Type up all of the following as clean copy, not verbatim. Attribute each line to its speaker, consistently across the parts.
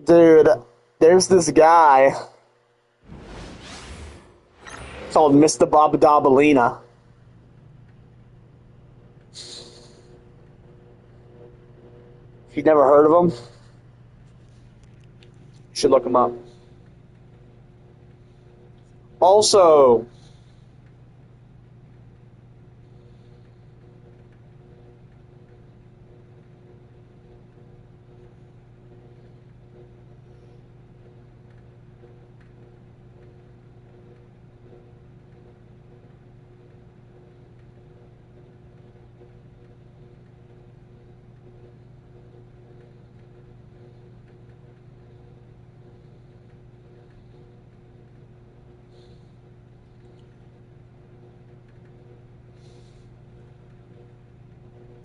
Speaker 1: Dude, there's this guy called Mr. Bobadabalina. If you've never heard of him, you should look him up. Also,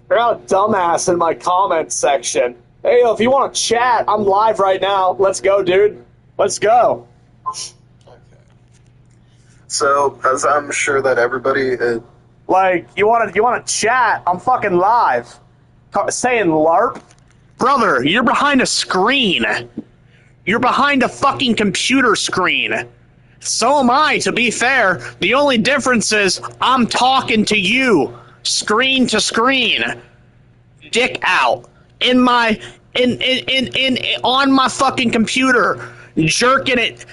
Speaker 1: I got a dumbass in my comments section. Hey, if you want to chat, I'm live right now. Let's go, dude. Let's go.
Speaker 2: Okay. So, as I'm sure that everybody
Speaker 1: Like, you want to chat? I'm fucking live. Saying LARP? Brother, you're behind a screen. You're behind a fucking computer screen. So am I, to be fair. The only difference is I'm talking to you. Screen to screen. Dick out. On my fucking computer. Jerking it.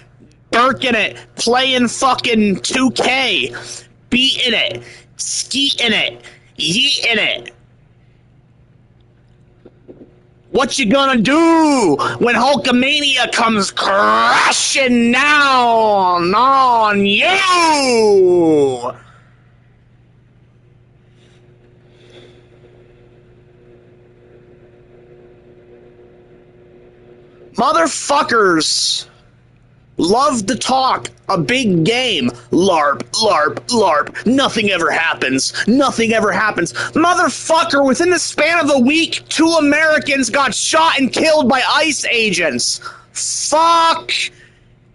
Speaker 1: Birking it. Playing fucking 2K. Beating it. Skeeting it. Yeeting it. What you gonna do when Hulkamania comes crashing down on you? Motherfuckers love to talk a big game. LARP, LARP, LARP. Nothing ever happens. Nothing ever happens. Motherfucker, within the span of a week, 2 Americans got shot and killed by ICE agents. Fuck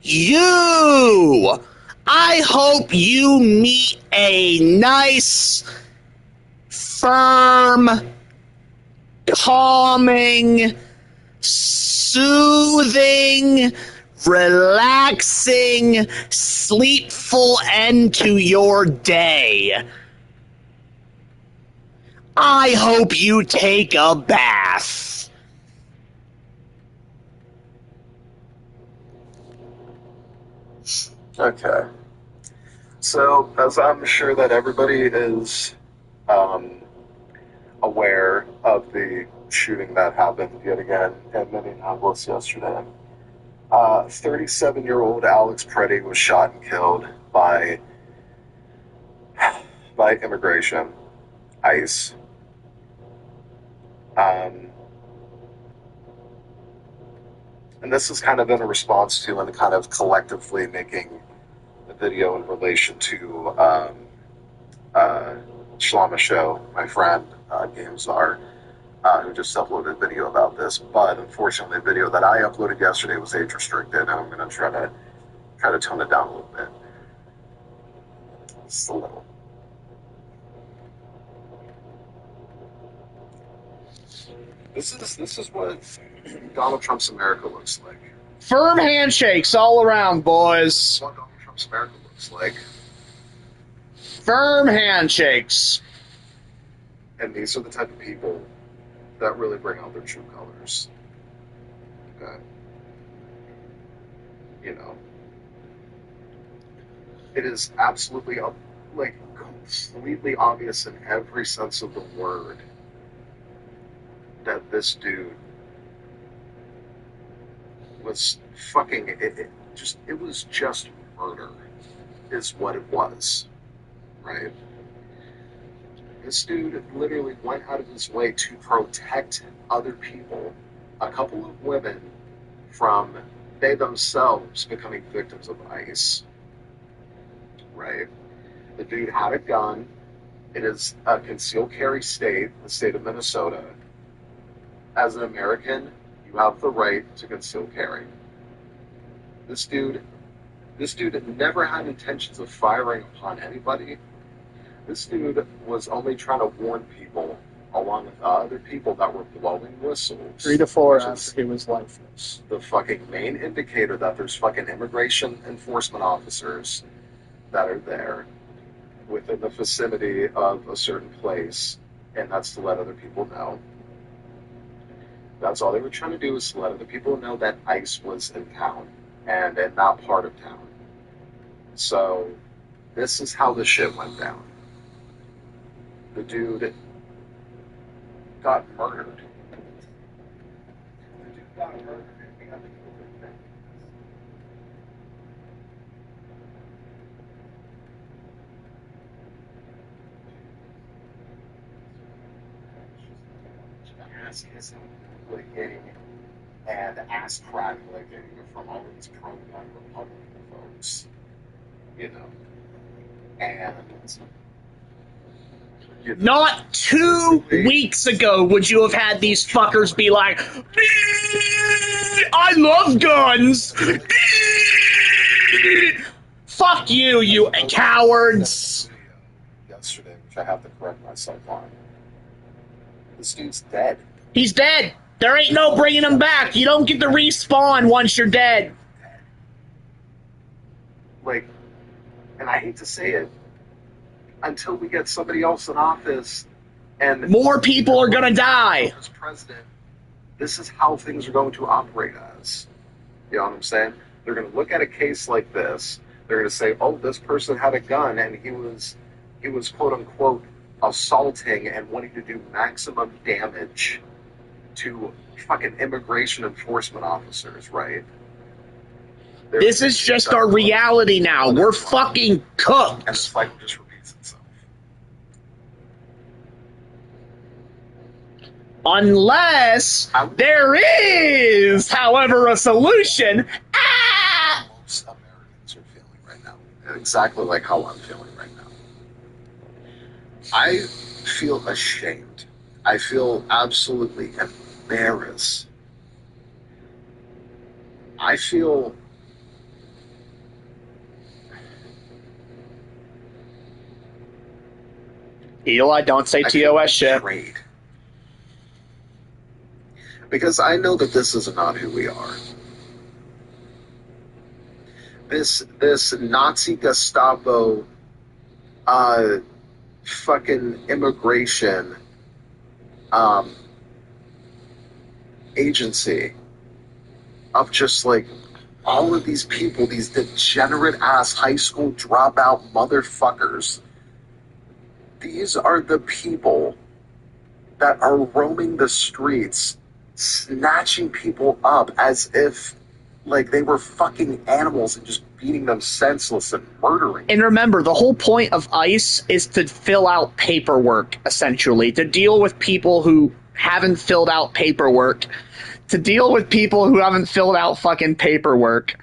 Speaker 1: you. I hope you meet a nice, firm, calming, soothing, relaxing, sleepful end to your day. I hope you take a bath.
Speaker 2: Okay. So, as I'm sure that everybody is aware of the shooting that happened yet again in Minneapolis yesterday, 37-year-old Alex Preddy was shot and killed by immigration, ICE. And this is kind of in a response to and kind of collectively making a video in relation to Shlama Show, my friend, GameZar, who just uploaded a video about this. But unfortunately, the video that I uploaded yesterday was age restricted, and I'm going to try to tone it down a little bit. Just a little. This is what Donald Trump's America looks like.
Speaker 1: Firm handshakes all around, boys.
Speaker 2: This is what Donald Trump's America looks like.
Speaker 1: Firm handshakes.
Speaker 2: And these are the type of people that really bring out their true colors. Okay. You know, it is absolutely, completely obvious in every sense of the word that this dude was fucking, it was just murder, is what it was, right? This dude literally went out of his way to protect other people, a couple of women, from they themselves becoming victims of ICE, right? The dude had a gun. It is a concealed carry state, the state of Minnesota. As an American, you have the right to conceal carry. This dude never had intentions of firing upon anybody, This dude was only trying to warn people, along with other people that were blowing whistles.
Speaker 1: 3 to 4
Speaker 2: which
Speaker 1: after
Speaker 2: is
Speaker 1: he was lifeless.
Speaker 2: the fucking main indicator that there's fucking immigration enforcement officers that are there within the vicinity of a certain place, and that's to let other people know. That's all they were trying to do, was to let other people know that ICE was in town and in that part of town. So this is how the shit went down. The dude got murdered. The dude got murdered, and we have to go with that. Ass kissing, licking, and ass crack licking from all these pro-gun Republican folks, you know. And you know,
Speaker 1: Not 2 weeks ago would you have had these fuckers be like, I love guns. Fuck you, you cowards.
Speaker 2: yesterday, which I have to correct myself on. This dude's dead.
Speaker 1: He's dead. There ain't no bringing him back. You don't get to respawn once you're dead.
Speaker 2: Like, and I hate to say it, until we get somebody else in office and
Speaker 1: More people are gonna die.
Speaker 2: as president, this is how things are going to operate as. You know what I'm saying? They're going to look at a case like this. They're going to say, "Oh, this person had a gun and he was quote unquote assaulting and wanting to do maximum damage to fucking immigration enforcement officers," right?
Speaker 1: This is just our reality now. We're fucking
Speaker 2: And the
Speaker 1: cooked.
Speaker 2: cycle just repeats itself.
Speaker 1: Unless there is, however, a solution. Ah!
Speaker 2: Most Americans are feeling right now. Exactly like how I'm feeling right now. I feel ashamed. I feel absolutely embarrassed. I feel
Speaker 1: Eli, don't say TOS shit.
Speaker 2: betrayed. Because I know that this is not who we are. This Nazi Gestapo fucking immigration agency of just like all of these people, these degenerate ass high school dropout motherfuckers. These are the people that are roaming the streets, snatching people up as if like they were fucking animals and just beating them senseless and murdering.
Speaker 1: And remember, the whole point of ICE is to fill out paperwork, essentially, to deal with people who haven't filled out paperwork, to deal with people who haven't filled out fucking paperwork.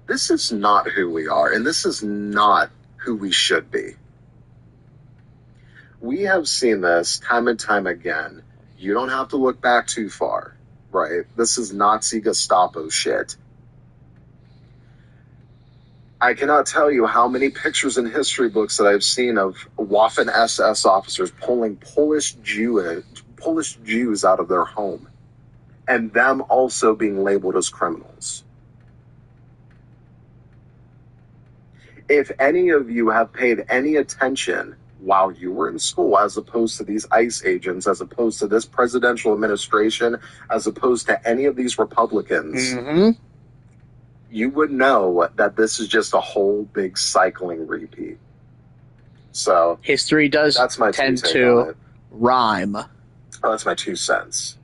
Speaker 2: This is not who we are, and this is not who we should be. We have seen this time and time again. You don't have to look back too far, right? This is Nazi Gestapo shit. I cannot tell you how many pictures in history books that I've seen of Waffen SS officers pulling Polish Jews out of their home, and them also being labeled as criminals. If any of you have paid any attention while you were in school, as opposed to these ICE agents, as opposed to this presidential administration, as opposed to any of these Republicans, you would know that this is just a whole big cycling repeat. So
Speaker 1: History does
Speaker 2: that's my
Speaker 1: tend
Speaker 2: two take
Speaker 1: to
Speaker 2: on it.
Speaker 1: rhyme.
Speaker 2: Oh, that's my 2 cents.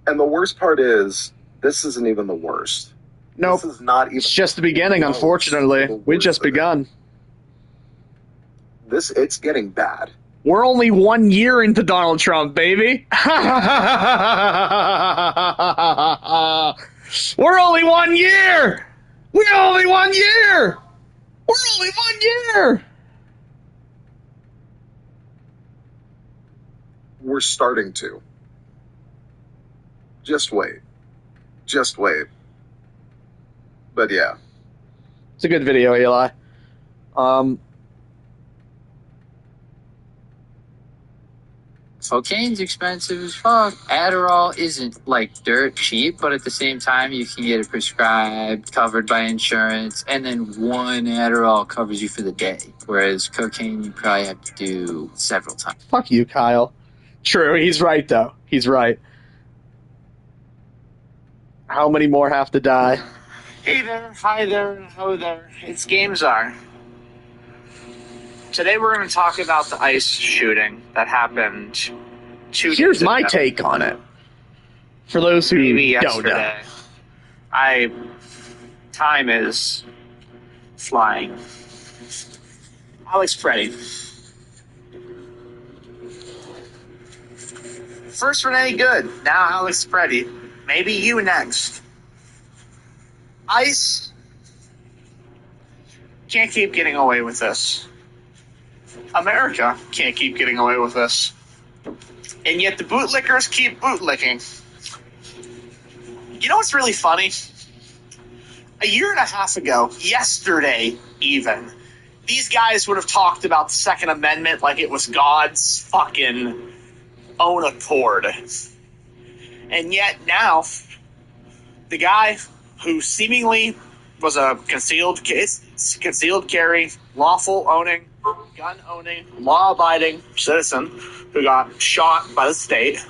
Speaker 2: And the worst part is, this isn't even the worst.
Speaker 1: Nope.
Speaker 2: This is not even.
Speaker 1: It's just the beginning,
Speaker 2: close
Speaker 1: unfortunately.
Speaker 2: to the
Speaker 1: We
Speaker 2: worst
Speaker 1: just
Speaker 2: of it.
Speaker 1: begun.
Speaker 2: It's getting bad.
Speaker 1: We're only 1 year into Donald Trump, baby. We're only 1 year. We're only 1 year. We're only 1 year.
Speaker 2: We're starting to. Just wait. Just wait. But yeah.
Speaker 1: It's a good video, Eli.
Speaker 3: Cocaine's expensive as fuck. Adderall isn't like dirt cheap, but at the same time, you can get it prescribed, covered by insurance, and then one Adderall covers you for the day. Whereas cocaine, you probably have to do several times.
Speaker 1: Fuck you, Kyle. True, he's right, though. He's right. How many more have to die?
Speaker 3: Hey there, hi there, hello there. It's GameZar. Today we're going to talk about the ICE shooting that happened 2 days
Speaker 1: Here's
Speaker 3: ago.
Speaker 1: my take on it. For those who
Speaker 3: Maybe
Speaker 1: don't know.
Speaker 3: yesterday. Time is flying. Alex Preddy. First one any good. Now Alex Preddy. Maybe you next. ICE can't keep getting away with this. America can't keep getting away with this. And yet the bootlickers keep bootlicking. You know what's really funny? A year and a half ago, yesterday even, these guys would have talked about the Second Amendment like it was God's fucking own accord. And yet now, the guy who seemingly was a concealed carry, lawful owning, gun owning, law abiding citizen who got shot by the state.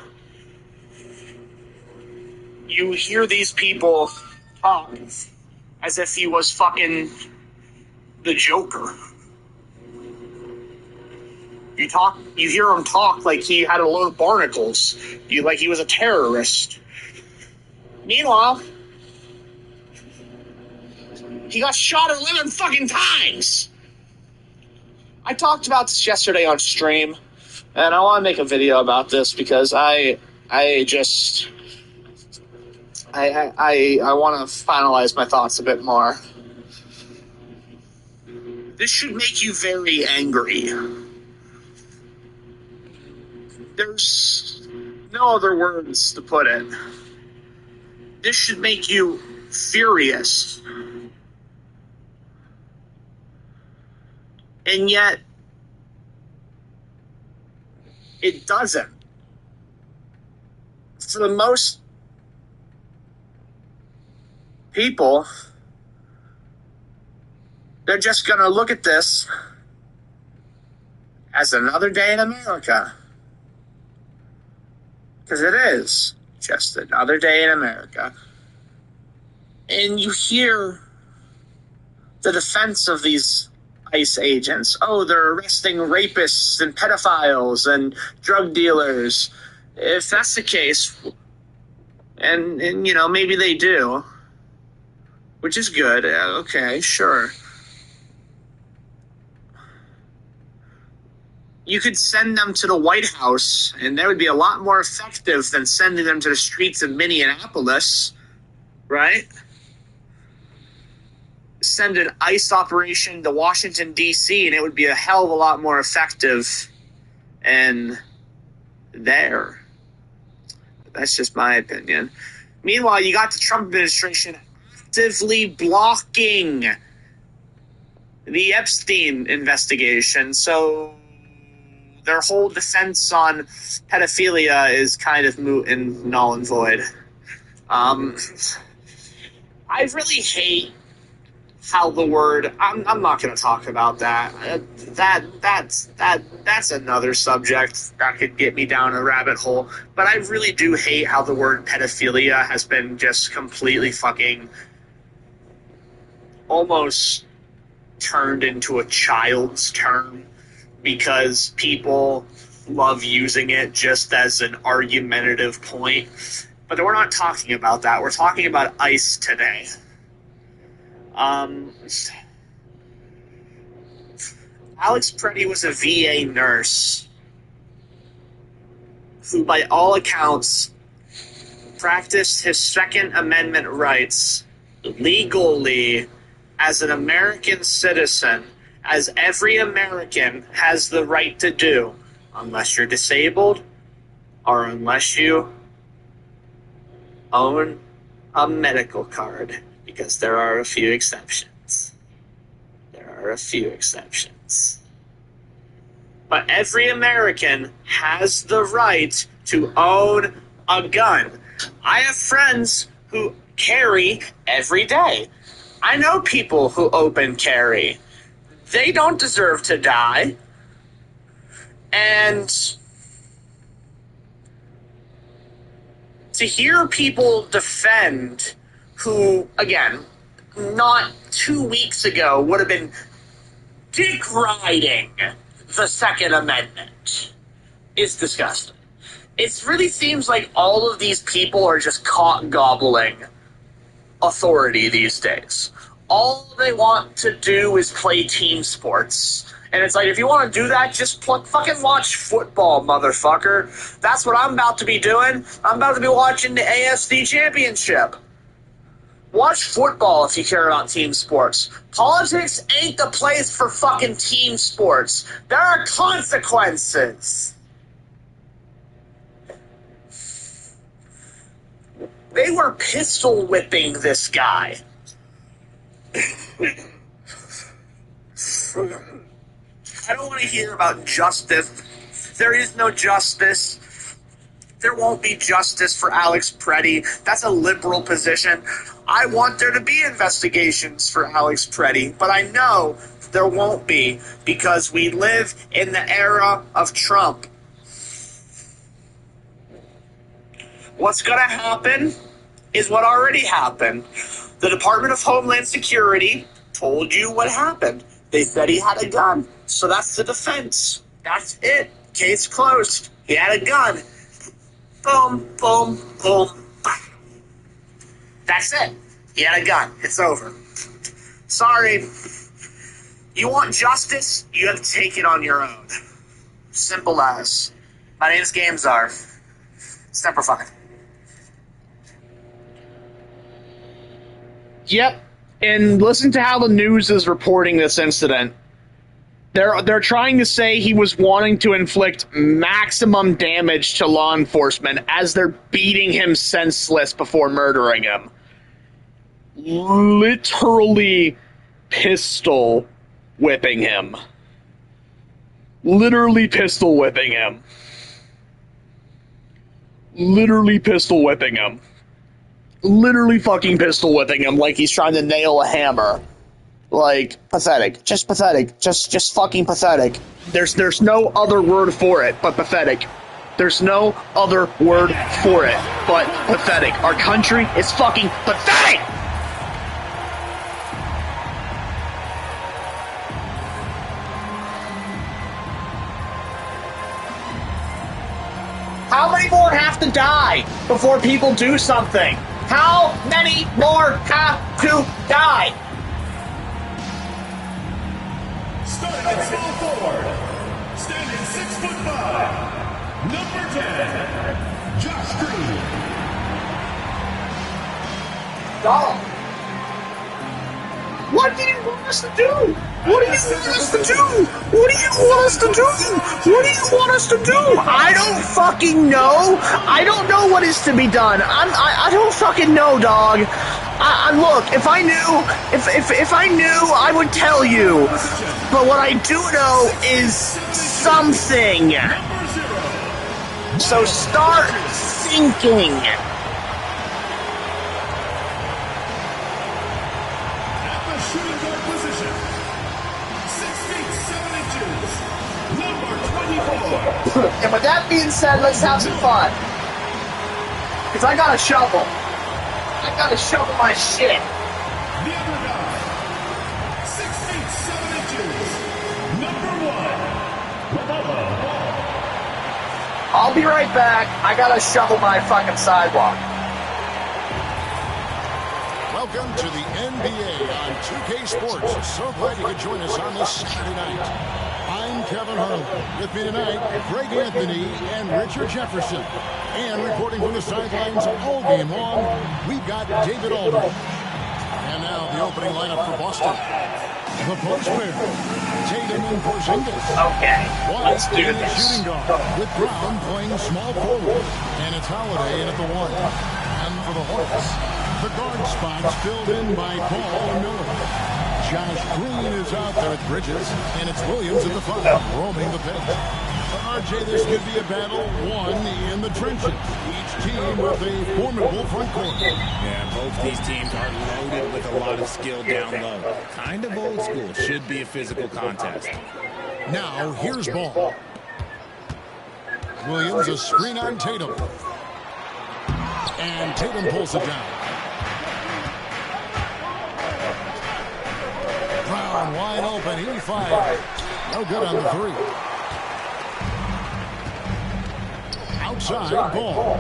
Speaker 3: You hear these people talk as if he was fucking the Joker. You hear him talk like he had a load of barnacles. Like he was a terrorist. Meanwhile, he got shot 11 fucking times. I talked about this yesterday on stream, and I want to make a video about this because I want to finalize my thoughts a bit more. This should make you very angry. There's no other words to put it. This should make you furious. And yet, it doesn't. For the most people, they're just going to look at this as another day in America. Because it is just another day in America. And you hear the defense of these ICE agents. Oh, they're arresting rapists and pedophiles and drug dealers. If that's the case, and you know, maybe they do, which is good. Okay, sure. You could send them to the White House, and that would be a lot more effective than sending them to the streets of Minneapolis, right? Send an ICE operation to Washington, D.C., and it would be a hell of a lot more effective. And there. That's just my opinion. Meanwhile, you got the Trump administration actively blocking the Epstein investigation, so their whole defense on pedophilia is kind of moot and null and void. I really hate how the word I'm not going to talk about that. That's another subject that could get me down a rabbit hole. But I really do hate how the word pedophilia has been just completely fucking almost turned into a child's term because people love using it just as an argumentative point. But we're not talking about that. We're talking about ICE today. Alex Preddy was a VA nurse who, by all accounts, practiced his Second Amendment rights legally as an American citizen, as every American has the right to do, unless you're disabled or unless you own a medical card, because there are a few exceptions. There are a few exceptions. But every American has the right to own a gun. I have friends who carry every day. I know people who open carry. They don't deserve to die. And to hear people defend who, again, not 2 weeks ago would have been dick riding the Second Amendment is disgusting. It really seems like all of these people are just cock gobbling authority these days. All they want to do is play team sports. And it's like, if you want to do that, just fucking watch football, motherfucker. That's what I'm about to be doing. I'm about to be watching the AFC Championship. Watch football if you care about team sports. Politics ain't the place for fucking team sports. There are consequences. They were pistol whipping this guy. I don't want to hear about justice. There is no justice. There won't be justice for Alex Preddy. That's a liberal position. I want there to be investigations for Alex Preddy, but I know there won't be because we live in the era of Trump. What's going to happen is what already happened. The Department of Homeland Security told you what happened. They said he had a gun. So that's the defense. That's it. Case closed. He had a gun. Boom, boom, boom. That's it. He had a gun. It's over. Sorry. You want justice? You have to take it on your own. Simple as. My name's Gamezar. Semper Fi.
Speaker 1: Yep, and listen to how the news is reporting this incident. They're trying to say he was wanting to inflict maximum damage to law enforcement as they're beating him senseless before murdering him. Literally pistol whipping him. Literally pistol whipping him. Literally pistol whipping him. Literally fucking pistol whipping him like he's trying to nail a hammer. Like, pathetic. Just pathetic. Just fucking pathetic. There's no other word for it but pathetic. There's no other word for it but pathetic. Our country is fucking pathetic! How many more have to die before people do something? How many more have to die?
Speaker 4: Starting at small forward, standing 6'5", number 10, Josh Green.
Speaker 1: Dog. What do you want us to do? What do you want us to do? What do you want us to do? What do you want us to do? I don't fucking know. I don't know what is to be done. I don't fucking know, dog. Look, if I knew, if I knew, I would tell you. But what I do know is something. So start thinking. And with that being said, let's have some fun. Because I got a shovel. I got to shovel my shit.
Speaker 4: The other guy, 6 feet 7 inches, number 1,
Speaker 1: I'll be right back. I got to shovel my fucking sidewalk.
Speaker 5: Welcome to the NBA on 2K Sports. So glad you could join us on this Saturday night. I'm Kevin Harlan. With me tonight, Greg Anthony and Richard Jefferson. And reporting from the sidelines all game long, we've got David Aldridge. And now the opening lineup for Boston. The post pair, Tatum and Porzingis.
Speaker 1: Okay, let's do
Speaker 5: White
Speaker 1: this.
Speaker 5: shooting guard, with Brown playing small forward. And it's Holiday in at the 1. And for the Hornets, The guard spots filled in by Paul and Miller. Josh Green is out there at Bridges, and it's Williams at the 5, roaming the pitch. RJ, this could be a battle won in the trenches. Each team with a formidable front court.
Speaker 6: Yeah, both these teams are loaded with a lot of skill down low. Kind of old school. Should be a physical contest.
Speaker 5: Now, here's ball. Williams, a screen on Tatum. And Tatum pulls it down. Brown wide open. He fires. No good on the 3. Outside ball.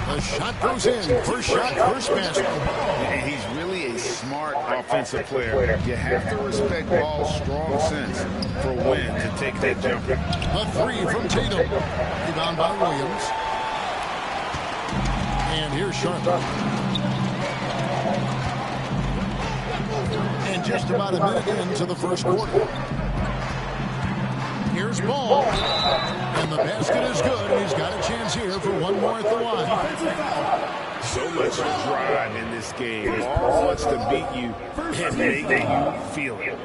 Speaker 5: The shot goes in. First shot, first basket.
Speaker 7: And he's really a smart offensive player. You have to respect Ball's strong sense for when to take that jumper.
Speaker 5: The 3 from Tatum. Rebound by Williams. And here's Charlotte. And just about a minute into the first quarter. Here's Ball. And the basket is good. And he's got a chance here for one more at the line.
Speaker 7: So much drive in this game. Ball wants to beat you and make you feel it.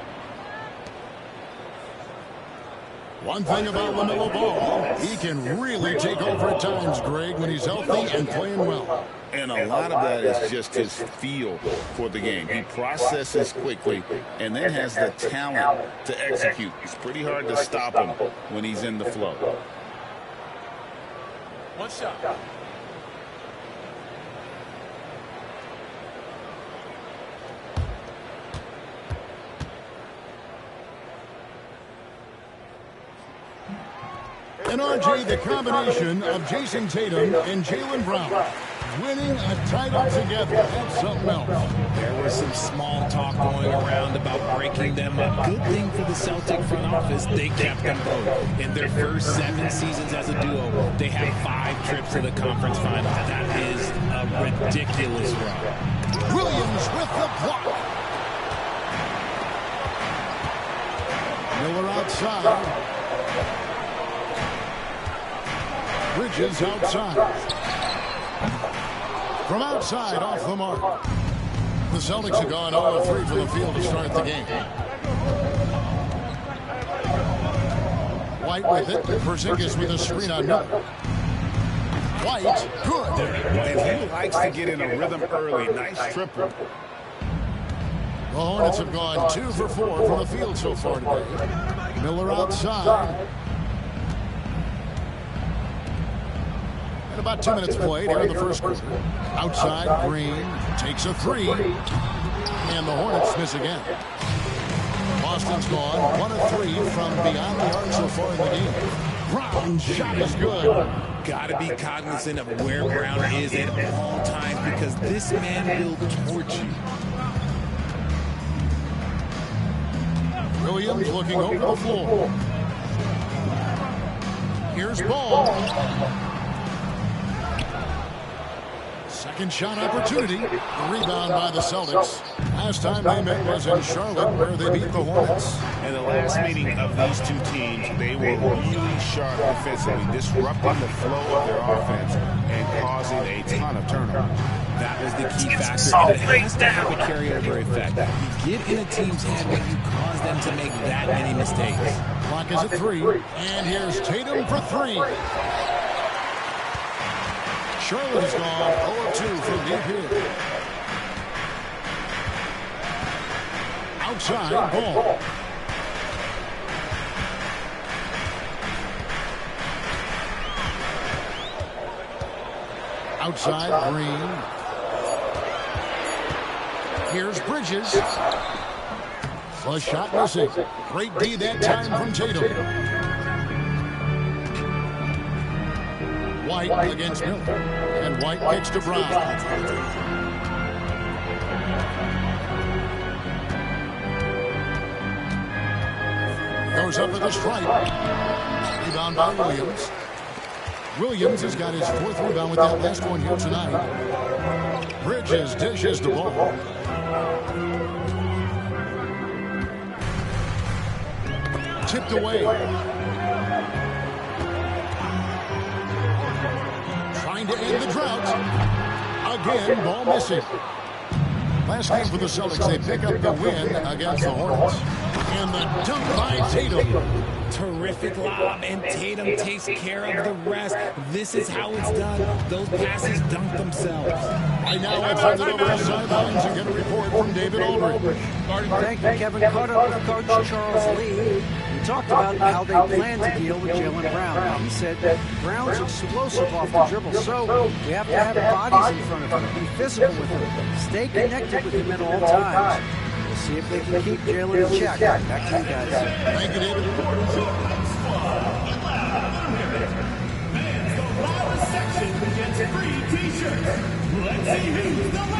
Speaker 5: One thing about LaMelo Ball, he can really take over at times, Greg, when he's healthy and playing well.
Speaker 7: And a lot of that is just his feel for the game. He processes quickly and then has the talent to execute. It's pretty hard to stop him when he's in the flow.
Speaker 6: One shot.
Speaker 5: And RJ, the combination of Jason Tatum and Jaylen Brown winning a title together. That's something else.
Speaker 6: There was some small talk going around about breaking them up. Good thing for the Celtic front office, they kept them both. In their first 7 seasons as a duo, they have 5 trips to the conference final. That is a ridiculous run.
Speaker 5: Williams with the block. Miller outside. Bridges outside. From outside, off the mark. The Celtics have gone 0-3 from the field to start the game. White with it. Porzingis with a screen on Miller. White, good.
Speaker 7: And he likes to get in a rhythm early. Nice triple.
Speaker 5: The Hornets have gone 2 for 4 from the field so far today. Miller outside. And about 2 minutes played here in the first quarter. Outside, Green takes a 3. And the Hornets miss again. Boston's gone 1 of 3 from beyond the arc so far in the game. Brown's shot is good.
Speaker 6: Got to be cognizant of where Brown is at all times because this man will torch you.
Speaker 5: Williams looking over the floor. Here's Ball. Second shot opportunity. A rebound by the Celtics. Last time they met was in Charlotte where they beat the Hornets.
Speaker 7: In the last meeting of these two teams, they were really sharp defensively, disrupting the flow of their offense and causing a ton of turnovers.
Speaker 6: That was the key factor, and it has to have a carryover effect. You get in a team's head when you cause them to make that many mistakes.
Speaker 5: Clock is at 3, and here's Tatum for 3. Charlotte has gone 0-2 from deep here. Outside, Ball. Outside, Green. Here's Bridges. Flush shot missing. Great D that time from Tatum. White against Miller. And White kicks to Brown. Goes up at the stripe. Rebound by Williams. Williams has got his 4th rebound with that last one here tonight. Bridges dishes the ball. Tipped away. to end the drought. Again, ball missing. Last game for the Celtics, they pick up the win against the Hornets. And the dunk by Tatum.
Speaker 6: Terrific lob, and Tatum takes care of the rest. This is how it's done. Those passes dunk themselves.
Speaker 5: Right now, let's send it over to the sidelines and get a report from David Aldridge.
Speaker 8: Thank you, Kevin. Caught up with Coach Charles Lee. We talked about how they plan to deal with Jaylen Brown. He said that Brown's explosive off the dribble, so we have to have bodies in front of him, be physical with him, stay connected with him at all times. We'll see if they can keep Jaylen in check. Back to you guys.
Speaker 5: Thank you, David.
Speaker 4: Men's the loudest section gets free t-shirts. Let's see who's the loudest.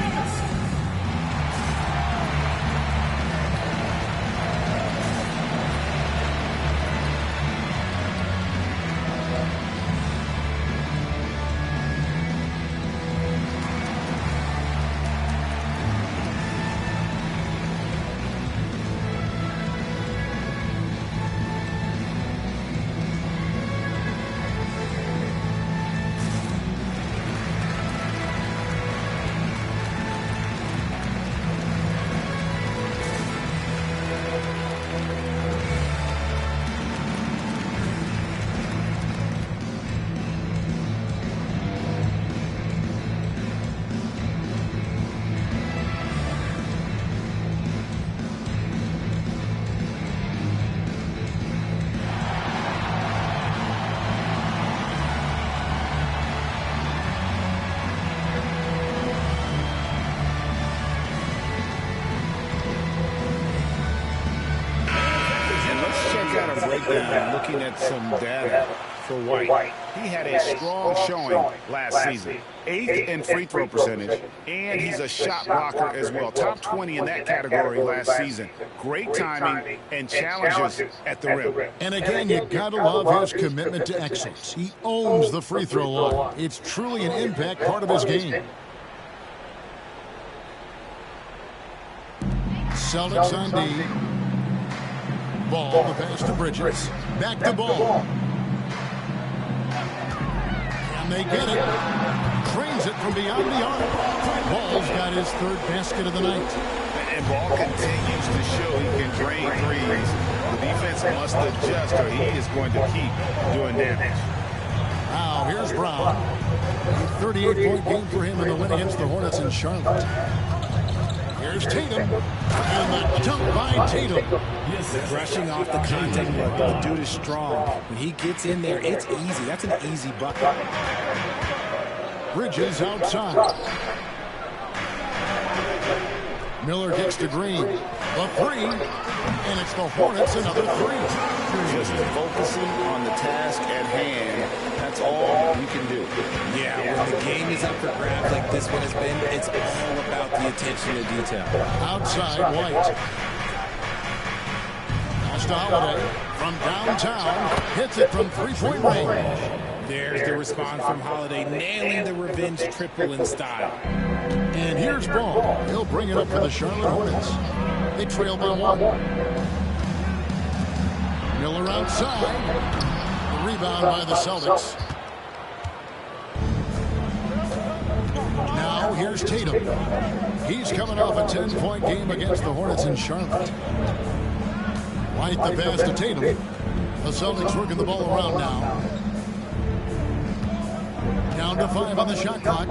Speaker 7: Looking at some data for White. He had a strong showing last season. 8th in free throw percentage, and he's a shot blocker as well. Top 20 in that category last season. Great timing and challenges at the rim.
Speaker 5: And again, you gotta love his commitment to excellence. He owns the free throw line. It's truly an impact part of his game. Celtics on D. Ball, the pass to Bridges. Back to Ball. And they get it. Cranes it from beyond the arc. Ball's got his third basket of the night.
Speaker 7: And Ball continues to show he can drain threes. The defense must adjust or he is going to keep doing damage.
Speaker 5: Now, here's Brown. A 38-point game for him in the win against the Hornets in Charlotte. Here's Tatum. And the dunk by Tatum.
Speaker 6: Brushing off the contact, the dude is strong. When he gets in there, it's easy. That's an easy bucket.
Speaker 5: Bridges outside. Miller gets to Green. The three. And it's the Hornets another three.
Speaker 7: Just focusing on the task at hand. That's all you can do.
Speaker 6: Yeah, when the game is up for grabs like this one has been, it's all about the attention to detail.
Speaker 5: Outside, White. Pass to Holiday. From downtown. Hits it from three-point range.
Speaker 6: There's the response from Holiday, nailing the revenge triple in style.
Speaker 5: And here's Ball. He'll bring it up for the Charlotte Hornets. They trail by one. Miller outside. The rebound by the Celtics. Now here's Tatum. He's coming off a 10-point game against the Hornets in Charlotte. White the pass to Tatum. The Celtics working the ball around now. Down to 5 on the shot clock.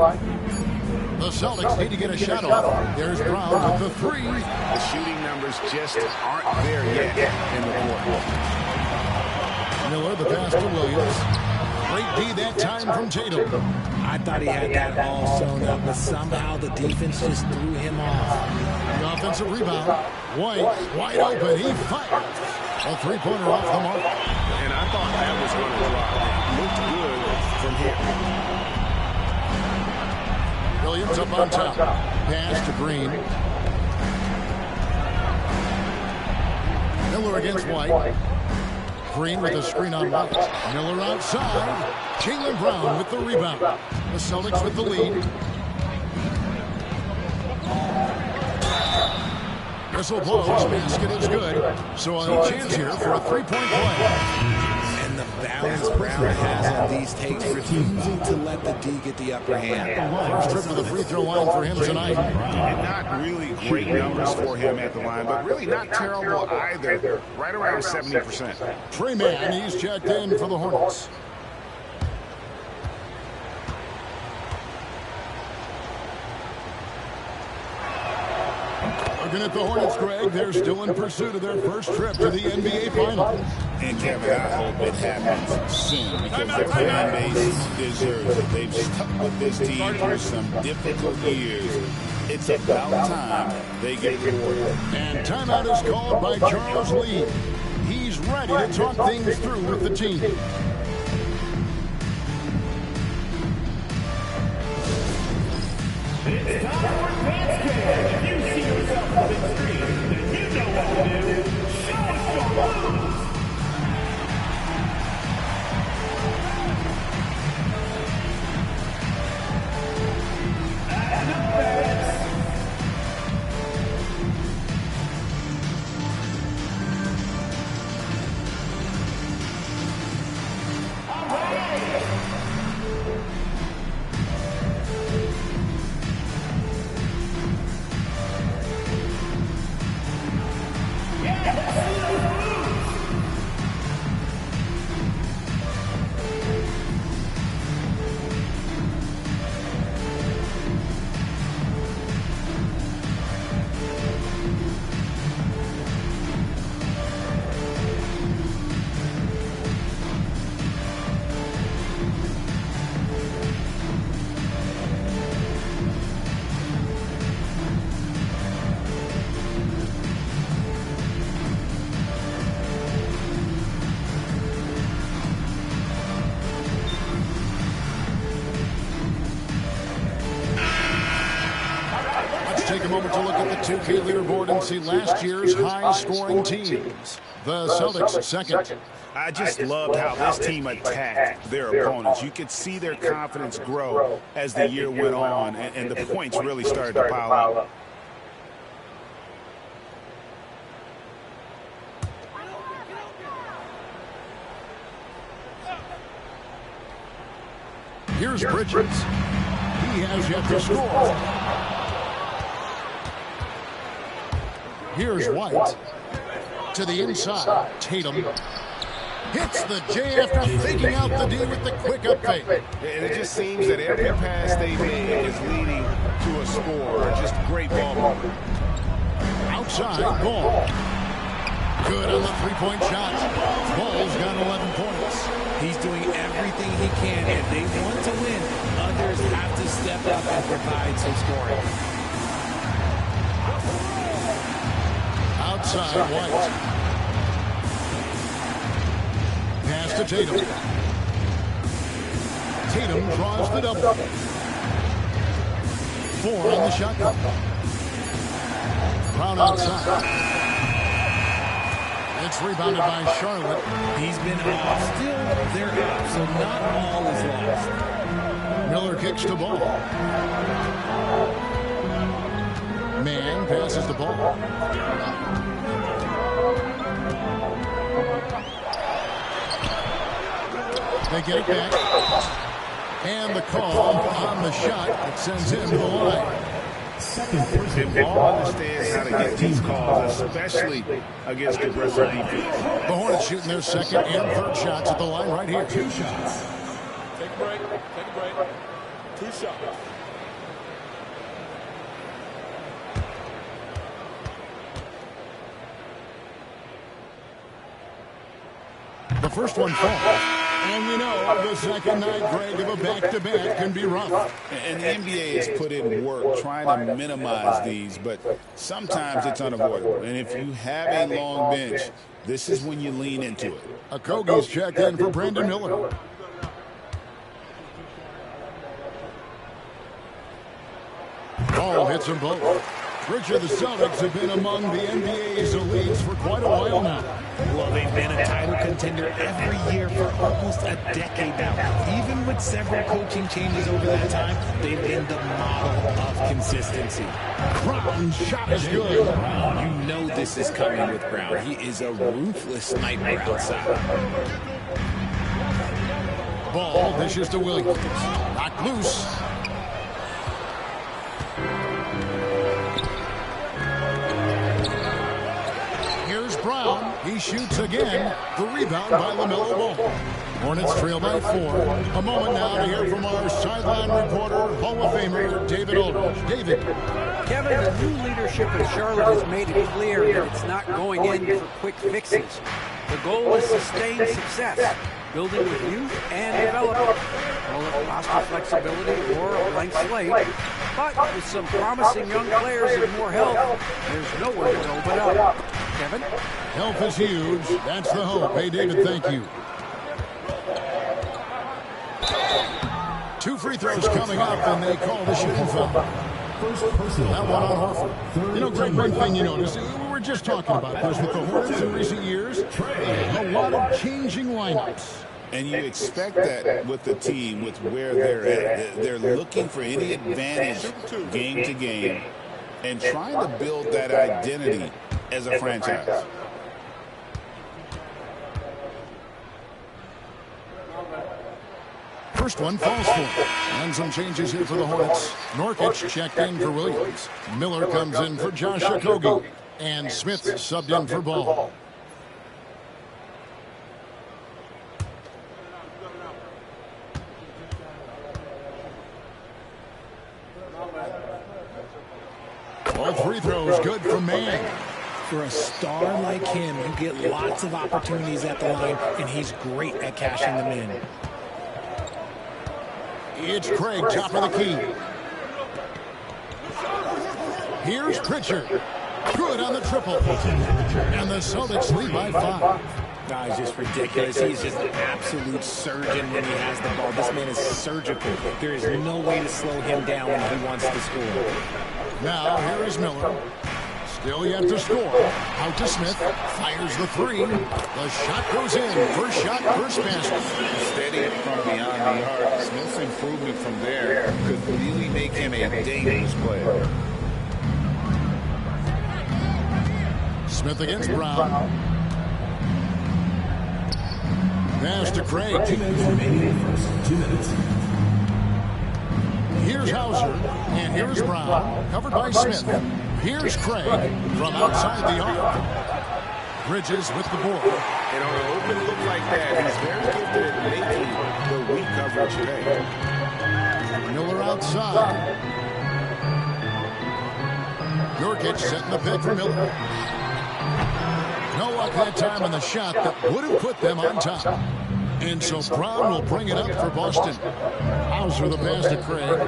Speaker 5: The Celtics need to get a shot off. There's Brown with the three.
Speaker 7: The shooting numbers just aren't there yet in the court.
Speaker 5: Miller the pass to Williams. Great D that time from Tatum.
Speaker 6: I thought he had that all sewn up, but somehow the defense just threw him off.
Speaker 5: The offensive rebound. White wide open. He fires. A three-pointer off the mark.
Speaker 7: And I thought that was going to drop. Looked good from here.
Speaker 5: Williams up on top. Pass to Green. Miller against White. Green with a screen on White. Miller outside. Jaylen Brown with the rebound. The Celtics with the lead. Whistle blows. Basket is good. So a chance here for a three-point play.
Speaker 6: And the balance Brown has on these takes, refusing to let the D get the upper hand.
Speaker 5: First trip to the free throw line for him tonight.
Speaker 7: And not really great numbers for him at the line, but really not terrible either. Right around 70%.
Speaker 5: Trey Mann, he's checked in for the Hornets. Looking at the Hornets, Greg, they're still in pursuit of their first trip to the NBA Finals.
Speaker 7: And Kevin, I hope it happens soon because their fan base deserves it. They've stuck with this team through some difficult years. It's about time they get rewarded.
Speaker 5: And timeout is called by Charles Lee. He's ready to talk things through with the team.
Speaker 4: It's time for Advanced Cam. If you see yourself on the screen, then you know what to do. Show us your moves. And up next. All right.
Speaker 5: Take a moment to look at the 2K leaderboard and see last year's high-scoring teams. The Celtics second.
Speaker 7: I just loved how this team attacked their opponents. You could see their confidence grow as the year went on, and the points really started to pile up.
Speaker 5: Here's Bridges. He has yet to score. Here's White. To the inside. Tatum. Hits the J after faking out the D with the quick up fake.
Speaker 7: And it just seems that every pass they make is leading to a score. Just great ball movement.
Speaker 5: Outside, Ball. Good on the three-point shot. Ball's got 11 points.
Speaker 6: He's doing everything he can. If they want to win, others have to step up and provide some scoring.
Speaker 5: Outside, White. Pass to Tatum. Tatum draws the double. 4 on the shot clock. Brown outside. It's rebounded by Charlotte.
Speaker 6: He's been off. Still, they're up, so not all is lost.
Speaker 5: Miller kicks the ball. Mann passes the ball. They get it back. And the call on the shot that sends him to the line.
Speaker 7: And Ball understands how to get these calls, especially against aggressive defense.
Speaker 5: The Hornets shooting their second and third shots at the line right here.
Speaker 4: 2 shots. Take a break. 2 shots.
Speaker 5: The first one falls. And we know the second night, Greg, of a back-to-back can be rough.
Speaker 7: And the NBA has put in work trying to minimize these, but sometimes it's unavoidable. And if you have a long bench, this is when you lean into it.
Speaker 5: Okogie's checked in for Brandon Miller. Ball hits them both. Richard, the Celtics have been among the NBA's elites for quite a while now.
Speaker 6: Well, they've been a title contender every year for almost a decade now. Even with several coaching changes over that time, they've been the model of consistency.
Speaker 5: Brown's shot is good.
Speaker 6: You know this is coming with Brown. He is a ruthless sniper outside.
Speaker 5: ball. Dishes to Williams. Knocked loose. Here's Brown. He shoots again. The rebound by LaMelo Ball. Hornets trail by 4. A moment now to hear from our sideline reporter, Hall of Famer David Aldridge. David.
Speaker 8: Kevin, the new leadership in Charlotte has made it clear that it's not going in for quick fixes. The goal is sustained success, building with youth and development. Call it roster flexibility or a blank slate. But with some promising young players and more help, there's nowhere to go but up. Kevin?
Speaker 5: Help is huge. That's the hope. Hey, David, thank you. 2 free throws coming up, and they call the shooting foul. That one on Horford. You know, Greg, one thing you notice, we were just talking about this with the Hornets in recent years, a lot of changing lineups.
Speaker 7: And you expect that with the team, with where they're at. They're looking for any advantage game to game and trying to build that identity as a franchise.
Speaker 5: First one falls for him. And some changes here for the Hornets. Nurkic checked in for Williams. Miller comes in for Josh Okogie. And Smith subbed in for Ball. All free throws good from Mann.
Speaker 6: For a star like him, you get lots of opportunities at the line, and he's great at cashing them in.
Speaker 5: It's Craig, top of the key. Here's Pritchard. Good on the triple. And the Celtics lead by 5.
Speaker 6: He's just ridiculous. He's just an absolute surgeon when he has the ball. This man is surgical. There is no way to slow him down when he wants to score.
Speaker 5: Now, here is Miller. Still yet to score. Out to Smith. Fires the 3. The shot goes in. First shot, first basket.
Speaker 7: Steady from beyond the arc. Smith's improvement from there could really make him a dangerous player.
Speaker 5: Smith against Brown. Pass to Craig.
Speaker 4: 2 minutes remaining. 2 minutes.
Speaker 5: Here's Hauser, and here's Brown, covered by Smith. Here's Craig from outside the arc. Bridges with the board.
Speaker 7: And on an open look like that, he's very gifted at making the weak coverage pay.
Speaker 5: Miller outside. Nurkic setting the pick for Miller. No luck that time on the shot that would have put them on top. And so Brown will bring it up for Boston. Hauser the pass to Craig.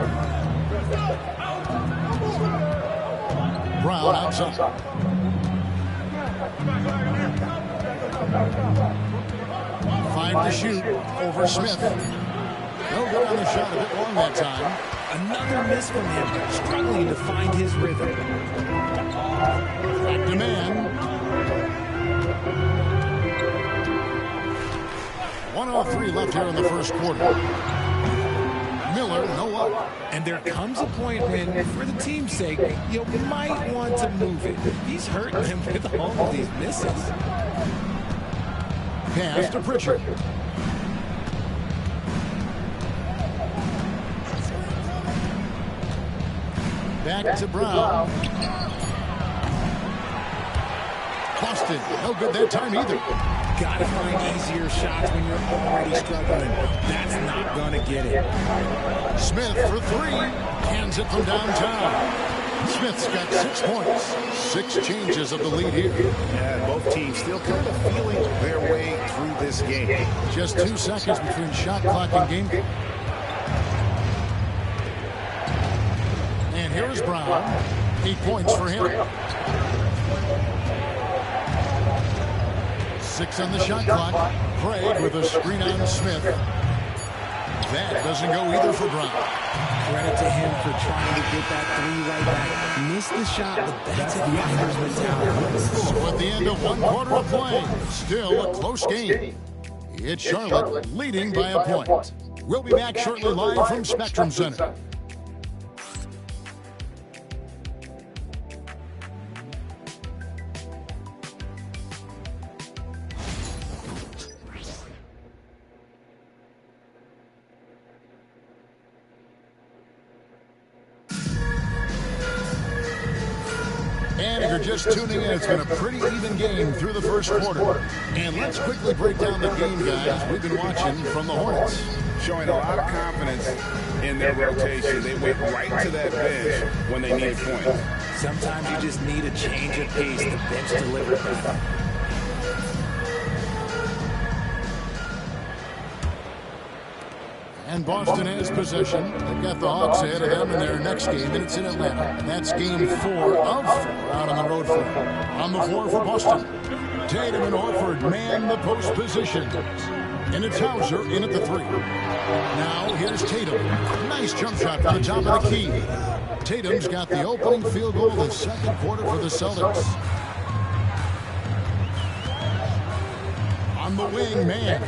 Speaker 5: Brown outside. Five to shoot over Smith. No good on the shot, a bit long that time.
Speaker 6: Another miss from him, struggling to find his rhythm.
Speaker 5: Back to man. 1:03 left here in the first quarter. Miller, no up.
Speaker 6: And there comes a point when, for the team's sake, you might want to move it. He's hurting them with all of these misses.
Speaker 5: Pass to Pritchard. Back to Brown. Boston, no good that time either.
Speaker 6: Gotta find easier shots when you're already struggling. That's not gonna get it.
Speaker 5: Smith for 3. Hands it from downtown. Smith's got 6 points. 6 changes of the lead here.
Speaker 7: Yeah, both teams still kind of feeling their way through this game.
Speaker 5: Just 2 seconds between shot clock and game. And here's Brown. 8 points for him. 6 on the shot clock. Craig with a screen on Smith. That doesn't go either for Brown.
Speaker 6: Credit to him for trying to get that 3 right back. Missed the shot, but that's a fighter's mentality.
Speaker 5: So at the end of 1 quarter of play, still a close game. It's Charlotte leading by a point. We'll be back shortly live from Spectrum Center. if you're just tuning in, it's been a pretty even game through the first quarter. And let's quickly break down the game, guys. We've been watching from the Hornets.
Speaker 7: Showing a lot of confidence in their rotation. They went right to that bench when they needed points.
Speaker 6: Sometimes you just need a change of pace. The bench delivered better.
Speaker 5: And Boston has possession. They've got the Hawks ahead of them in their next game, and it's in Atlanta. That's game 4 of 4 out on the road for them. On the floor for Boston, Tatum and Horford man the post position. And it's Hauser in at the 3. Now here's Tatum. Nice jump shot from the top of the key. Tatum's got the opening field goal of the second quarter for the Celtics. On the wing, man.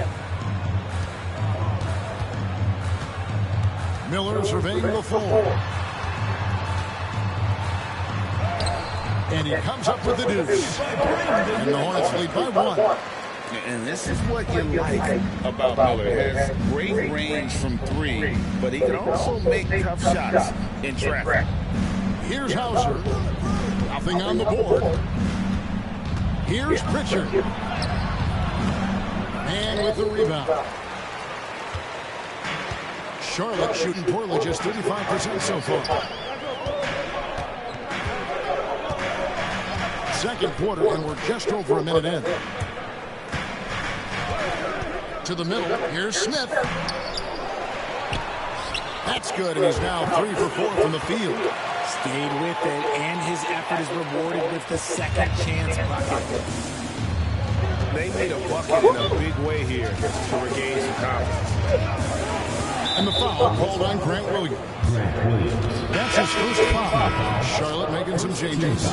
Speaker 5: Miller surveying the floor. And he comes up with the deuce. And the Hornets lead by 1.
Speaker 7: And this is what you like about Miller. He has great range from 3, but he can also make tough shots in traffic.
Speaker 5: Here's Hauser. Nothing on the board. Here's Pritchard. And with the rebound. Charlotte shooting poorly, just 35% so far. Second quarter, and we're just over a minute in. To the middle, here's Smith. That's good, and he's now 3 for 4 from the field.
Speaker 6: Stayed with it, and his effort is rewarded with the second chance bucket.
Speaker 7: They made a bucket in a big way here to regain some confidence.
Speaker 5: And the foul called on Grant Williams. That's his first foul. Charlotte making some changes.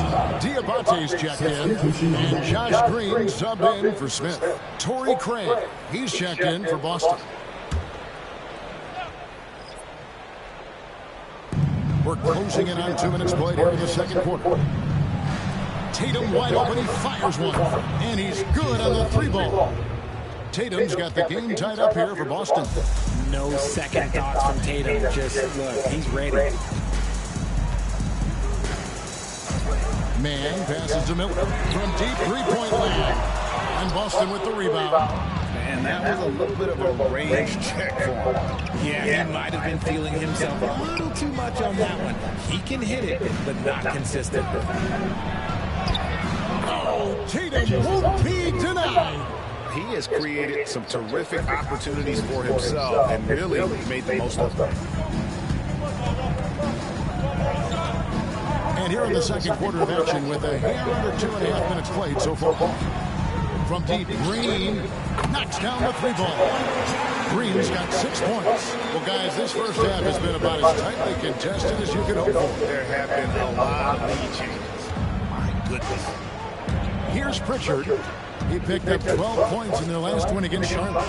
Speaker 5: Diabate's checked in, and Josh Green subbed in for Smith. Torrey Craig, he's checked in for Boston. We're closing in on 2 minutes played here in the second quarter. Tatum wide open, he fires one, and he's good on the 3-ball. Tatum's got the game tied up here for Boston.
Speaker 6: No second thoughts from Tatum. Just look, he's ready.
Speaker 5: Man passes to Miller from deep 3-point land. And Boston with the rebound.
Speaker 7: And that was a little bit of a range check for him.
Speaker 6: Yeah, he might have been feeling himself a little too much on that one. He can hit it, but not consistent.
Speaker 5: Oh, Tatum won't be denied.
Speaker 7: He has created some terrific opportunities for himself and really made the most of them.
Speaker 5: And here in the second quarter of action with a hair under 2.5 minutes played so far. From deep, Green knocks down the 3-ball. Green's got 6 points. Well, guys, this first half has been about as tightly contested as you could hope for.
Speaker 7: There have been a lot of lead changes. My goodness.
Speaker 5: Here's Pritchard. He picked up 12 points in their last win against Charlotte.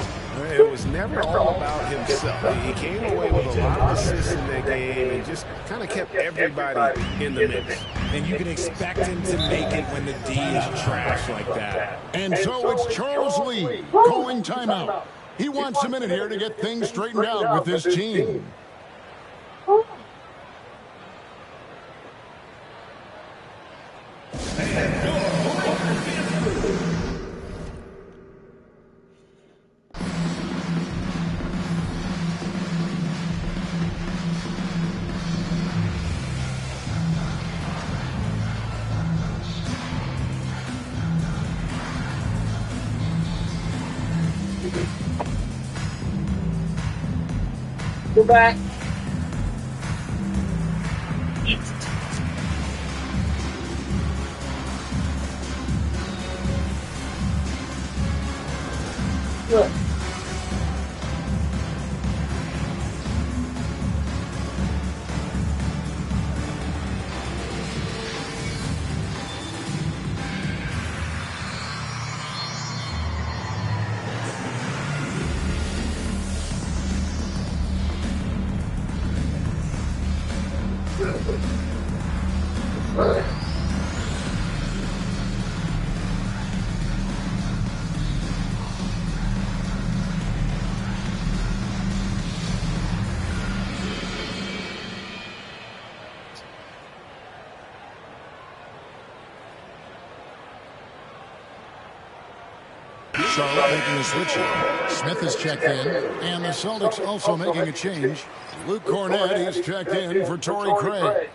Speaker 7: It was never all about himself. He came away with a lot of assists in that game and just kind of kept everybody in the mix.
Speaker 6: And you can expect him to make it when the D is trash like that.
Speaker 5: And so it's Charles Lee calling timeout. He wants a minute here to get things straightened out with this team.
Speaker 9: Go back. Look.
Speaker 5: Charlotte making a switch. Smith is checked in, and the Celtics also making a change. Luke Cornett is checked in for Torrey Craig.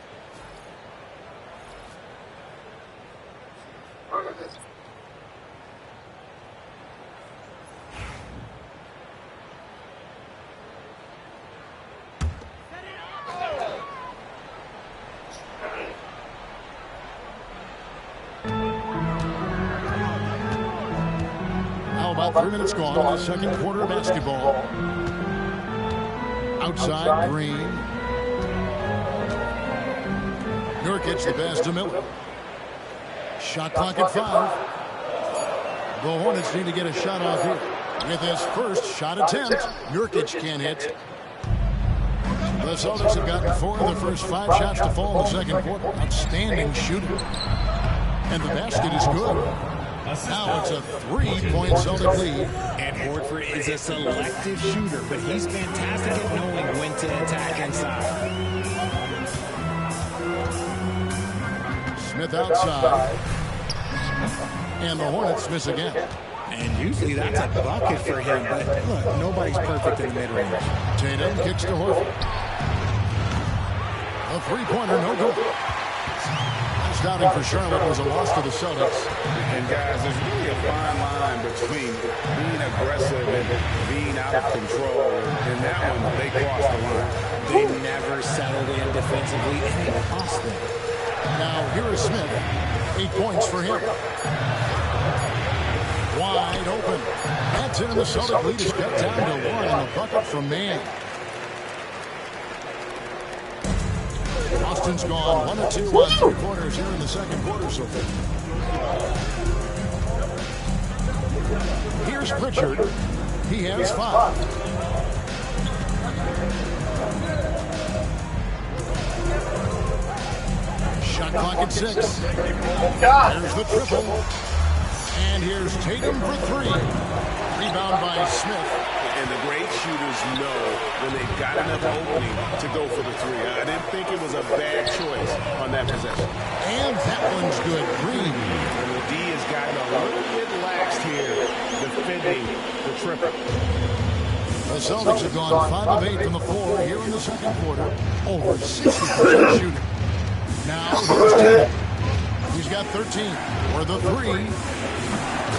Speaker 5: About 3 minutes gone in the second quarter of basketball. Outside, Green. Nurkic the pass to Miller. Shot clock at 5. The Hornets need to get a shot off here. With his first shot attempt, Nurkic can't hit. The Celtics have gotten 4 of the first 5 shots to fall in the second quarter. Outstanding shooting. And the basket is good. Now it's a 3-point Celtic lead.
Speaker 6: And Horford is a selective shooter, but he's fantastic at knowing when to attack inside.
Speaker 5: Smith outside. And the Hornets miss again.
Speaker 6: And usually that's a bucket for him, but look, nobody's perfect in the mid-range.
Speaker 5: Tatum kicks to Horford. A three-pointer, no good. Scouting for Charlotte was a loss to the Celtics.
Speaker 7: And guys, there's really a fine line between being aggressive and being out of control. In that one, they crossed the line.
Speaker 6: They never settled in defensively, and they lost them.
Speaker 5: Now, here is Smith. 8 points for him. Wide open. That's it, and the Celtic lead is cut down to 1 in the bucket from Mann. Boston's gone 1 of 2 on 3 quarters here in the second quarter so far. Here's Pritchard. He has 5. Shot clock at 6. There's the triple. And here's Tatum for 3. Rebound by Smith.
Speaker 7: And the great shooters know when they've got enough opening to go for the 3. I didn't think it was a bad choice on that possession.
Speaker 5: And that one's good. Green.
Speaker 7: And the D has gotten a little bit laxed here, defending the triple.
Speaker 5: The Celtics have gone 5 of 8 from the floor here in the second quarter. Over 60% shooting. Now here's Tatum. He's got 13 for the 3.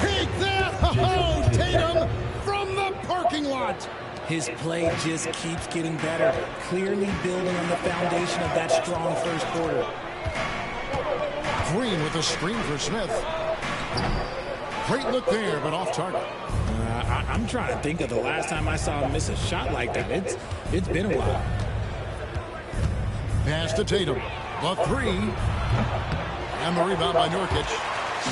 Speaker 5: Take that! Oh, Tatum from the parking lot.
Speaker 6: His play just keeps getting better, clearly building on the foundation of that strong first quarter.
Speaker 5: Green with a screen for Smith. Great look there, but off target.
Speaker 6: I'm trying to think of the last time I saw him miss a shot like that. It's been a while.
Speaker 5: Pass to Tatum. The 3. And the rebound by Nurkic.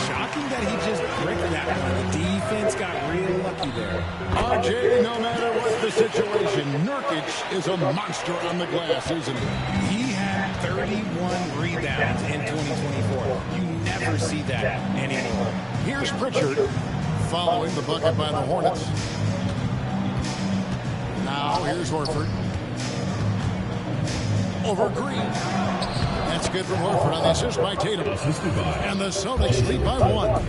Speaker 6: Shocking that he just bricked that one. The defense got real lucky there.
Speaker 5: RJ, no matter what the situation, Nurkic is a monster on the glass, isn't he?
Speaker 6: He had 31 rebounds in 2024. You never see that anymore.
Speaker 5: Here's Pritchard following the bucket by the Hornets. Now here's Horford. Over Green. That's good from Horford on the assist by Tatum. And the Celtics lead by 1.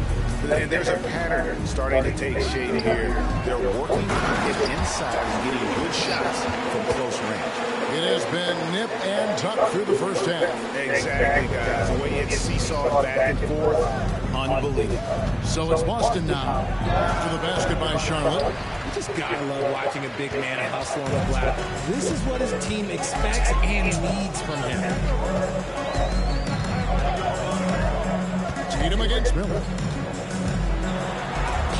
Speaker 7: And there's a pattern starting to take shape here. They're working to get inside and getting good shots from close range.
Speaker 5: It has been nip and tuck through the first half.
Speaker 7: Exactly, guys. The way it's seesawed back and forth, unbelievable.
Speaker 5: So it's Boston now. To the basket by Charlotte.
Speaker 6: You just gotta love watching a big man hustle on the glass. This is what his team expects and needs from him.
Speaker 5: Tatum against Miller.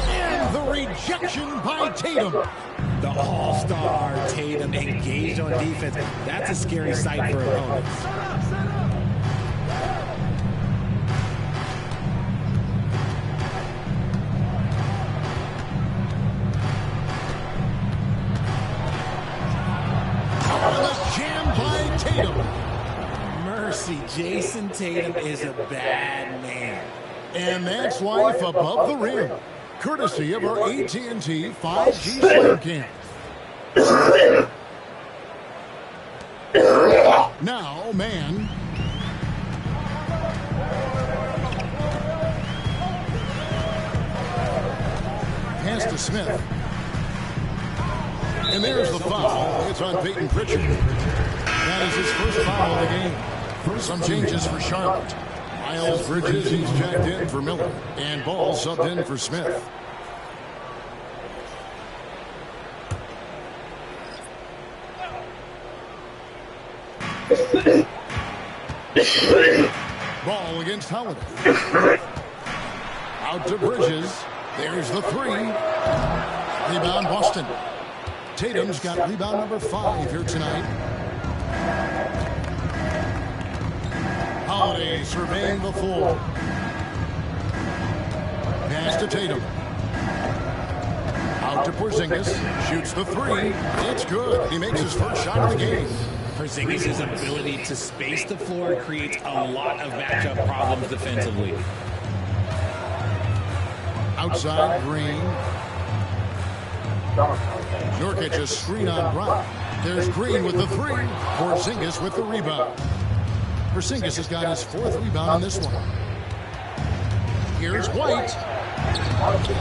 Speaker 5: And the rejection by Tatum.
Speaker 6: The all-star Tatum engaged on defense. That's a scary sight for opponents. Mercy, Jason Tatum is a bad man.
Speaker 5: And that's life above the rim. Courtesy of our AT&T 5G Slam Cam. Now, man. Pass pass to Smith. And there's the foul. It's on Peyton Pritchard. That is his first foul of the game. Some changes for Charlotte. Miles Bridges, he's jacked in for Miller. And Ball subbed in for Smith. Ball against Holiday. Out to Bridges. There's the three. Rebound Boston. Tatum's got rebound number 5 here tonight. Holiday surveying the floor. Pass to Tatum. Out to Porzingis. Shoots the three. It's good. He makes his first shot of the game.
Speaker 6: Porzingis' ability to space the floor creates a lot of matchup problems defensively.
Speaker 5: Outside, Green. Nurkic a screen on Brown. There's Green with the three. Porzingis with the rebound. Porzingis has got his 4th rebound in this one. Here's White.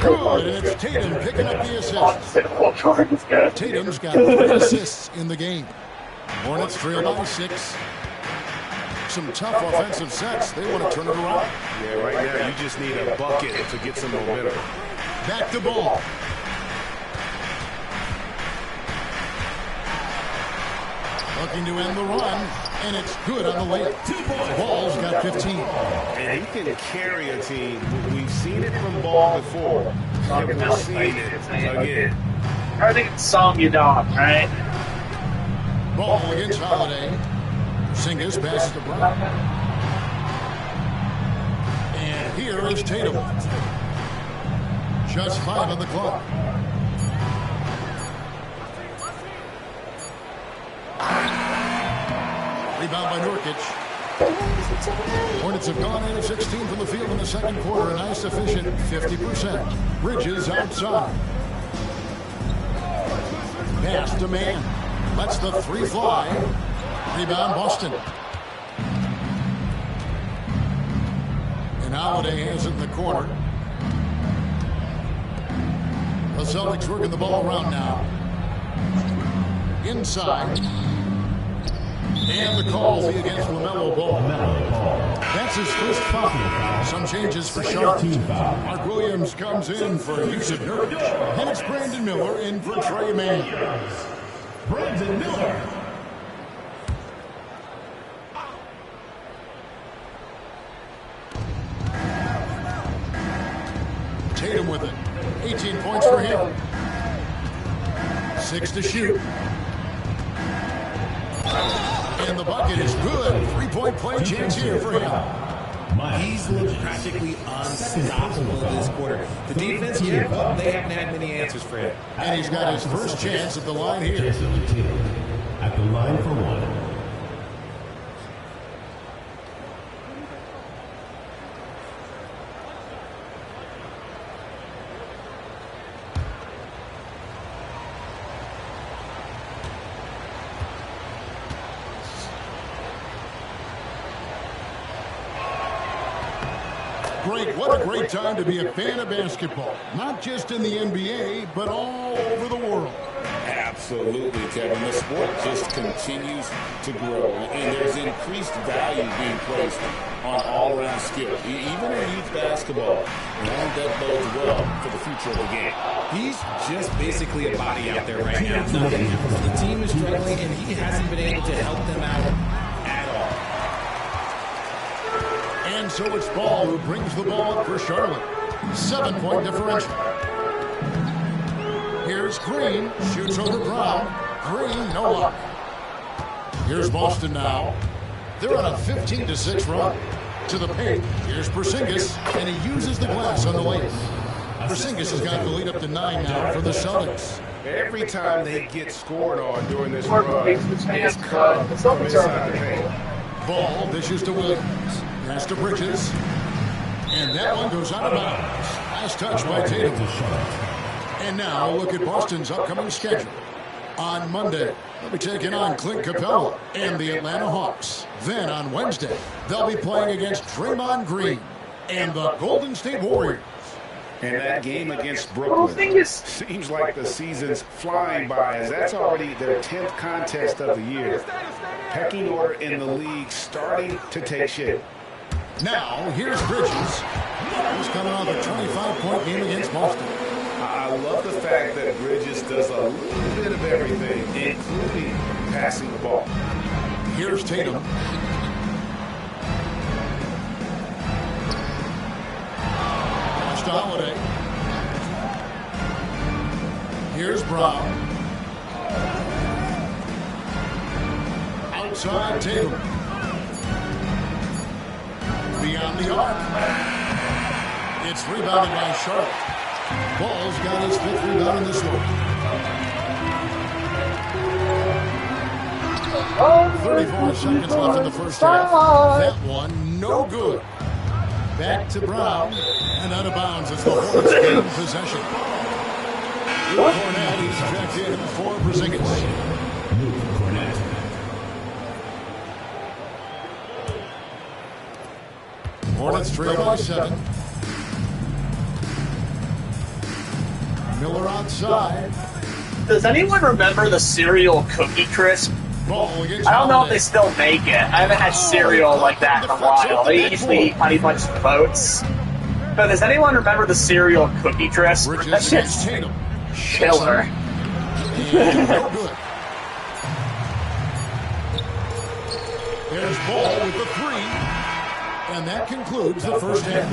Speaker 5: Good, and it's Tatum picking up the assist. Tatum's got 3 assists in the game. Hornets trail by 6. Some tough offensive sets. They want to turn it around.
Speaker 7: Yeah, right now you just need a bucket to get some momentum.
Speaker 5: Back to Ball. Looking to end the run, and it's good on the layup. Ball's got 15.
Speaker 7: And he can carry a team. We've seen it from Ball before. And we're seeing it again.
Speaker 9: I think it's Song You Dog, right?
Speaker 5: Ball against Holiday. Porzingis passes to Brown. And here is Tatum. Just 5 on the clock. Rebound by Nurkic. Hornets have gone 8 of 16 from the field in the second quarter. A nice efficient 50%. Bridges outside. Pass to Man. Lets the three fly. Rebound Boston. And Holiday has it in the corner. The Celtics working the ball around now. Inside. And the call will be against LaMelo Ball. That's his first foul. Some changes for Charlotte. Mark Williams comes in for Yusuf Nurkic. And it's Brandon Miller in for Trey Mann.
Speaker 4: Brandon Miller.
Speaker 5: Tatum with it. 18 points for him. 6 to shoot. And the bucket is good. 3-point play chance here for him.
Speaker 6: He's looked practically unstoppable this quarter. The defense, they haven't had many answers for him.
Speaker 5: And he's got his first chance at the line here.
Speaker 4: At the line for 1.
Speaker 5: What a great time to be a fan of basketball. Not just in the NBA, but all over the world.
Speaker 7: Absolutely, Kevin. The sport just continues to grow, and there's increased value being placed on all-around skill, even in youth basketball. And I think that bodes well for the future of the game.
Speaker 6: He's just basically a body out there right now. The team is struggling, and he hasn't been able to help them out.
Speaker 5: And so it's Ball who brings the ball up for Charlotte. 7-point differential. Here's Green. Shoots over Brown. Green, no luck. Here's Boston now. They're on a 15-6 run. To the paint. Here's Porzingis, and he uses the glass on the lane. Porzingis has got the lead up to 9 now for the Celtics.
Speaker 7: Every time they get scored on during this run, it's cut from inside the paint.
Speaker 5: Ball dishes to Williams. Pass to Bridges. And that one goes out of bounds. Last touch by Tatum. And now look at Boston's upcoming schedule. On Monday, they'll be taking on Clint Capella and the Atlanta Hawks. Then on Wednesday, they'll be playing against Draymond Green and the Golden State Warriors.
Speaker 7: And that game against Brooklyn seems like the season's flying by, as that's already their 10th contest of the year. Pecking order in the league starting to take shape.
Speaker 5: Now, here's Bridges. He's coming off a 25-point game against Boston.
Speaker 7: I love the fact that Bridges does a little bit of everything, including passing the ball.
Speaker 5: Here's Tatum. To Holiday. Here's Brown. Outside Tatum. Beyond the arc. It's rebounded by Charlotte. Ball's got his 5th rebound in this one. 34 seconds left in the first half. That one, no good. Back to Brown, and out of bounds as the Hornets gain possession. Luke Kornet is checked in for Porzingis. Hornets trail by 7. Miller outside.
Speaker 3: Does anyone remember the cereal Cookie Crisp? I don't know if they still make it. I haven't had cereal like that in a while. They usually eat Honey Bunch of Oats. But does anyone remember the cereal Cookie Crisp? That shit's killer.
Speaker 5: There's Ball with the 3. And that concludes the first half.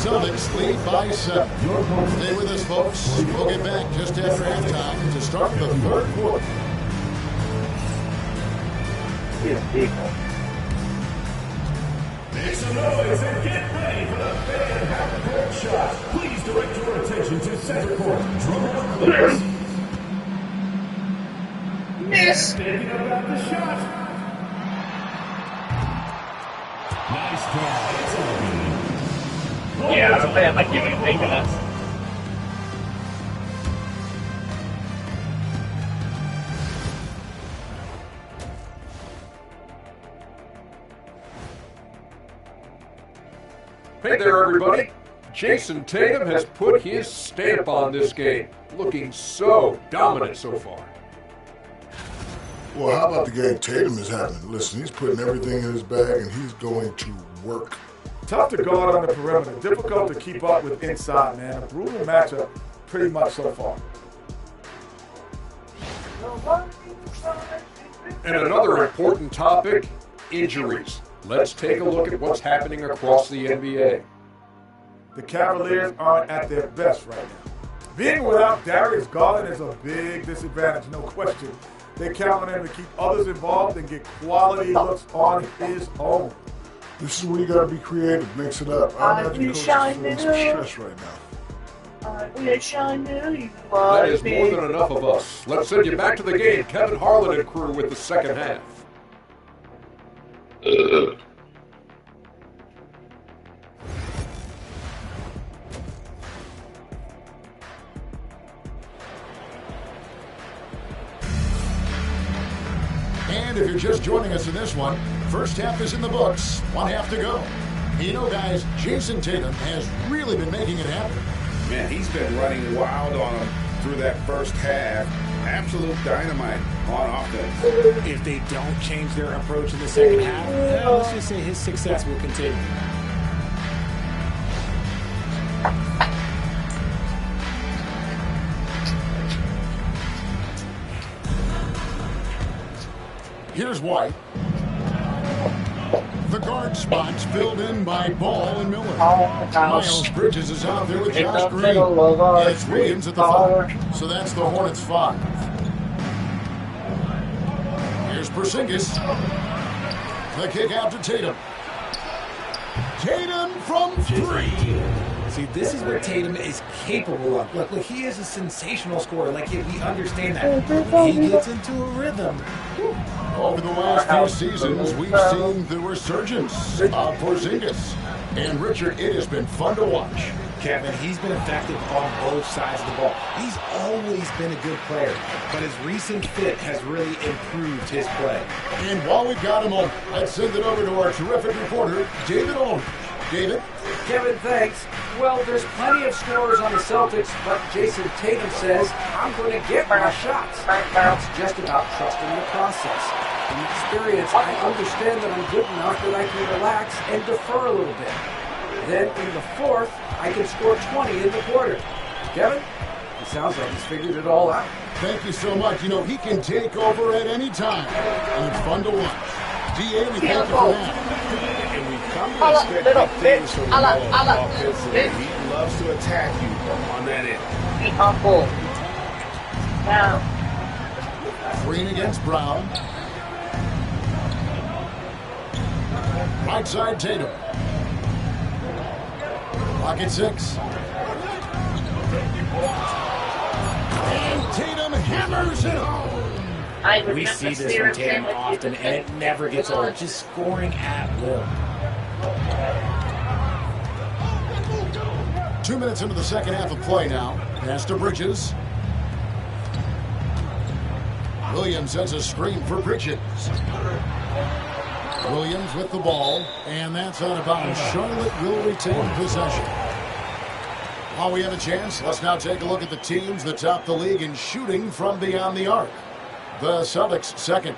Speaker 5: Celtics lead by 7. Stay with us, folks. We'll get back just after halftime to start the third quarter.
Speaker 4: Make some noise and get ready for the fan half-court shot. Please direct your attention to center court. Drum roll, please.
Speaker 3: Miss.
Speaker 4: Thinking about the shot. Nice pass.
Speaker 3: Yeah, I'm a fan like you would think of that.
Speaker 10: Hey there, everybody. Jason Tatum has put his stamp on this game, looking so dominant so far.
Speaker 11: Well, how about the game Tatum is having? Listen, he's putting everything in his bag, and he's going to work.
Speaker 12: Tough to guard on the perimeter. Difficult to keep up with inside, man. A brutal matchup pretty much so far.
Speaker 10: And another important topic, injuries. Let's take a look at what's happening across the NBA.
Speaker 12: The Cavaliers aren't at their best right now. Being without Darius Garland is a big disadvantage, no question. They count on him to keep others involved and get quality looks on his own.
Speaker 11: This is where you got to be creative, mix it up. I imagine Coach is feeling some stress right now.
Speaker 10: That is more than enough of us. Let's send you back to the game. Kevin Harlan and crew with the second half.
Speaker 5: And if you're just joining us in this one, first half is in the books, 1 half to go. You know, guys, Jason Tatum has really been making it happen.
Speaker 7: Man, he's been running wild on them through that first half. Absolute dynamite on offense.
Speaker 6: If they don't change their approach in the second half, let's just say his success will continue.
Speaker 5: Here's White. The guard spots filled in by Ball and Miller. Miles Bridges is out there with Josh Green. It's Williams at the 5. So that's the Hornets 5. Here's Porzingis. The kick out to Tatum. Tatum from 3.
Speaker 6: See, this is what Tatum is capable of. Look, he is a sensational scorer. Like, we understand that. When he gets into a rhythm.
Speaker 5: Over the last few seasons, we've seen the resurgence of Porzingis. And, Richard, it has been fun to watch.
Speaker 6: Kevin, he's been effective on both sides of the ball. He's always been a good player, but his recent fit has really improved his play.
Speaker 5: And while we've got him on, let's send it over to our terrific reporter, David Aldridge. David?
Speaker 8: Kevin, thanks. Well, there's plenty of scorers on the Celtics, but Jason Tatum says, I'm going to get my shots. It's just about trusting the process. In experience, I understand that I'm good enough that I can relax and defer a little bit. Then in the fourth, I can score 20 in the quarter. Kevin? It sounds like he's figured it all out.
Speaker 5: Thank you so much. You know, he can take over at any time, and it's fun to watch. DA, we thank you for that.
Speaker 7: And we come to expect big things from Ball offensively. He loves to attack you on that end.
Speaker 5: Green against Brown. Right side Tatum. Pocket 6. And Tatum hammers it home.
Speaker 13: We see this from Tatum often, and it never gets old. Just scoring at will.
Speaker 5: 2 minutes into the second half of play now. Pass to Bridges. Williams sends a screen for Bridges. Williams with the ball, and that's out of bounds. Charlotte will retain possession. While we have a chance, let's now take a look at the teams that top the league in shooting from beyond the arc. The Celtics second.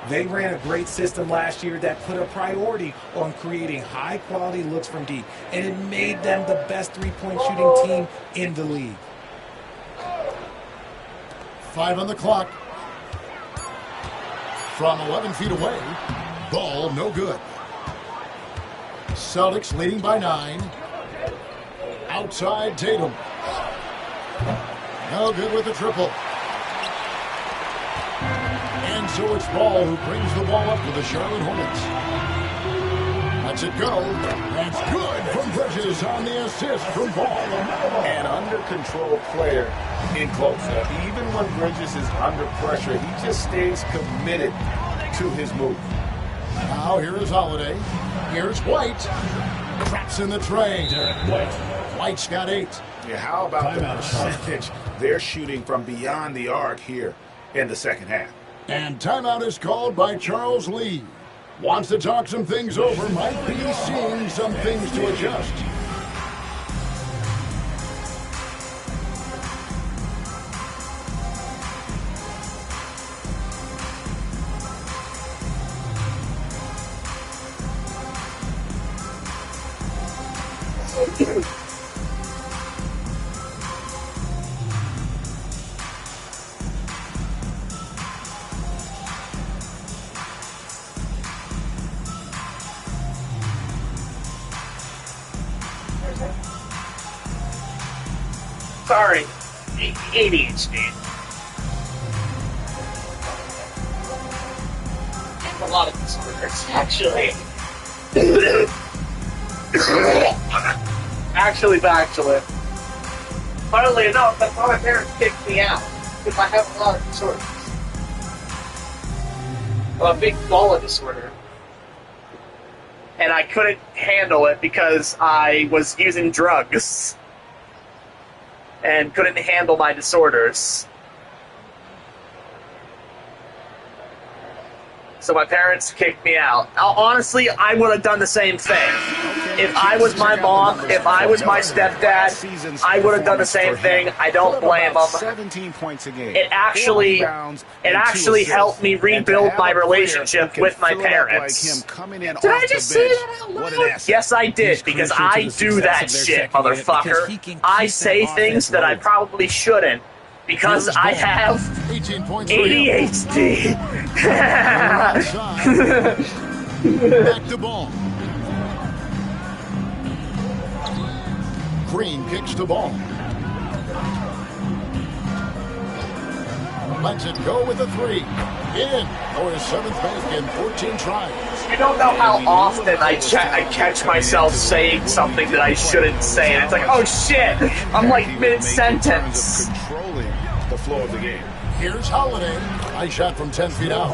Speaker 13: They ran a great system last year that put a priority on creating high-quality looks from deep, and it made them the best three-point shooting team in the league.
Speaker 5: 5 on the clock. From 11 feet away, ball no good. Celtics leading by 9. Outside Tatum. No good with the triple. And so it's Ball who brings the ball up to the Charlotte Hornets. Lets it go. That's good from Bridges on the assist from Ball.
Speaker 7: An under-control player in close. Even when Bridges is under pressure, he just stays committed to his move.
Speaker 5: Now here is Holiday. Here's White. Traps in the tray. White's got 8.
Speaker 7: Yeah, how about the percentage they're shooting from beyond the arc here in the second half?
Speaker 5: And timeout is called by Charles Lee. Wants to talk some things over, might be seeing some things to adjust.
Speaker 1: Sorry, ADHD. A lot of disorders, actually. Actually. Funnily enough, that's why my parents kicked me out. Because I have a lot of disorders. I'm a big gullah disorder. And I couldn't handle it because I was using drugs. And couldn't handle my disorders. So my parents kicked me out. Honestly, I would have done the same thing. If I was my mom, if I was my stepdad, I would have done the same thing. I don't blame them.
Speaker 7: 17 points a game.
Speaker 1: It actually helped me rebuild my relationship with my parents. Did I just say that out loud? Yes, I did, because I do that shit, motherfucker. I say things that I probably shouldn't. Because I have ADHD.
Speaker 5: Back to ball. Green kicks the ball. Lets it go with a 3. In for his 7th make in 14 tries.
Speaker 1: You don't know how often I catch myself saying something that I shouldn't say, and it's like, oh shit, I'm like mid-sentence.
Speaker 7: The flow of the game.
Speaker 5: Here's Holiday. Nice shot from 10 feet out.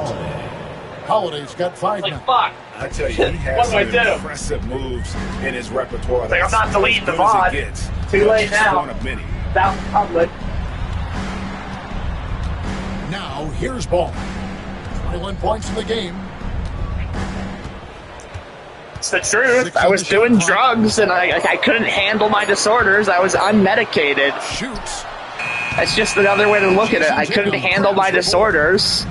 Speaker 5: Holiday's got 5 now.
Speaker 1: Fuck.
Speaker 7: I tell you, he has some impressive moves in his repertoire.
Speaker 1: Like, I'm not deleting the VOD. Too late now. That was public.
Speaker 5: Now, here's Ball. 21 points in the game.
Speaker 1: It's the truth. I was doing drugs, and I couldn't handle my disorders. I was unmedicated.
Speaker 5: Shoots.
Speaker 1: That's just another way to look at it. I couldn't handle my disorders,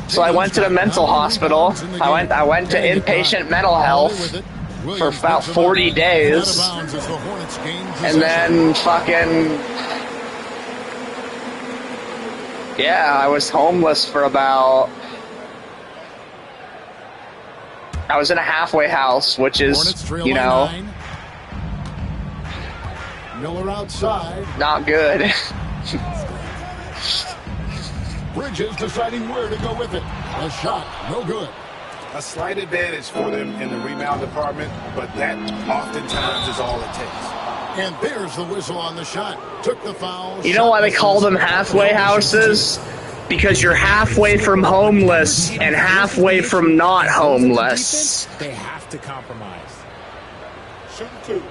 Speaker 1: so I went to the mental hospital. I went to inpatient mental health for about 40 days, and then fucking, yeah, I was homeless for about, I was in a halfway house, which is, you know,
Speaker 5: Miller outside.
Speaker 1: Not good.
Speaker 5: Bridges deciding where to go with it. A shot, no good.
Speaker 7: A slight advantage for them in the rebound department, but that oftentimes is all it takes.
Speaker 5: And there's the whistle on the shot. Took the foul.
Speaker 1: You know why they call them halfway houses? Because you're halfway from homeless and halfway from not homeless.
Speaker 13: They have to compromise.
Speaker 5: Shoot two.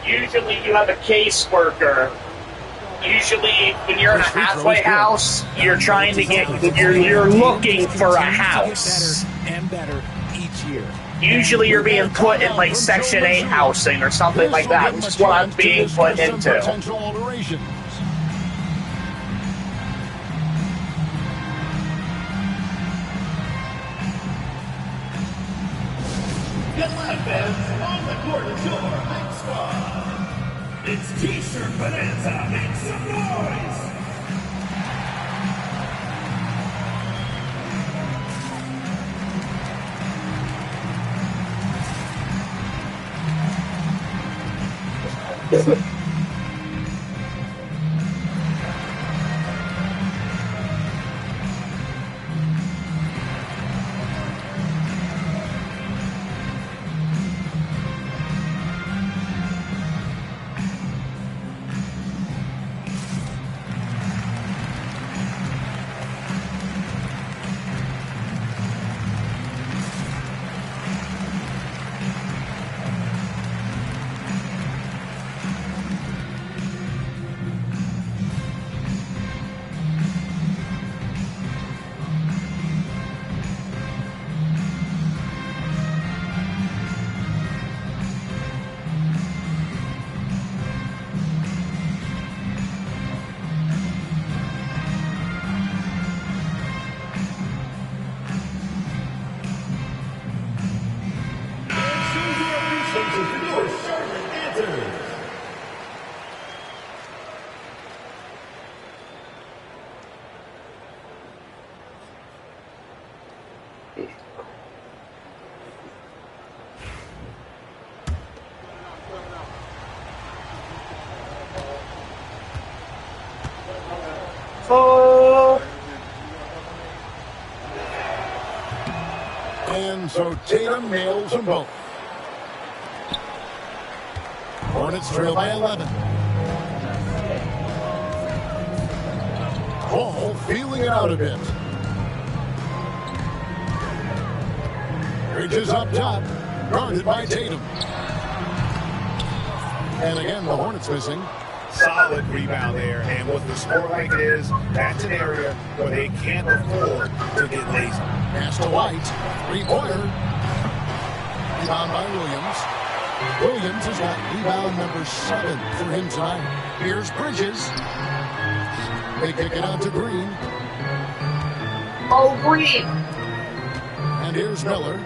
Speaker 1: Usually you have a caseworker. Usually when you're in a halfway house, you're trying to get, you're looking for a house.
Speaker 13: And better each year.
Speaker 1: Usually you're being put in like Section 8 housing or something like that, which is what I'm being put into.
Speaker 4: Gillette fans, on the court is your big squad. It's T-shirt Bonanza. Make some noise.
Speaker 5: And so Tatum nails them both. Hornets trail by 11. Ball feeling it out a bit. Bridges up top, guarded by Tatum. And again, the Hornets missing.
Speaker 7: Solid rebound there, and with the score like it is, that's an area where they can't afford to get lazy.
Speaker 5: Pass to White, three-pointer. Rebound by Williams. Williams has got rebound number 7 for him tonight. Here's Bridges. They kick it out to Green.
Speaker 1: Oh, Green!
Speaker 5: And here's Miller.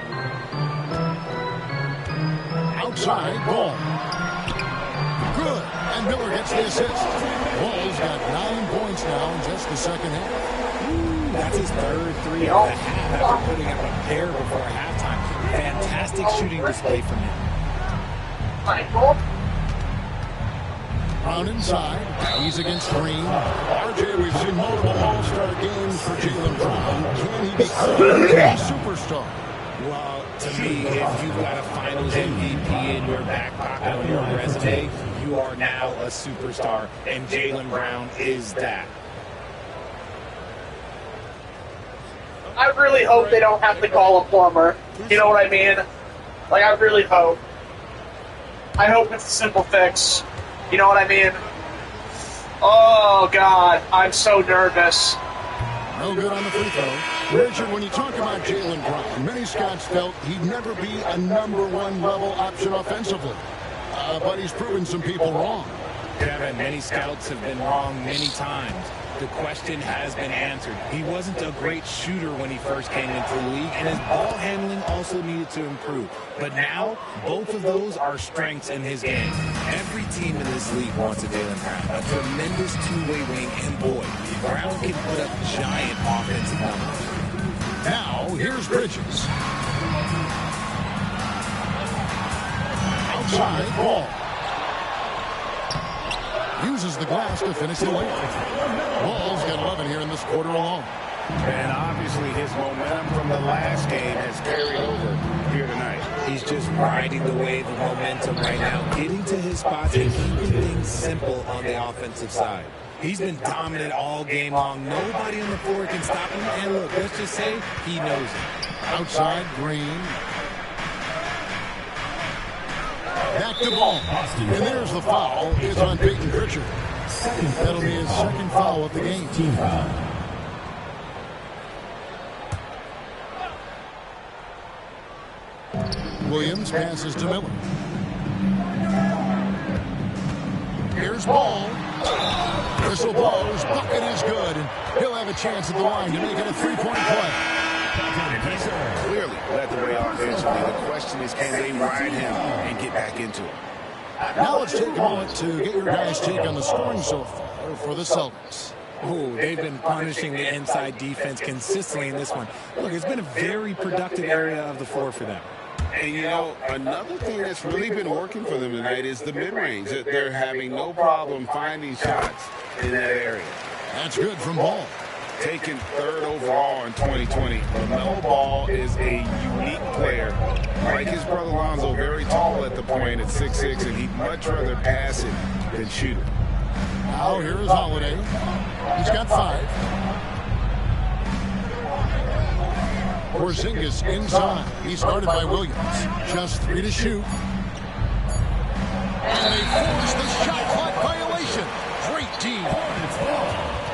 Speaker 5: Outside, ball. Good. And Miller gets the assist. Ball's got 9 points now in just the second half.
Speaker 13: That's his third three of the half after putting up a pair before halftime. Fantastic shooting display from him.
Speaker 5: Brown inside. He's against Green. RJ, we've seen multiple All-Star games for Jaylen Brown. Can he become a superstar?
Speaker 13: Well, to me, if you've got a Finals MVP in your back pocket on your resume, you are now a superstar, and Jaylen Brown is that.
Speaker 1: I really hope they don't have to call a plumber. You know what I mean? Like, I really hope. I hope it's a simple fix. You know what I mean?
Speaker 9: Oh, God. I'm so nervous.
Speaker 5: No good on the free throw. Richard, when you talk about Jaylen Brown, many scouts felt he'd never be a #1 level option offensively. But he's proven some people wrong.
Speaker 6: Kevin, many scouts have been wrong many times. The question has been answered. He wasn't a great shooter when he first came into the league, and his ball handling also needed to improve. But now, both of those are strengths in his game. Every team in this league wants a Jaylen Brown, a tremendous two-way wing, and boy, Brown can put up giant offensive numbers.
Speaker 5: Now, here's Bridges. Outside ball. Uses the glass to finish the layup. Ball's got 11 here in this quarter alone.
Speaker 7: And obviously his momentum from the last game has carried over here tonight.
Speaker 6: He's just riding the wave of momentum right now, getting to his spots and keeping things simple on the offensive side. He's been dominant all game long. Nobody on the floor can stop him. And look, let's just say he knows it.
Speaker 5: Outside Green. Back to ball. And there's the foul. It's on Peyton Pritchard. That'll be his second foul of the game.
Speaker 4: Team foul.
Speaker 5: Williams passes to Miller. Here's Ball. Whistle blows. Bucket is good. And he'll have a chance at the line to make it a three-point play.
Speaker 7: He's clearly led the way offensively. The question is, can they ride him and get back into it?
Speaker 5: Now let's take a moment to get your guys' take on the scoring so far for the Celtics.
Speaker 6: Oh, they've been punishing the inside defense consistently in this one. Look, it's been a very productive area of the floor for them.
Speaker 7: And, you know, another thing that's really been working for them tonight is the mid-range. They're having no problem finding shots in that area.
Speaker 5: That's good from Ball.
Speaker 7: Taken third overall in 2020, LaMelo Ball is a unique player. Like his brother Lonzo, very tall at the point at 6'6", and he'd much rather pass it than shoot it.
Speaker 5: Now here is Holiday. He's got 5. Porzingis inside. He's guarded by Williams. Just 3 to shoot. And they force the shot clock violation. Great D.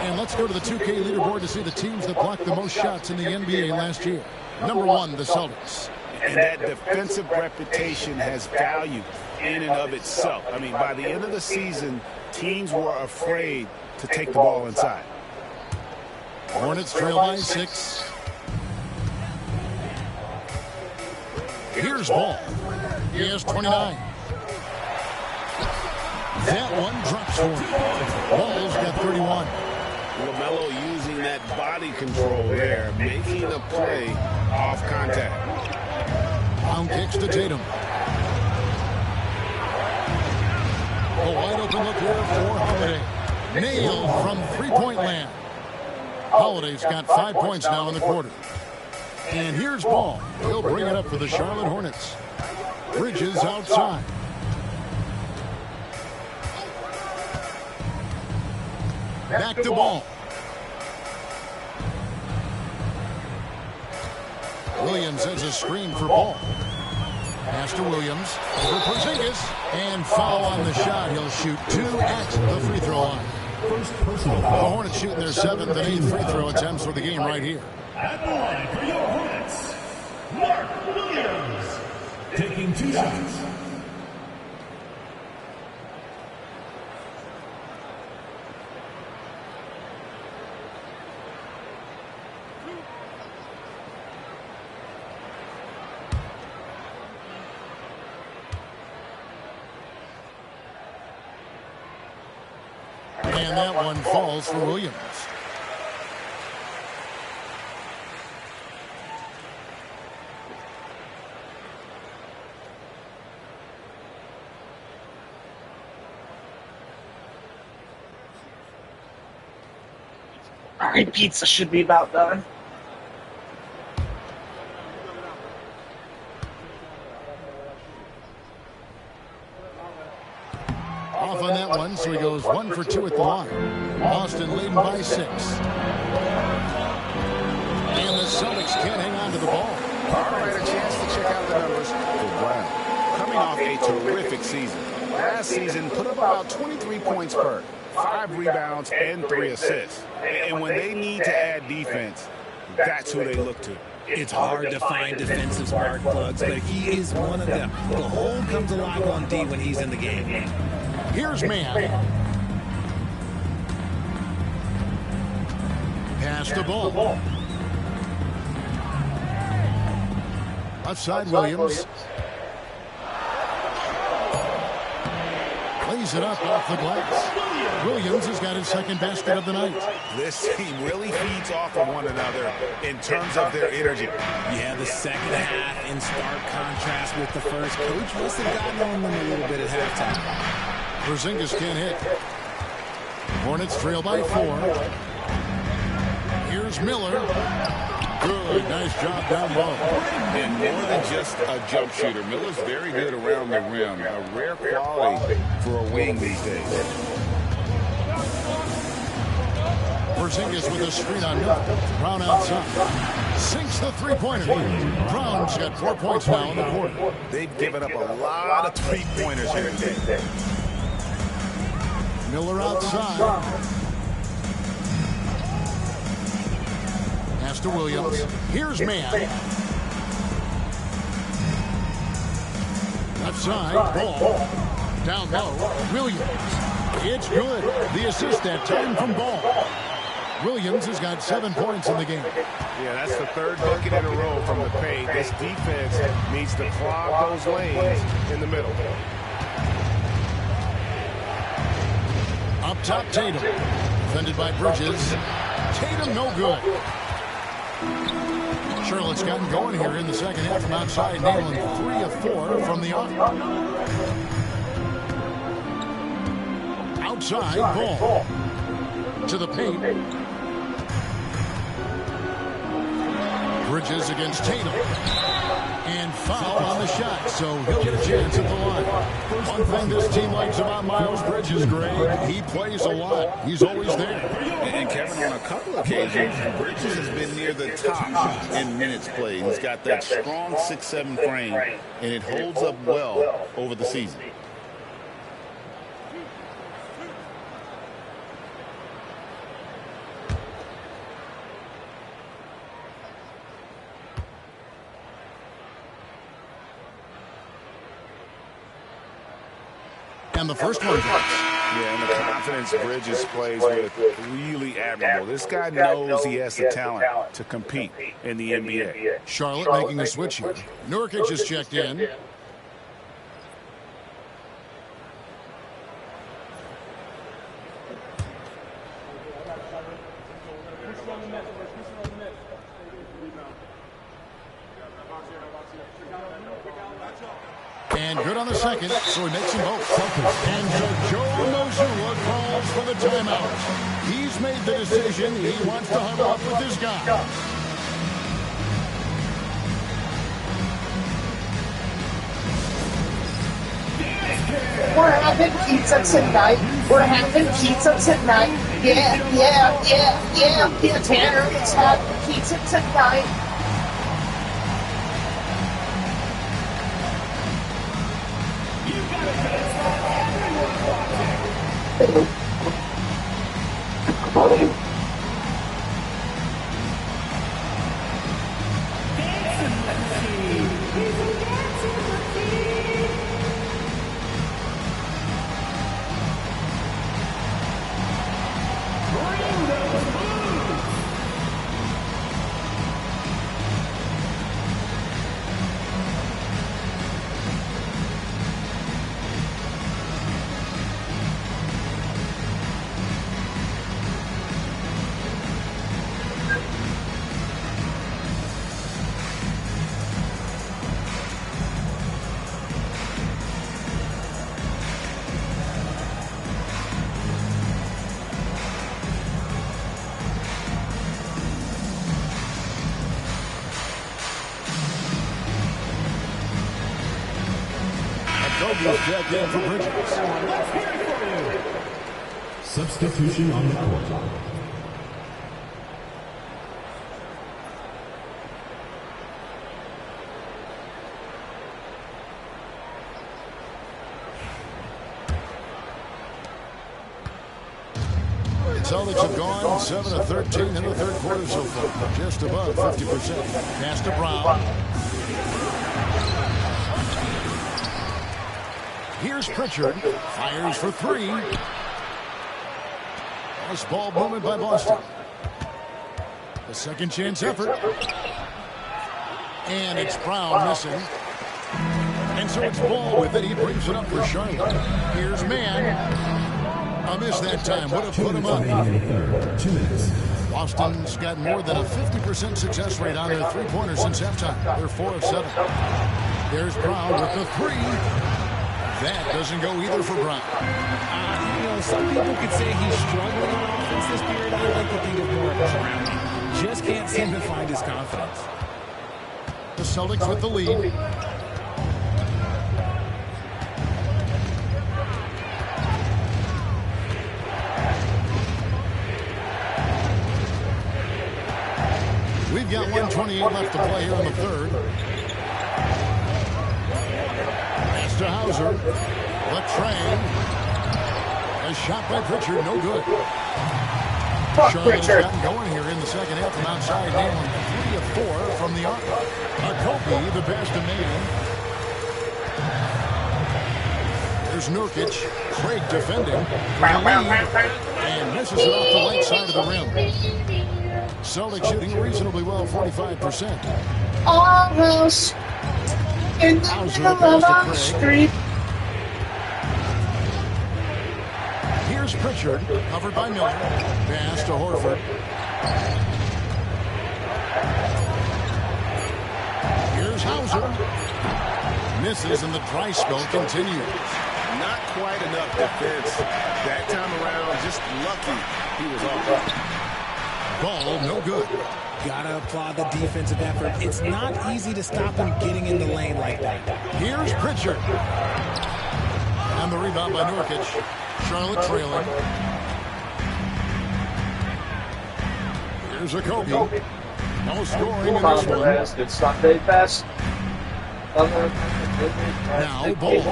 Speaker 5: And let's go to the 2K leaderboard to see the teams that blocked the most shots in the NBA last year. Number 1, the Celtics.
Speaker 7: And that defensive reputation has value in and of itself. I mean, by the end of the season, teams were afraid to take the ball inside.
Speaker 5: Hornets trail by 6. Here's Ball. He has 29. That one drops for him. Ball's got 31.
Speaker 7: LaMelo using that body control there, making the play off contact.
Speaker 5: Brown kicks to Tatum. A wide open look here for Holiday. Nailed from three-point land. Holiday's got 5 points now in the quarter. And here's Ball. He'll bring it up for the Charlotte Hornets. Bridges outside. Back to Ball. Williams has a screen for Ball. Pass to Williams. Over Porzingis. And foul on the shot. He'll shoot 2 at the free throw line. The Hornets shooting their 7th and 8th free throw attempts for the game right here.
Speaker 4: At the line for your Hornets, Mark Williams, taking 2 shots.
Speaker 5: And that one falls for Williams.
Speaker 9: Alright, pizza should be about done.
Speaker 5: Off on that one, so he goes 1 for 2 at the line. Boston leading by 6. And the Celtics can't hang on to the ball.
Speaker 7: All right, a chance to check out the numbers for Brown. Coming off a terrific season. Last season, put up about 23 points per. 5 rebounds and 3 assists. And when they need to add defense, that's who they look to.
Speaker 13: It's hard to find defensive spark plugs, but he is one of them. The hole comes alive on D when he's in the game.
Speaker 5: Here's Mann. Pass the ball. Left side, Williams. Lays it up off the glass. Williams has got his second basket of the night.
Speaker 7: This team really feeds off of one another in terms of their energy.
Speaker 13: Yeah, the second half in stark contrast with the first. Coach must have gotten on them a little bit at halftime.
Speaker 5: Porzingis can't hit. Hornets trail by 4. Here's Miller. Good, nice job down low.
Speaker 7: And more than just a jump shooter, Miller's very good around the rim. A rare quality for a wing these days.
Speaker 5: Porzingis with a screen on Miller. Brown outside. Sinks the three-pointer. Brown's got 4 points now in the quarter.
Speaker 7: They've given up a lot of three-pointers here today.
Speaker 5: Miller outside. Pass to Williams. Here's Mann. Left side, Ball. Down low, Williams. It's good. The assist that time from Ball. Williams has got 7 points in the game.
Speaker 7: Yeah, that's the third bucket in a row from the paint. This defense needs to clog those lanes in the middle.
Speaker 5: Up top, Tatum. Defended by Bridges. Tatum no good. Charlotte's gotten going here in the second half from outside, nailing 3 of 4 from the arc. Outside, Ball. To the paint. Bridges against Tatum. And foul on the shot, so he'll get a chance at the line. One thing this team likes about Miles Bridges, Greg, he plays a lot. He's always there.
Speaker 7: And Kevin, on a couple of occasions, Bridges has been near the top in minutes played. He's got that strong 6'7" frame, and it holds up well over the season.
Speaker 5: And the first one drops.
Speaker 7: Yeah, and the confidence Bridges plays with, really admirable. This guy knows he has the talent to compete in the NBA.
Speaker 5: Charlotte making a switch here. Nurkic just checked in. And good on the second, so he makes them both. And so Joe Mazzulla calls for the timeout. He's made the decision. He wants to huddle up with his guy.
Speaker 14: We're having pizza tonight. We're having pizza tonight. Yeah, Tanner is having pizza tonight.
Speaker 5: Jack in for Bridges.
Speaker 4: Substitution on the court.
Speaker 5: Celtics have gone 7 of 13 in the third quarter so far. Just above 50%. Pass to Brown. Here's Pritchard. Fires for three. Nice ball movement by Boston. A second chance effort. And it's Brown missing. And so it's Ball with it. He brings it up for Charlotte. Here's Mann. A miss that time. Would have put him up. Boston's got more than a 50% success rate on their three-pointers since halftime. They're 4 of 7. There's Brown with the three. That doesn't go either for Brown.
Speaker 13: You know, some people could say he's struggling on offense this period. I like to think of more of drowning. Just can't seem to find his confidence.
Speaker 5: The Celtics with the lead. We've got 1:28 left to play here in the third. Pass to Hauser. The train. A shot by Pritchard, no good. Charlotte's gotten going here in the second half from outside, nailing 3 of 4 from the arc. Kobe, the pass to Mann. There's Nurkic. Craig defending for the lead. And misses it off the right side of the rim. Celtics shooting reasonably well, 45%.
Speaker 14: Almost in the middle of our street.
Speaker 5: Here's Pritchard, covered by Miller. Pass to Horford. Here's Hauser. Misses, and the dry spell continues.
Speaker 7: Not quite enough defense. That time around, just lucky he was off.
Speaker 5: Ball, no good.
Speaker 13: Gotta applaud the defensive effort. It's not easy to stop him getting in the lane like that.
Speaker 5: Here's Pritchard. On the rebound by Nurkic. Charlotte trailing. Here's a Kobe. No scoring in this one.
Speaker 9: It's Sunday best.
Speaker 5: Now Ball.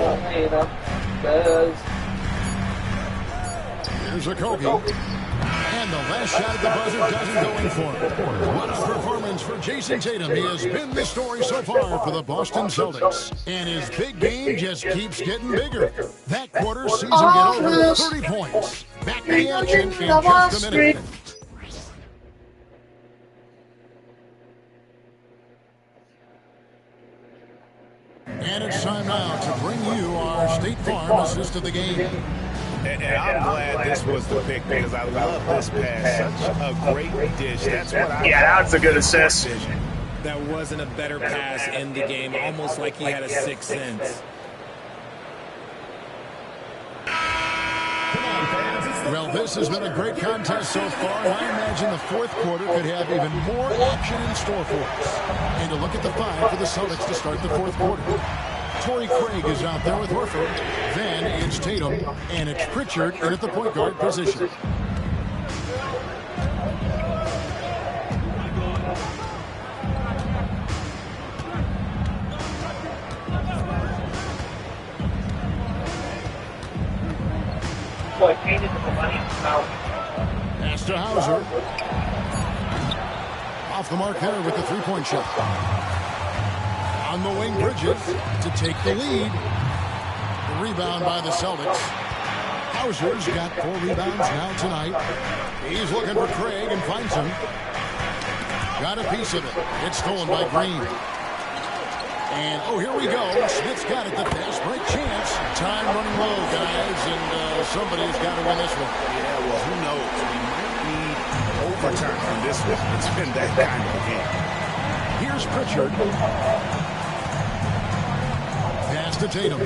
Speaker 5: Here's a Kobe. And the last shot at the buzzer doesn't go in for him. What a performance for Jason Tatum. He has been the story so far for the Boston Celtics. And his big game just keeps getting bigger. That quarter sees him get over 30 points. Back to the action in just a minute. And it's time now to bring you our State Farm assist of the game.
Speaker 7: And I'm glad this was the pick because I love this pass. Such a great dish. That's what I
Speaker 1: that's a good assist.
Speaker 13: That wasn't a better pass in the game. Almost like he had a sixth sense.
Speaker 5: Well, this has been a great contest so far. I imagine the fourth quarter could have even more action in store for us. And to look at the 5 for the Celtics to start the fourth quarter. Torrey Craig is out there with Horford. Then it's Tatum, and it's Pritchard in at the point guard position. Pass to Hauser. Off the mark there with the three-point shot. On the wing, Bridges to take the lead. The rebound by the Celtics. Hauser's got 4 rebounds now tonight. He's looking for Craig and finds him. Got a piece of it. It's stolen by Green. And, oh, here we go. Smith's got it. The fast break chance. Time running low, guys, and somebody's got to win this one.
Speaker 7: Yeah, well, who knows? We might need overtime from this one. It's been that kind of game.
Speaker 5: Here's Pritchard. Pass to Tatum.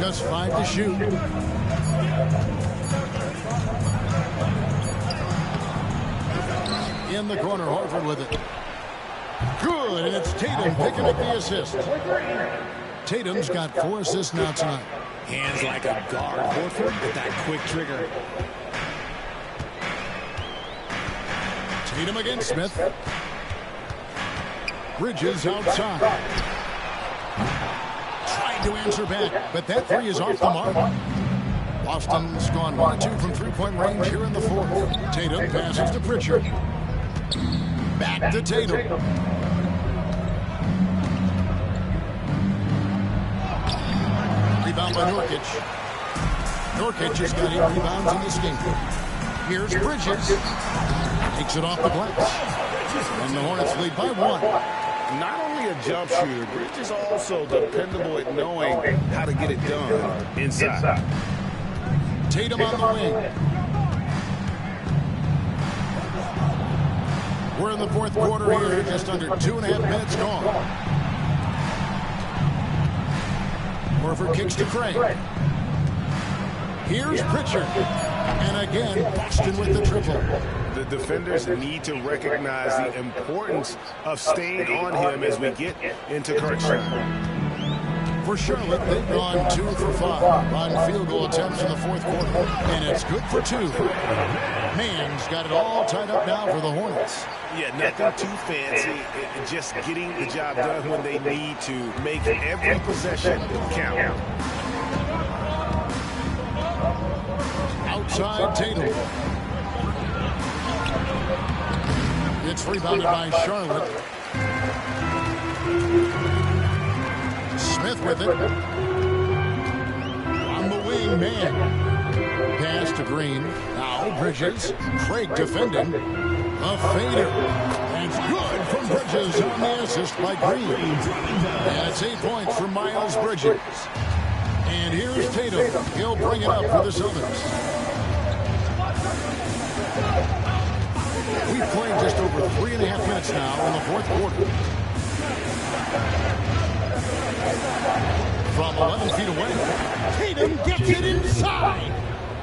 Speaker 5: Just 5 to shoot. In the corner, Horford with it. Good, and it's Tatum picking up the assist. Tatum's got 4 assists now tonight.
Speaker 13: Hands like a guard. Horford with that quick trigger.
Speaker 5: Tatum against Smith. Bridges outside. tried to answer back, but that three is off the mark. Boston's gone 1-2 from three-point range here in the fourth. Tatum passes to Pritchard. Back to Tatum. Rebound by Nurkic. Nurkic has got 8 rebounds in this game. Here's Bridges. Takes it off the glass. And the Hornets lead by 1.
Speaker 7: Not only a jump shooter, Bridges also dependable at knowing how to get it done inside.
Speaker 5: Tatum on the wing. We're in the fourth quarter here, just under 2.5 minutes gone. Horford kicks to Craig. Here's Pritchard. And again, Boston with the triple.
Speaker 7: The defenders need to recognize the importance of staying on him as we get into crunch time.
Speaker 5: For Charlotte, they've gone 2 for 5 on field goal attempts in the fourth quarter. And it's good for 2. Man's got it all tied up now for the Hornets.
Speaker 7: Yeah, nothing too fancy. Just getting the job done when they need to. Make every possession count.
Speaker 5: Outside Tatum. It's rebounded by Charlotte. Smith with it. On the wing, man. Pass to Green. Now Bridges. Craig defending. A fader. And it's good from Bridges on the assist by Green. And it's 8 points for Miles Bridges. And here's Tatum. He'll bring it up for the Celtics. We've played just over 3.5 minutes now in the fourth quarter. From 11 feet away, Tatum gets it inside.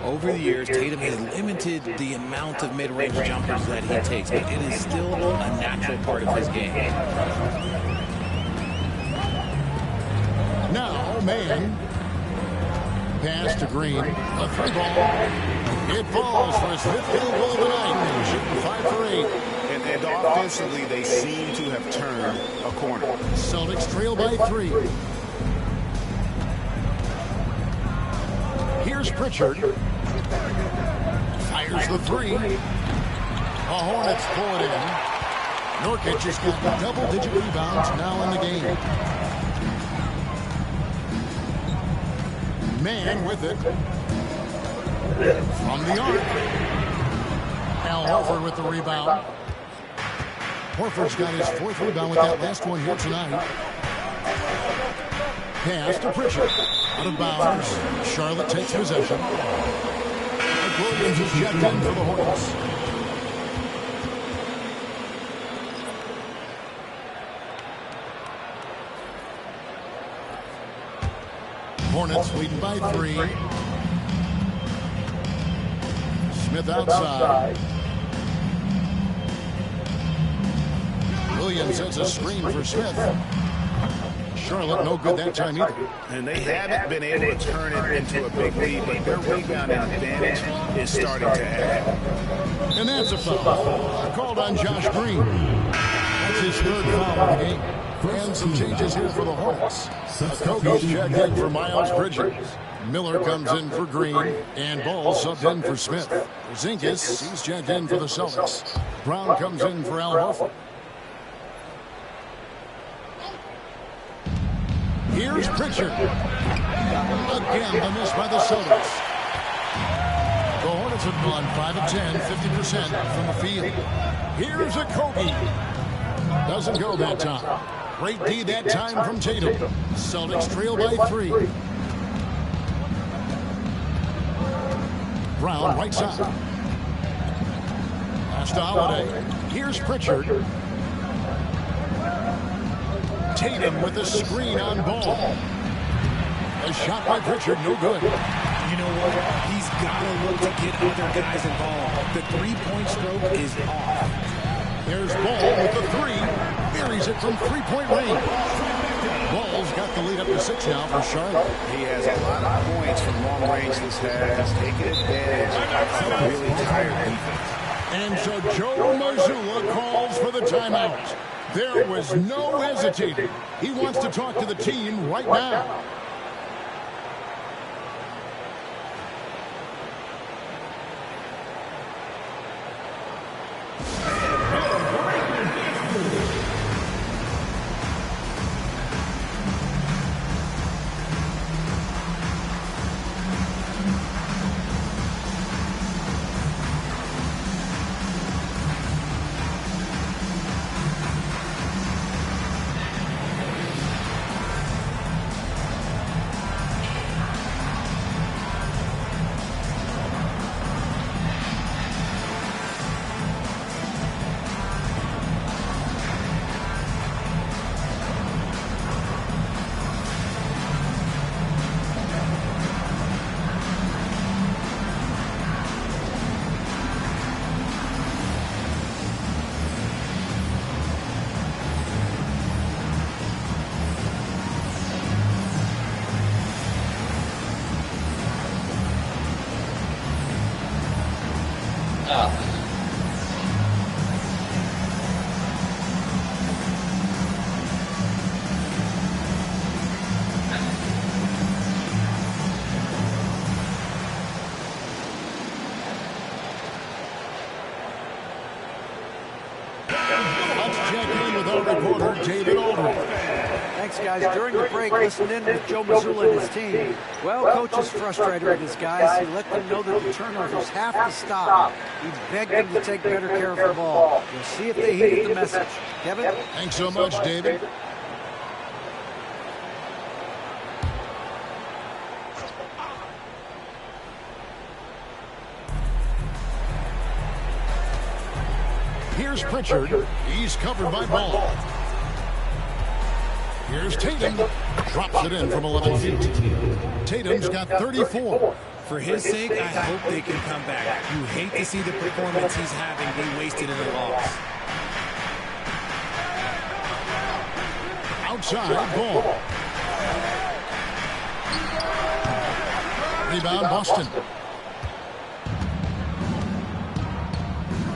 Speaker 6: Over the years, Tatum has limited the amount of mid-range jumpers that he takes, but it is still a natural part of his game.
Speaker 5: Now, man. Pass to Green. A 3 ball. It falls for his 5th field goal of the night. Shooting 5 for 8.
Speaker 7: And offensively, they seem to have turned a corner.
Speaker 5: Celtics trail by 3. Here's Pritchard. Fires the 3. The Hornets pull it in. Nurkic has got double-digit rebounds now in the game. Man with it. From the arc. Al Horford with the rebound. Horford's got his 4th rebound with that last one here tonight. Pass to Pritchard. Out of bounds. Charlotte takes possession. Williams is checked in for the Hornets. Hornets leading by 3. Smith outside. Williams sets a screen for Smith. Charlotte no good that time either.
Speaker 7: And they haven't been able to turn it into a big lead, but their rebounding advantage is starting to add.
Speaker 5: And that's a foul. Called on Josh Green. That's his 3rd foul of the game. And some changes here for the Hornets. Okogie's checked in for Miles Bridges. Miller comes in for Green. And Ball subbed in for Smith. Zinkas, he's checked in for the Celtics. Brown comes in for Al Horford. Here's Pritchard. Again, the miss by the Celtics. The Hornets have gone 5 of 10, 50% from the field. Here's Okogie. Doesn't go that time. Great D that time from Tatum. Celtics trail by 3. Brown, right side. Pass to Holiday. Here's Pritchard. Tatum with the screen on Ball. A shot by Pritchard, no good.
Speaker 13: You know what? He's got to look to get other guys involved. The three-point stroke is off.
Speaker 5: There's Ball with the 3. Buries it from 3-point range. Ball's got the lead up to 6 now for Charlotte.
Speaker 7: He has a lot of points from long range this half. He's taking advantage of a really tired defense.
Speaker 5: And so Joe Mazzulla calls for the timeout. There was no hesitating. He wants to talk to the team right now. check in with our reporter, David Aldridge.
Speaker 8: Thanks, guys. During the break, listened in with Joe Mazzulla and his team. Well, coach is frustrated with his guys. He let them know that the turnovers have to stop. He begged them to take better care of the ball. We'll see if they heeded the message. Kevin?
Speaker 5: Thanks so much, David. Here's Pritchard. He's covered by Ball. Here's Tatum. Drops it in from 11 feet. Tatum's got 34.
Speaker 6: For his sake, I hope they can come back. You hate to see the performance he's having be wasted in a loss.
Speaker 5: Outside, Ball. Rebound, Boston.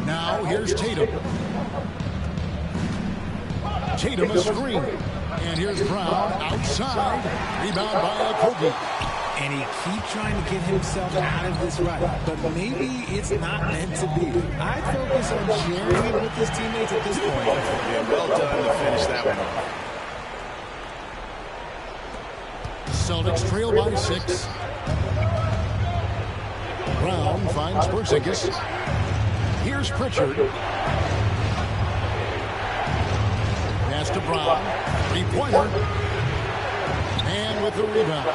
Speaker 5: Now here's Tatum. Tatum a screen. And here's Brown outside. Rebound by Kobe.
Speaker 6: And he keeps trying to get himself out of this rut. But maybe it's not meant to be. I'd focus on sharing it with his teammates at this point.
Speaker 7: Yeah, well done to finish that one off.
Speaker 5: Celtics trail by 6. Brown finds Porzingis. Here's Pritchard. Pass to Brown. Three-pointer. And with the rebound.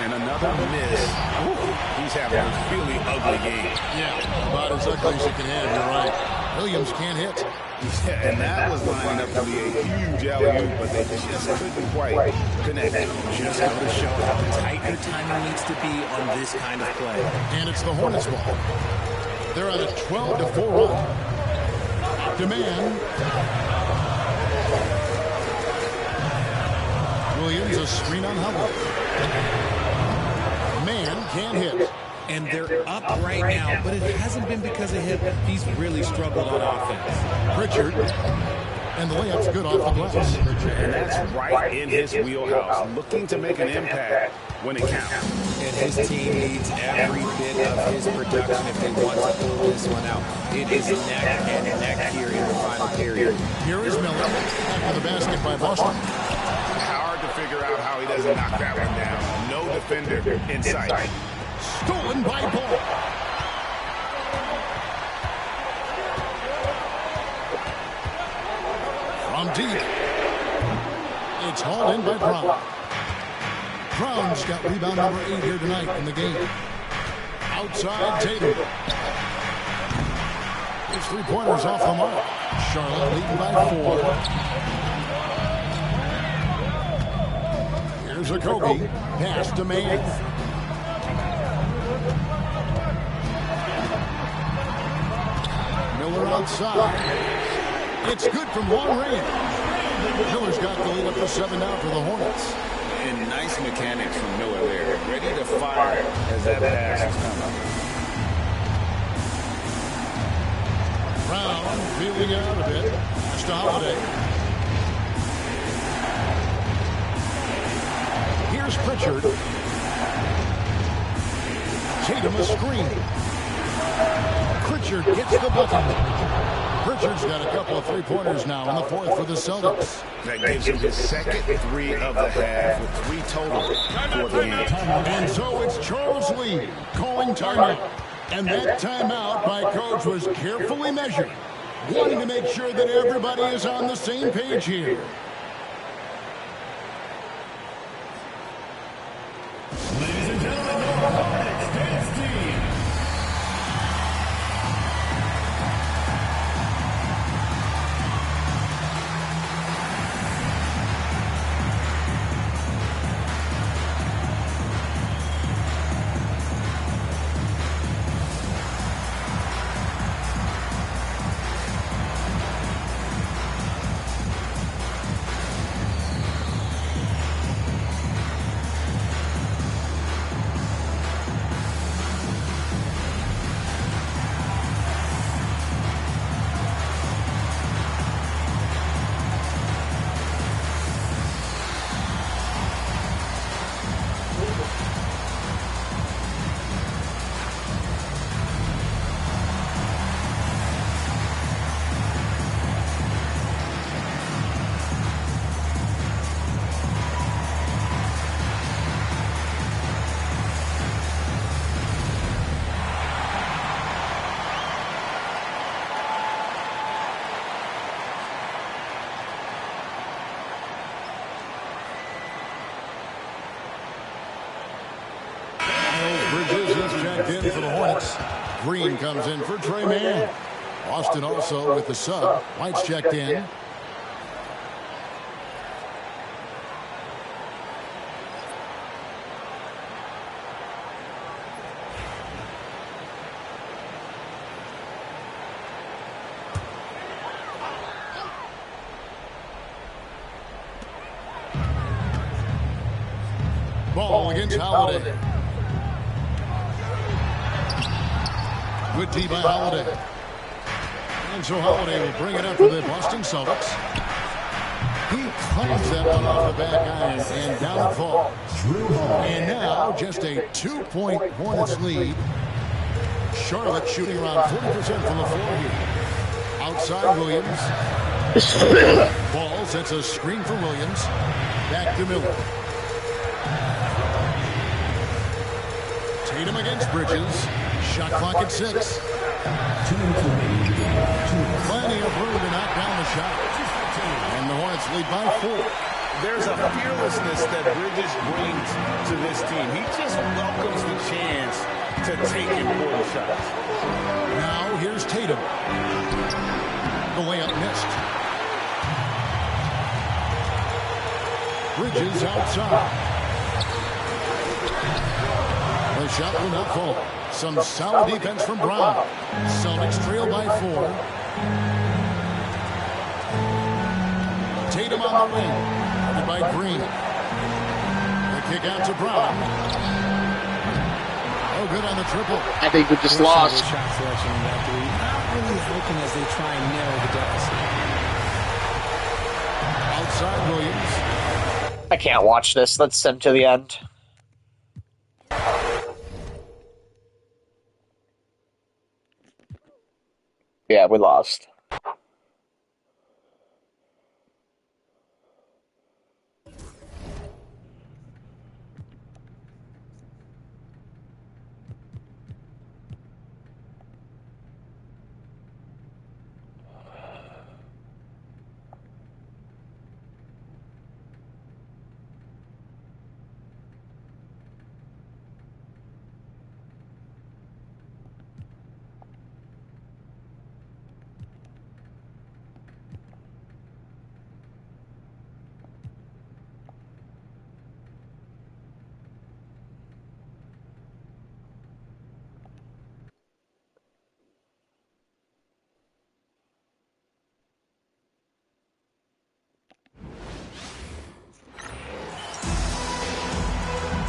Speaker 7: And another miss. Ooh, he's having a really ugly game.
Speaker 5: Yeah, about as ugly as you can have, you're right. Williams can't hit.
Speaker 7: Yeah, and that was lining up to be a huge alley-oop, but they just couldn't quite connect.
Speaker 6: Just go to show how tight your timing needs to be on this kind of play.
Speaker 5: And it's the Hornets' ball. They're on a 12-4 run. Demand. Williams a screen on Howard. Man can't hit.
Speaker 6: And they're up right now, but it hasn't been because of him. He's really struggled on offense.
Speaker 5: Pritchard. And the layup's good off the glass.
Speaker 7: And that's right in his wheelhouse, looking to make an impact when it counts.
Speaker 6: And his team needs every bit of his production if they want to pull this one out. It is neck and neck here in the final period.
Speaker 5: Here is Miller after the basket by Boston.
Speaker 7: Hard to figure out how he doesn't knock that one down. No defender in sight.
Speaker 5: Stolen by Ball. From deep. It's hauled in by Brown. Brown's got rebound number 8 here tonight in the game. Outside Tatum. His three-pointers off the mark. Charlotte leading by 4. Here's a Kobe. Pass to Mann. Miller outside. It's good from long range. Miller's got the lead up to 7 now for the Hornets.
Speaker 7: And nice mechanics from Miller there. Ready to fire as that pass is coming.
Speaker 5: Brown feeling out a bit. Just a Holiday. Here's Pritchard. Tatum a screen. Pritchard gets the bucket. Pritchard's got a couple of three-pointers now in the 4th for the Celtics.
Speaker 7: That gives him his second 3 of the half with 3 total for the game.
Speaker 5: And so it's Charles Lee calling timeout. And that timeout by coach was carefully measured, wanting to make sure that everybody is on the same page here.
Speaker 4: Ladies and gentlemen, the Hornets dance team.
Speaker 5: Green comes in for Trey Mann. Austin also with the sub. White's checked in. Ball against Holiday. Good D by Holiday. And so Holiday will bring it up for the Boston Celtics. He claims that one off the back iron and down it falls. And now just a 2-point Hornets lead. Charlotte shooting around 40% from the floor here. Outside Williams. Ball sets a screen for Williams. Back to Miller. Tatum against Bridges. Shot clock at 6. Plenty of room to knock down the shot. And the Hornets lead by 4.
Speaker 7: There's a fearlessness that Bridges brings to this team. He just welcomes the chance to take important shots.
Speaker 5: Now here's Tatum. The layup missed. Bridges outside. The shot will not fall. Some solid defense from Brown. Celtics trail by 4. Tatum on the wing. Guarded by Green. The kick out to Brown. Oh, good on the triple.
Speaker 3: I think we just lost.
Speaker 13: Shot selection in that three. Not really looking as they try and narrow the deficit.
Speaker 5: Outside Williams.
Speaker 3: I can't watch this. Let's send to the end. Yeah, we lost.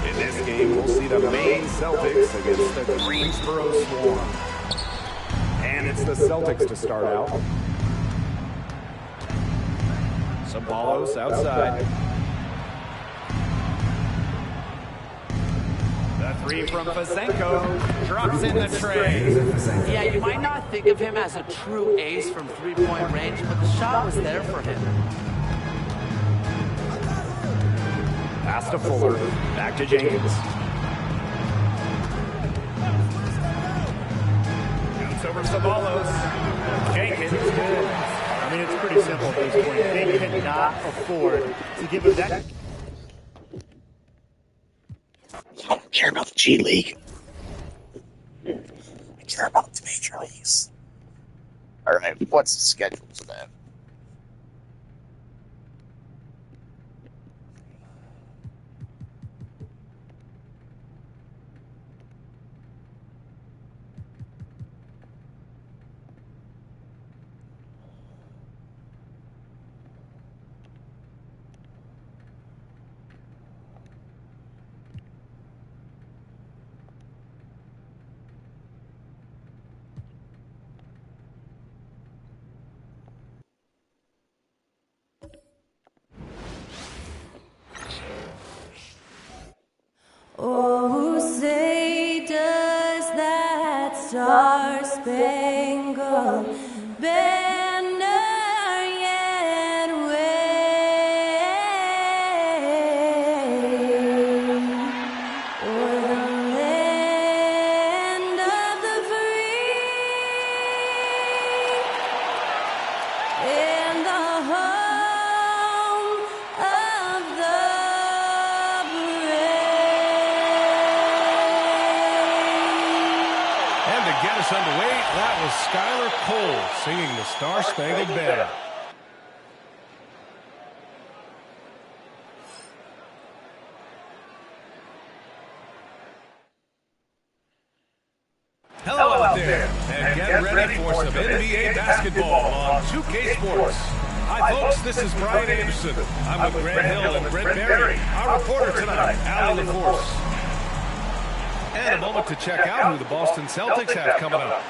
Speaker 15: In this game, we'll see the Maine Celtics against the Greensboro Swarm. And it's the Celtics to start out. Sabalos outside. The three from Fazenko drops in the tray.
Speaker 16: Yeah, you might not think of him as a true ace from three-point range, but the shot was there for him.
Speaker 15: Pass to Fuller. Back to Jenkins. Shoots over Sabalos. Jenkins.
Speaker 17: I mean, it's pretty simple at this point. They cannot afford to give him that.
Speaker 1: I don't care about the G League. I care about the major leagues. Alright, what's the schedule today?
Speaker 18: Oh, say does that star-spangled banner yet wave o'er the land of the free and the home of the
Speaker 15: And to get us
Speaker 19: us underway. That was Skylar Cole singing the Star-Spangled Banner. Hello out there, and get ready for some NBA basketball on 2K Sports. Hi folks, this is Brian Anderson. I'm with Grant Hill and Brent Berry, our reporter tonight, Allie LaForce. And a moment to check out who the Boston Celtics have coming up.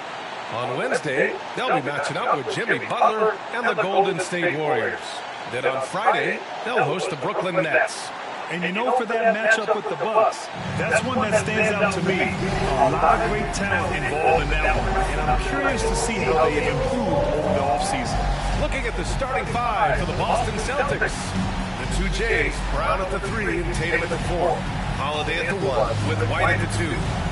Speaker 19: On Wednesday, they'll be matching up with Jimmy Butler and the Golden State Warriors. Then on Friday, they'll host the Brooklyn Nets.
Speaker 20: And you know, for that matchup with the Bucks, that's one that stands out to me. A lot of great talent involved in that one. And I'm curious to see how they improved over the offseason.
Speaker 19: Looking at the starting five for the Boston Celtics. The two Jays, Brown at the 3 and Tatum at the 4. Holiday at the 1 with White at the 2.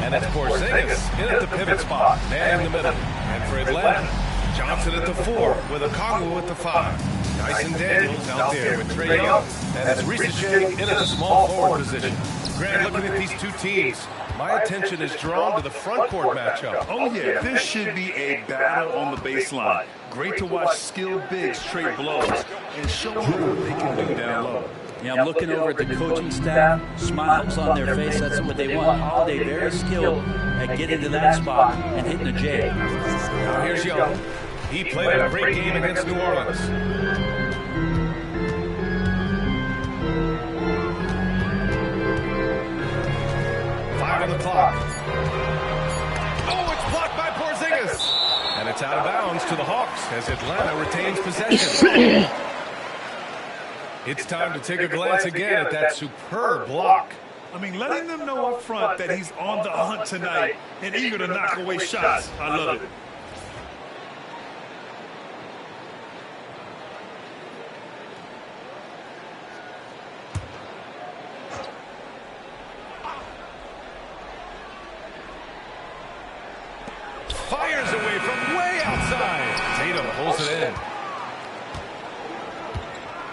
Speaker 19: And it's Porzingis in at the pivot spot and in the middle. And for Atlanta, Johnson at the 4 with Okongwu at the 5. Dyson Daniels out there with Trae Young, and it's Risache in at the small forward position. Grant, looking at these two teams, my attention is drawn to the front court matchup.
Speaker 20: Oh yeah, this should be a battle on the baseline. Great to watch skilled bigs trade blows and show what they can do down low.
Speaker 21: Yeah, I'm looking over at the coaching staff, smiles on their face, that's what they want. Holiday very skilled at getting to that spot and hitting the J.
Speaker 19: Now here's Young. He played a great game against New Orleans. 5 on the clock. Oh, it's blocked by Porzingis. And it's out of bounds to the Hawks as Atlanta retains possession. It's time to take a glance again at that superb block.
Speaker 20: I mean, letting them know up front that he's on the hunt tonight and eager to knock away shots. I love it.
Speaker 19: Fires away from way outside. Tatum pulls it in.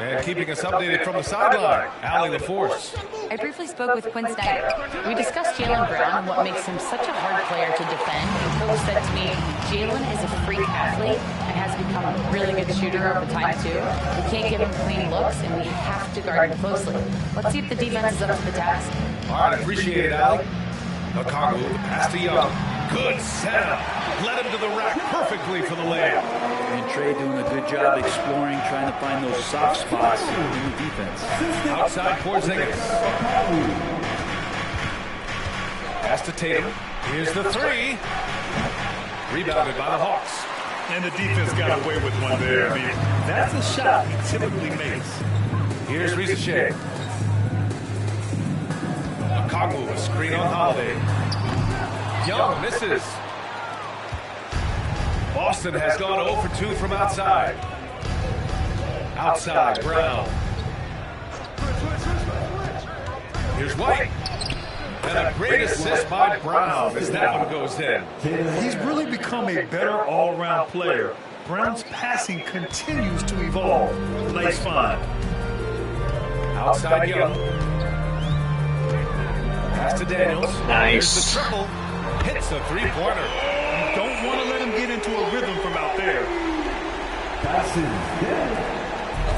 Speaker 19: And keeping us updated from the sideline, Allie LaForce.
Speaker 22: I briefly spoke with Quinn Snyder. We discussed Jaylen Brown and what makes him such a hard player to defend. And Coach said to me, Jaylen is a freak athlete and has become a really good shooter over time too. We can't give him clean looks and we have to guard him closely. Let's see if the defense is up to the task.
Speaker 19: All right, appreciate it, Allie. Okongwu, the pass to Young. Good setup. Led him to the rack perfectly for the layup.
Speaker 21: And Trae doing a good job exploring, trying to find those soft spots in the defense.
Speaker 19: Outside Porzingis. Pass to Tatum. Here's the 3. Rebounded by the Hawks.
Speaker 20: And the defense got away with one there. I mean, that's a shot he typically makes.
Speaker 19: Here's Risache. Okongwu, a screen on Holiday. Young misses. Boston has gone 0 for 2 from outside. Outside, Brown. Here's White. And a great assist by Brown as that one goes in.
Speaker 20: He's really become a better all-around player. Brown's passing continues to evolve. Nice find.
Speaker 19: Outside Young. Pass to Daniels.
Speaker 1: Nice.
Speaker 19: Here's the triple. Hits a three-pointer.
Speaker 20: You don't want to let him get into a rhythm from out there.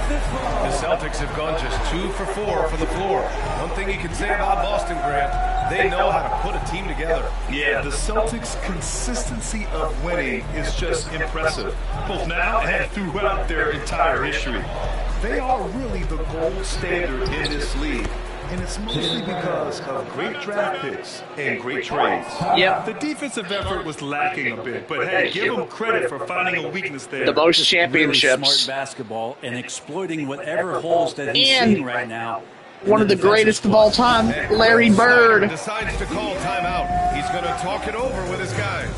Speaker 19: The Celtics have gone just 2 for 4 from the floor. One thing you can say about Boston, Grant, they know how to put a team together.
Speaker 20: Yeah, the Celtics' consistency of winning is just impressive, both now and throughout their entire history. They are really the gold standard in this league. And it's mostly because of great draft picks and great trades.
Speaker 1: Yep.
Speaker 20: The defensive effort was lacking a bit, but hey, give them credit for finding a weakness there.
Speaker 1: The most championships.
Speaker 21: Really smart basketball and exploiting whatever holes that he's
Speaker 1: And
Speaker 21: seeing right now.
Speaker 1: one of the greatest of all time, Larry Bird.
Speaker 19: Decides to call timeout. He's going to talk it over with his guys.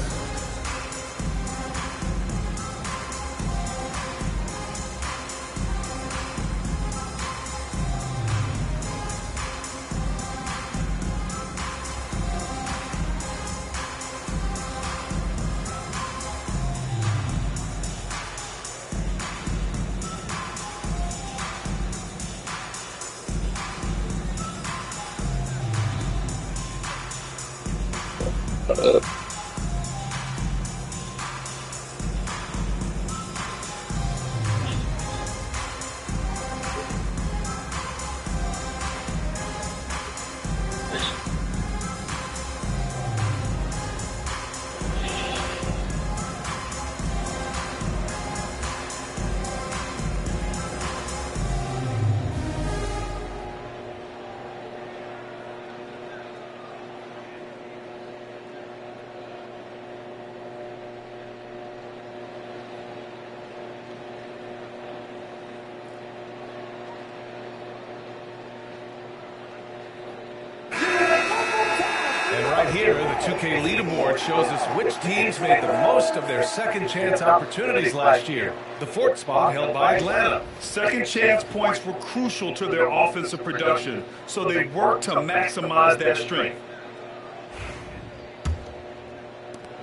Speaker 19: here, the 2K leaderboard shows us which teams made the most of their second chance opportunities last year. The fourth spot held by Atlanta.
Speaker 20: Second chance points were crucial to their offensive production, so they worked to maximize that strength.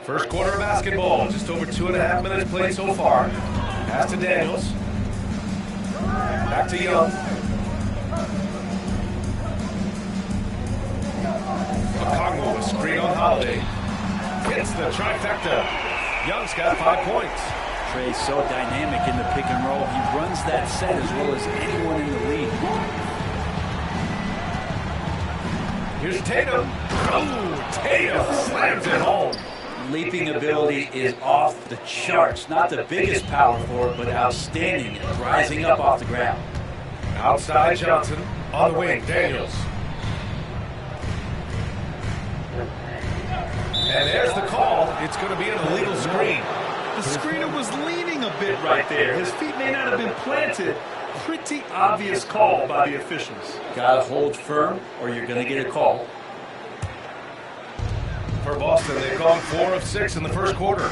Speaker 19: First quarter of basketball, just over 2.5 minutes played so far. Pass to Daniels. Back to Young. Okongwu, a screen on Holiday. Gets the trifecta. Young's got 5 points.
Speaker 21: Trey's so dynamic in the pick and roll. He runs that set as well as anyone in the league.
Speaker 19: Here's Tatum. Oh, Tatum slams it home.
Speaker 21: Leaping ability is off the charts. Not the biggest power forward, but outstanding at rising up off the ground.
Speaker 19: Outside Johnson. On the wing, Daniels. And there's the call. It's going to be an illegal screen.
Speaker 20: The screener was leaning a bit right there. His feet may not have been planted. Pretty obvious call by the officials.
Speaker 21: Gotta hold firm or you're going to get a call.
Speaker 19: For Boston, they've gone 4 of 6 in the first quarter.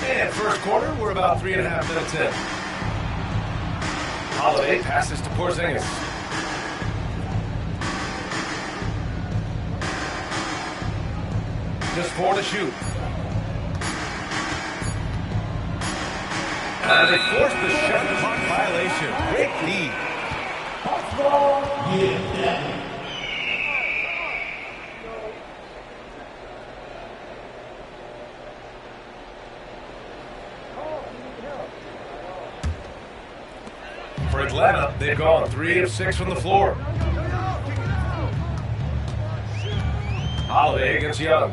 Speaker 19: And first quarter, we're about 3.5 minutes in. Holiday passes to Porzingis. Just 4 to shoot. And they forced the shot clock violation. Great lead. For Atlanta, they've gone 3 of 6 from the floor. Holiday against Young.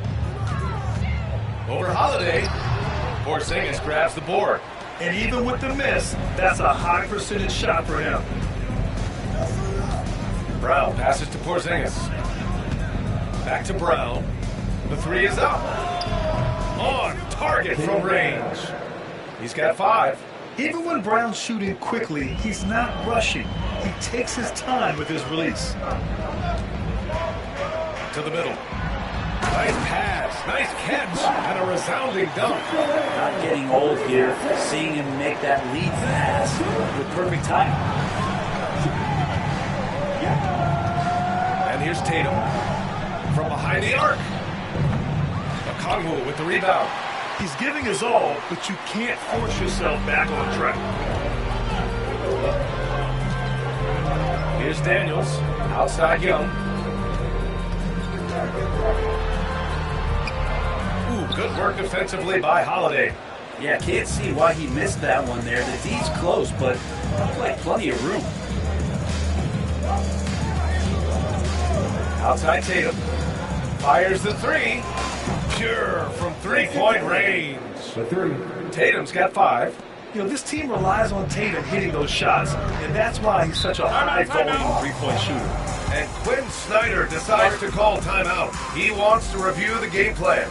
Speaker 19: Over Holiday, Porzingis grabs the board.
Speaker 20: And even with the miss, that's a high percentage shot for him.
Speaker 19: Brown passes to Porzingis. Back to Brown. The 3 is up. On target from range. He's got 5.
Speaker 20: Even when Brown's shooting quickly, he's not rushing. He takes his time with his release.
Speaker 19: To the middle. Nice pass, nice catch, and a resounding dunk.
Speaker 21: Not getting old here. Seeing him make that lead pass with perfect time.
Speaker 19: And here's Tatum from behind the arc. Okongwu with the rebound.
Speaker 20: He's giving his all, but you can't force yourself back on track.
Speaker 19: Here's Daniels, outside Young. Ooh, good work defensively by Holiday.
Speaker 21: Yeah, can't see why he missed that one there. The D's close, but looks like plenty of room.
Speaker 19: Outside Tatum. Fires the 3. Pure from 3-point range. Tatum's got 5.
Speaker 20: You know, this team relies on Tatum hitting those shots, and that's why he's such a high-volume 3-point shooter.
Speaker 19: And Quinn Snyder decides to call timeout. He wants to review the game plan.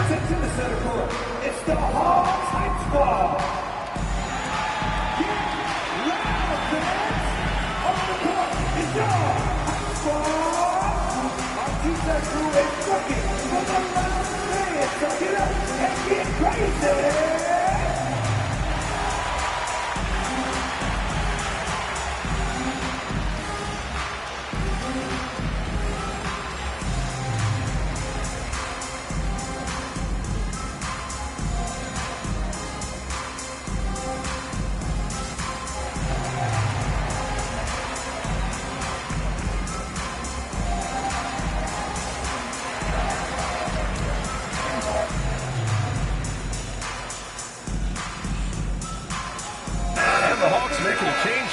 Speaker 4: To the center court, it's the Hawks Heights Ball. Get loud, fans! On the court is your Heights Ball. Our T-shirt crew is looking for the loud fans. So get up and get crazy!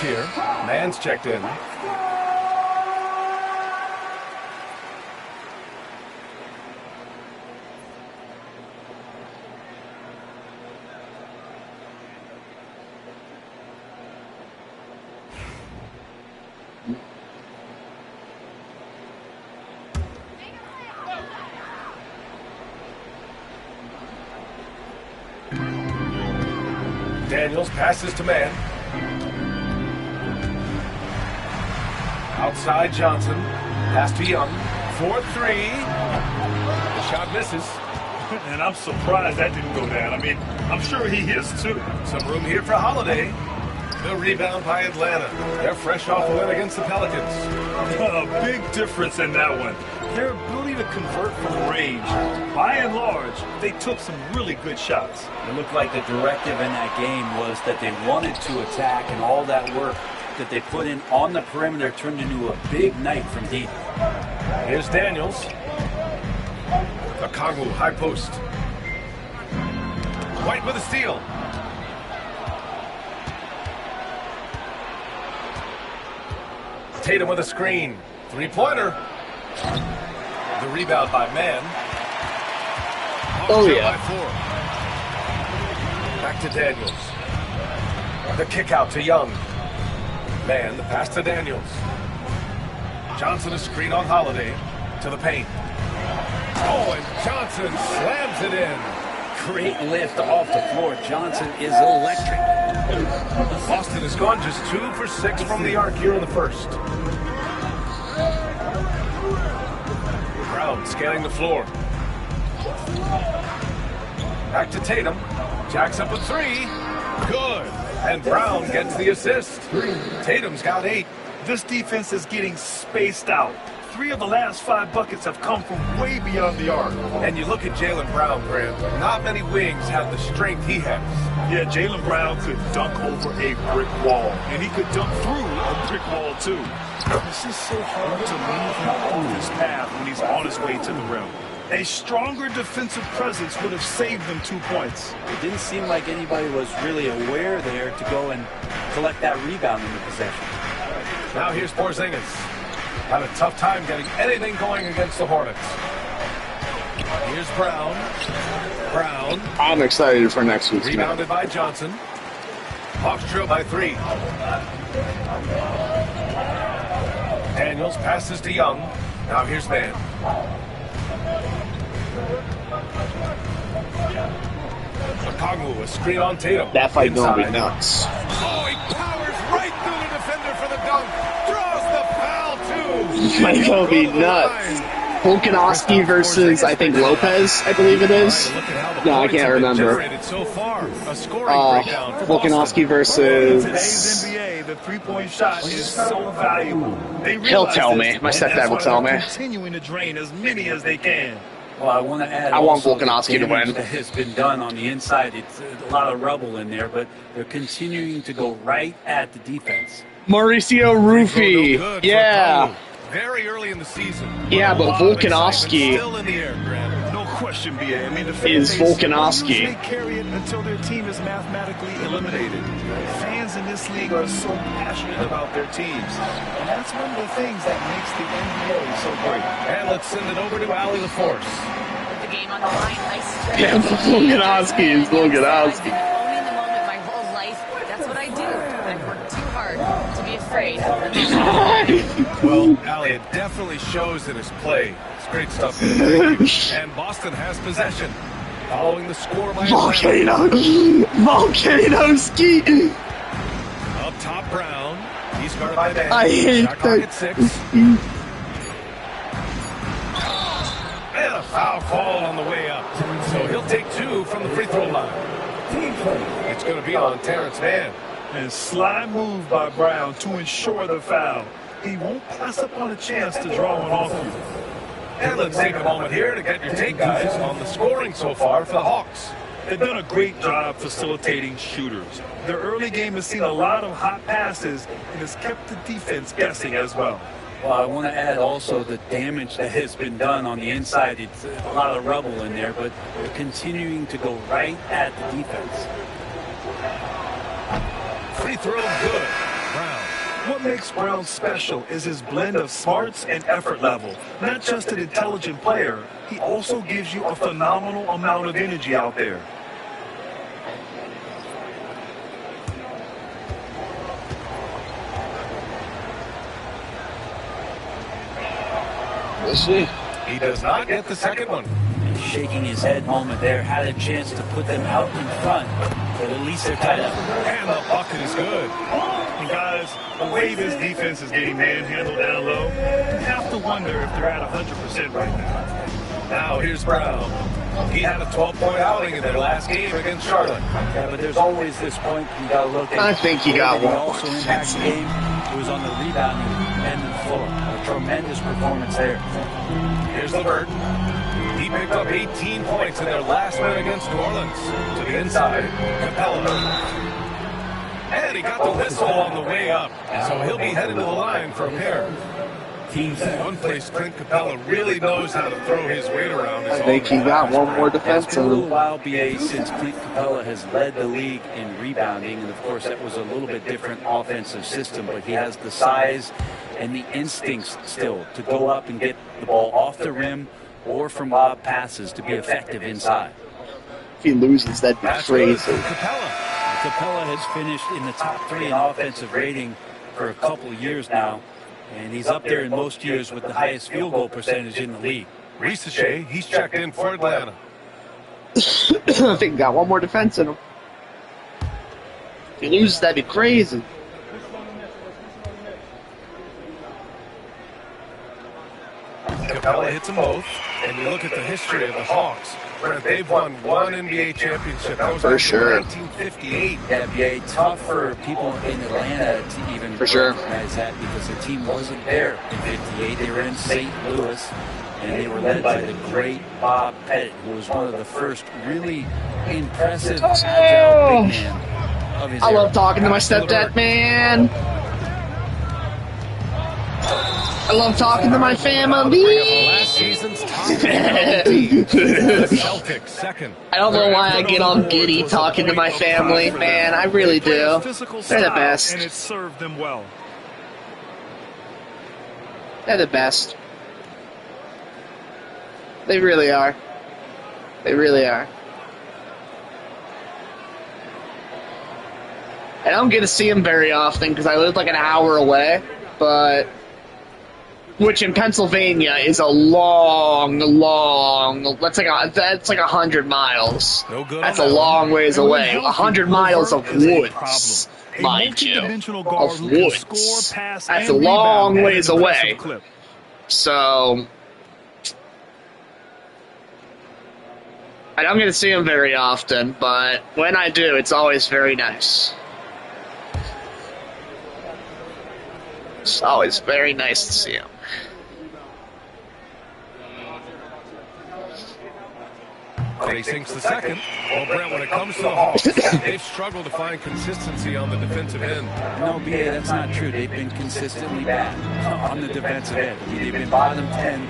Speaker 19: Here, Mann's checked in. Daniels passes to man. Outside Johnson. Pass to Young. 4-3. The shot misses.
Speaker 20: And I'm surprised that didn't go down. I mean, I'm sure he is too.
Speaker 19: Some room here for Holiday. The rebound by Atlanta. They're fresh off a win against the Pelicans.
Speaker 20: A big difference in that one. Their ability to convert from range. By and large, they took some really good shots.
Speaker 21: It looked like the directive in that game was that they wanted to attack, and all that work that they put in on the perimeter turned into a big night from deep.
Speaker 19: Here's Daniels. Okongwu, high post. White with a steal. Tatum with a screen. Three-pointer. The rebound by Mann.
Speaker 1: Oh, yeah.
Speaker 19: By 4. Back to Daniels. The kick out to Young. Mann, the pass to Daniels. Johnson a screen on Holiday. To the paint. Oh, and Johnson slams it in.
Speaker 21: Great lift off the floor. Johnson is electric.
Speaker 19: Boston has gone just 2 for 6 from the arc here in the first. Brown scanning the floor. Back to Tatum. Jacks up a 3. Good. And Brown gets the assist. Tatum's got 8.
Speaker 20: This defense is getting spaced out. 3 of the last 5 buckets have come from way beyond the arc.
Speaker 19: And you look at Jaylen Brown, Graham. Not many wings have the strength he has.
Speaker 20: Yeah, Jaylen Brown could dunk over a brick wall. And he could dunk through a brick wall, too. This is so hard to move him off his path when he's on his way to the rim. A stronger defensive presence would have saved them 2 points.
Speaker 21: It didn't seem like anybody was really aware there to go and collect that rebound in the possession.
Speaker 19: Now here's Porzingis. Had a tough time getting anything going against the Hornets. Here's Brown. Brown.
Speaker 1: I'm excited for next week's game.
Speaker 19: Rebounded by Johnson. Hawks trail by 3. Daniels passes to Young. Now here's Mann. Okongwu, a screen on Tatum.
Speaker 1: That fight gonna be
Speaker 19: Inside.
Speaker 1: nuts.
Speaker 19: Oh, he powers right through the defender for the dunk. Draws the foul, too.
Speaker 1: It's gonna be nuts. Volkanovski versus, I think, Lopez, I believe it is. No, I can't remember.
Speaker 19: So far, a scoring breakdown for
Speaker 1: Volkanovski versus...
Speaker 20: Today's NBA, the three-point shot is so valuable.
Speaker 1: He'll tell me. My stepdad will tell me.
Speaker 20: Continuing to drain as many as they can.
Speaker 21: Well, I want to add.
Speaker 1: I want
Speaker 21: also
Speaker 1: Volkanovski to
Speaker 21: the damage
Speaker 1: win.
Speaker 21: That has been done on the inside. It's a lot of rubble in there, but they're continuing to go right at the defense.
Speaker 1: Mauricio Rufy. Yeah.
Speaker 19: Very early in the season.
Speaker 1: Yeah, but Volkanovski
Speaker 19: Still in the air, Grant.
Speaker 20: No question, B.A. I mean, the
Speaker 1: is Volkanovski.
Speaker 20: They carry it until their team is mathematically eliminated. Fans in this league are so passionate about their teams. And that's one of the things that makes the NBA so great.
Speaker 19: And let's send it over to Allie LaForce.
Speaker 22: With the game on the line, I stress.
Speaker 1: Yeah, Volkanovski is Volkanovski.
Speaker 22: I've been only in the moment my whole life. That's what I do. I work too hard to be afraid of the moment.
Speaker 19: Well, Allie, it definitely shows in his play. It's great stuff. Thank you. And Boston has possession. Following the score by
Speaker 1: Volcano. Volkanovski.
Speaker 19: Up top, Brown. He's guarded by Dan.
Speaker 1: I hate
Speaker 19: Shot clock
Speaker 1: that.
Speaker 19: at 6. And a foul call on the way up. So he'll take 2 from the free throw line. It's going to be on Terrence Mann.
Speaker 20: And sly move by Brown to ensure the foul. He won't pass up on a chance to draw one off you.
Speaker 19: And let's take a moment here to get your take, guys, on the scoring so far for the Hawks.
Speaker 20: They've done a great job facilitating shooters. Their early game has seen a lot of hot passes and has kept the defense guessing as well.
Speaker 21: Well, I want to add also the damage that has been done on the inside. It's a lot of rubble in there, but they're continuing to go right at the defense.
Speaker 19: Free throw good. Brown.
Speaker 20: What makes Brown special is his blend of smarts and effort level. Not just an intelligent player, he also gives you a phenomenal amount of energy out there.
Speaker 1: We'll see.
Speaker 19: He does not get the second one.
Speaker 21: Shaking his head moment there, had a chance to put them out in front. But at least they're tied up.
Speaker 19: And the bucket is good.
Speaker 20: And guys, the way this defense is getting manhandled down low, you have to wonder if they're at 100% right now.
Speaker 19: Now here's Brown. He had a 12-point outing in their last game against Charlotte.
Speaker 21: Yeah, but there's always this point you got to look at.
Speaker 1: I think he got one.
Speaker 21: Also impacted the game. It was on the rebounding end of the floor. A tremendous performance there.
Speaker 19: Here's LeVert. He picked up 18 points in their last win against New Orleans. To the inside, Capella. And he got the whistle on the way up, so he'll be headed to the line for a pair. One place Clint Capella really knows how to throw his weight around.
Speaker 1: I think he got one more defense.
Speaker 21: It's been a little while, BA, since Clint Capella has led the league in rebounding, and of course that was a little bit different offensive system, but he has the size and the instincts still to go up and get the ball off the rim or from lob passes to be effective inside.
Speaker 1: If he loses, that'd be crazy.
Speaker 21: Capella has finished in the top 3 in offensive rating for a couple of years now, and he's up there in most years with the highest field goal percentage in the league.
Speaker 19: Risacher, he's checked in for Atlanta.
Speaker 1: I think he got one more defense in him. If he loses, that'd be crazy.
Speaker 19: Capella hits them both, and you look at the history of the Hawks. Brent, they've won one NBA championship. That was
Speaker 1: For sure.
Speaker 21: 1958. That'd be tough for people in Atlanta to even recognize that because the team wasn't there in 58. They were in St. Louis, and they were led by the great Bob Pettit, who was one of the first really impressive, agile big men of his
Speaker 1: I
Speaker 21: era.
Speaker 1: love talking to my stepdad, man. I love talking to my family.
Speaker 19: Last season's top team. The Celtics second.
Speaker 1: I don't know why I get all giddy talking to my family, man. I really do. They're the best.
Speaker 20: And it served them well.
Speaker 1: They're the best. They really are. They really are. I don't get to see them very often because I live like an hour away, but which in Pennsylvania is a long. That's like 100 miles.
Speaker 19: No good.
Speaker 1: That's a long ways away. 100 miles of woods, mind you, of woods. That's a long ways away. So I don't get to see him very often, but when I do, it's always very nice. It's always very nice to see him.
Speaker 19: They sinks the second. Well, Brent, when it comes to the Hawks, they've struggled to find consistency on the defensive end.
Speaker 21: No, BA, that's not true. They've been consistently bad on the defensive end. I mean, they've been bottom 10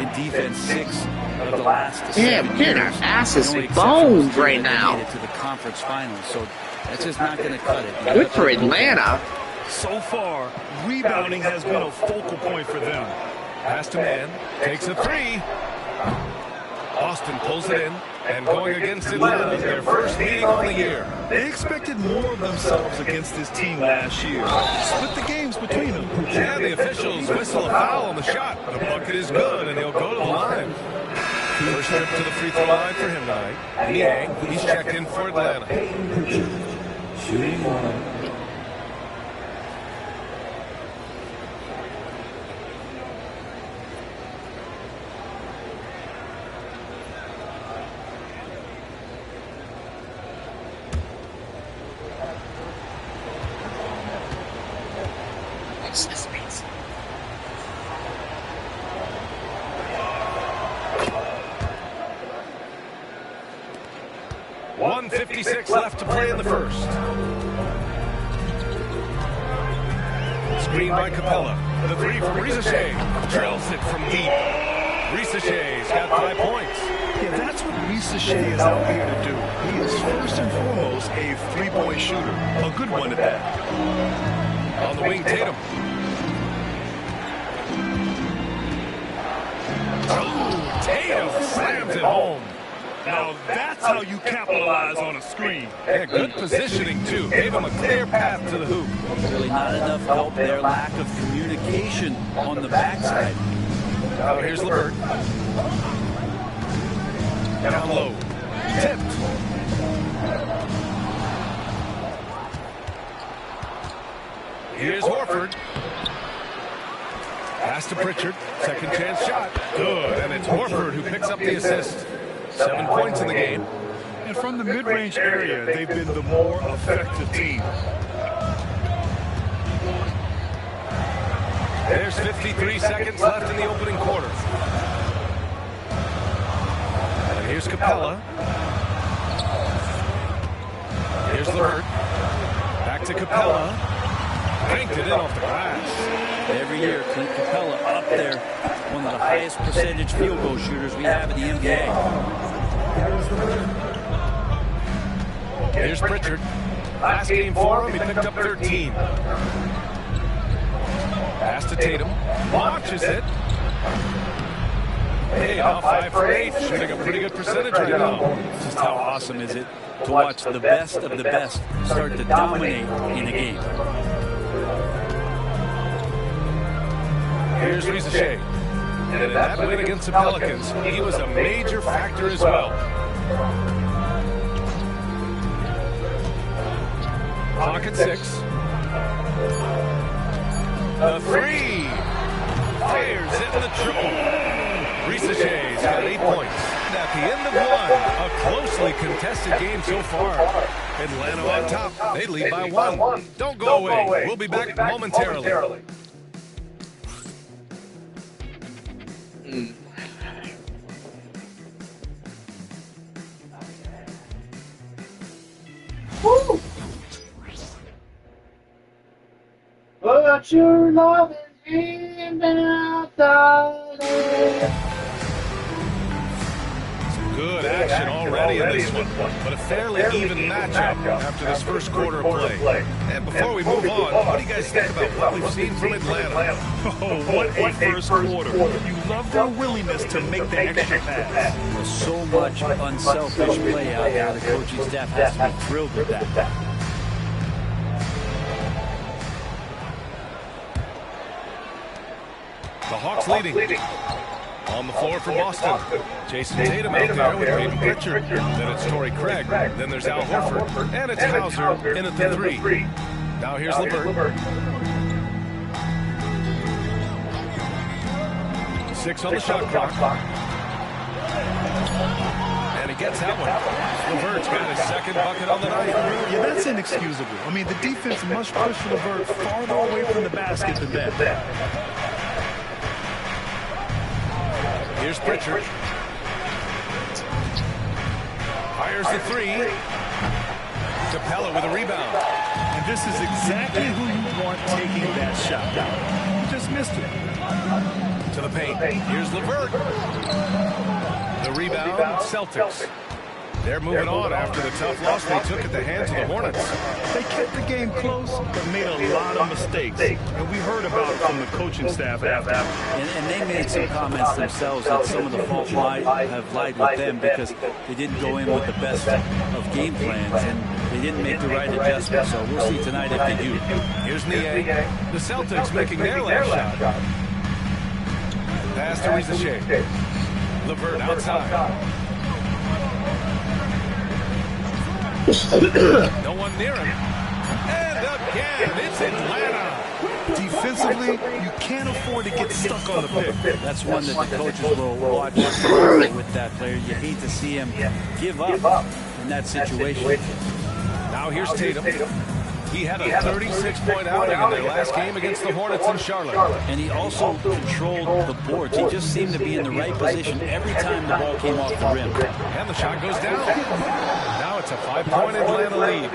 Speaker 21: in defense 6 of the last 7 years.
Speaker 1: Damn, our asses boned right now.
Speaker 21: To the conference finals, so that's just not going to cut it.
Speaker 1: Good for Atlanta.
Speaker 20: So far, rebounding has been a focal point for them.
Speaker 19: Pass to man, takes a 3. Austin pulls it in, and going against Atlanta, their first meeting of the year.
Speaker 20: They expected more of themselves against this team last year. Split the games between them.
Speaker 19: Yeah, the officials whistle a foul on the shot. The bucket is good, and he'll go to the line. First trip to the free throw line for him tonight. Niang, he's checked in for Atlanta.
Speaker 4: Shooting one.
Speaker 1: This means
Speaker 19: 1:56 left to play in the first. Screen by Capella. The 3 from Risacher. Drills it from deep. Risacher's got 5 points.
Speaker 20: Yeah, that's what Risacher is out here to do. He is first and foremost a three-point shooter. A good one at that.
Speaker 19: On the wing, Tatum. Oh, Tatum slams it home.
Speaker 20: Now that's how you capitalize on a screen.
Speaker 19: Yeah, good positioning, too. Gave him a clear path to the hoop.
Speaker 21: Really not enough help there. Lack of communication on the backside.
Speaker 19: Now here's LeVert. Down low. Tipped. Here's Horford. Pass to Pritchard. Second chance shot. Good. And it's Horford who picks up the assist. 7 points in the game.
Speaker 20: And from the mid-range area, they've been the more effective team.
Speaker 19: There's 53 seconds left in the opening quarter. And here's Capella. Here's LeVert. Back to Capella. Banked it in off the glass.
Speaker 21: Every year, Clint Capella up there, one of the highest percentage field goal shooters we have in the NBA.
Speaker 19: Here's Pritchard. Last game for him, he picked up 13. Pass to Tatum. Launches it. Hey, now 5 for 8. Shooting a pretty good percentage right now.
Speaker 21: Just how awesome is it to watch the best of the best start to dominate in a game.
Speaker 19: Here's Rizachet. And in that win against the Pelicans, he was a major factor as well. Clock at 6. A 3. Fires in the triple. Rizachet's got 8 points. At the end of one, a closely contested game so far. Atlanta on top. They lead by 1. Don't go away. We'll be back momentarily.
Speaker 14: Woo! Put your loving hand out, darling.
Speaker 19: Good action already in this one, but a fairly even matchup after this first quarter of play. And before we move on, what do you guys think about what we've seen from Atlanta?
Speaker 20: Oh, what a first quarter. You love their willingness to make the extra pass.
Speaker 21: There's so much unselfish play out there. The coaching staff has to be thrilled with that.
Speaker 19: The Hawks leading. On the floor for Boston. Jason Tatum out there with Peyton Pritchard. Then it's Torrey Craig. Then there's Al Horford. And it's Hauser in at the 3. Now here's LeVert. 6 on the shot clock. And he gets that one. LeVert's got his second bucket on the night.
Speaker 20: Yeah, that's inexcusable. I mean, the defense must push LeVert farther away from the basket than that.
Speaker 19: Here's Pritchard. Fires the 3. Capella with a rebound.
Speaker 20: And this is exactly who you want taking that shot. He just missed it.
Speaker 19: To the paint. Here's LeVert. The rebound, Celtics. They're moving on after the tough loss they took at the hands of the Hornets.
Speaker 20: They kept the game close, but made a lot of mistakes. And we heard about it from the coaching staff after.
Speaker 21: And they made some comments themselves that some of the fault have lied with them because they didn't go in with the best of game plans and they didn't make the right adjustments. So we'll see tonight if they do.
Speaker 19: Here's Nie. The Celtics making their last shot. Pass to Rizachet. LeVert outside. No one near him. And again, it's Atlanta.
Speaker 20: Defensively, you can't afford to get stuck on the pick.
Speaker 21: That's one that the coaches will watch with that player. You hate to see him give up in that situation.
Speaker 19: Now here's Tatum. He had a 36-point outing in their last game against the Hornets in Charlotte.
Speaker 21: And he also controlled the boards. He just seemed to be in the right position every time the ball came off the rim.
Speaker 19: And the shot goes down. Now it's a 5-point Atlanta lead.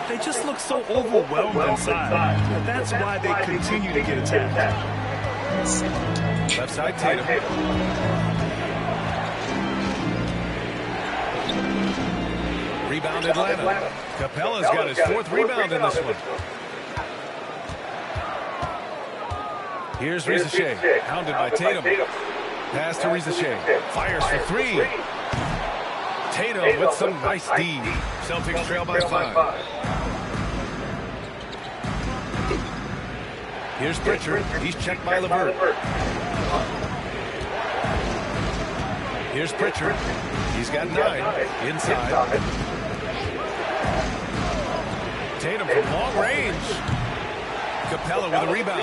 Speaker 20: They just look so overwhelmed inside. That's why they continue to get attacked.
Speaker 19: Left side Tatum. Rebound Atlanta. Capella's got his 4th rebound in this one. Here's Rizachet, hounded by Tatum. Pass to Rizachet. Fires for 3. Tatum with some nice D. Celtics trail by 5. Here's Pritchard. He's checked by LeVert. Here's Pritchard. He's got 9. Inside. Tatum from long range. Capella with a rebound.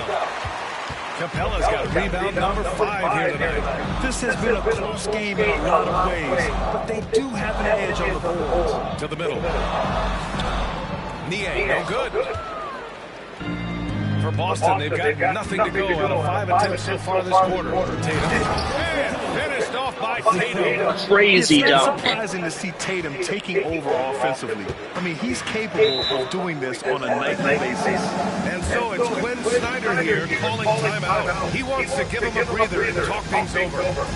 Speaker 19: Capella's got rebound number 5 here tonight.
Speaker 20: This has been a close game in a lot of ways, but they do have an edge on the boards.
Speaker 19: To the middle. Nie, no good. For Boston, they've got nothing to go out of 5 attempts so far this quarter. Tatum. And finished off by Tatum.
Speaker 3: Crazy
Speaker 20: It's
Speaker 3: dunk.
Speaker 20: surprising to see Tatum taking over offensively. I mean, he's capable of doing this on a nightly basis.
Speaker 19: And so it's Quinn Snyder here calling timeout. He wants to give him a breather and talk things over.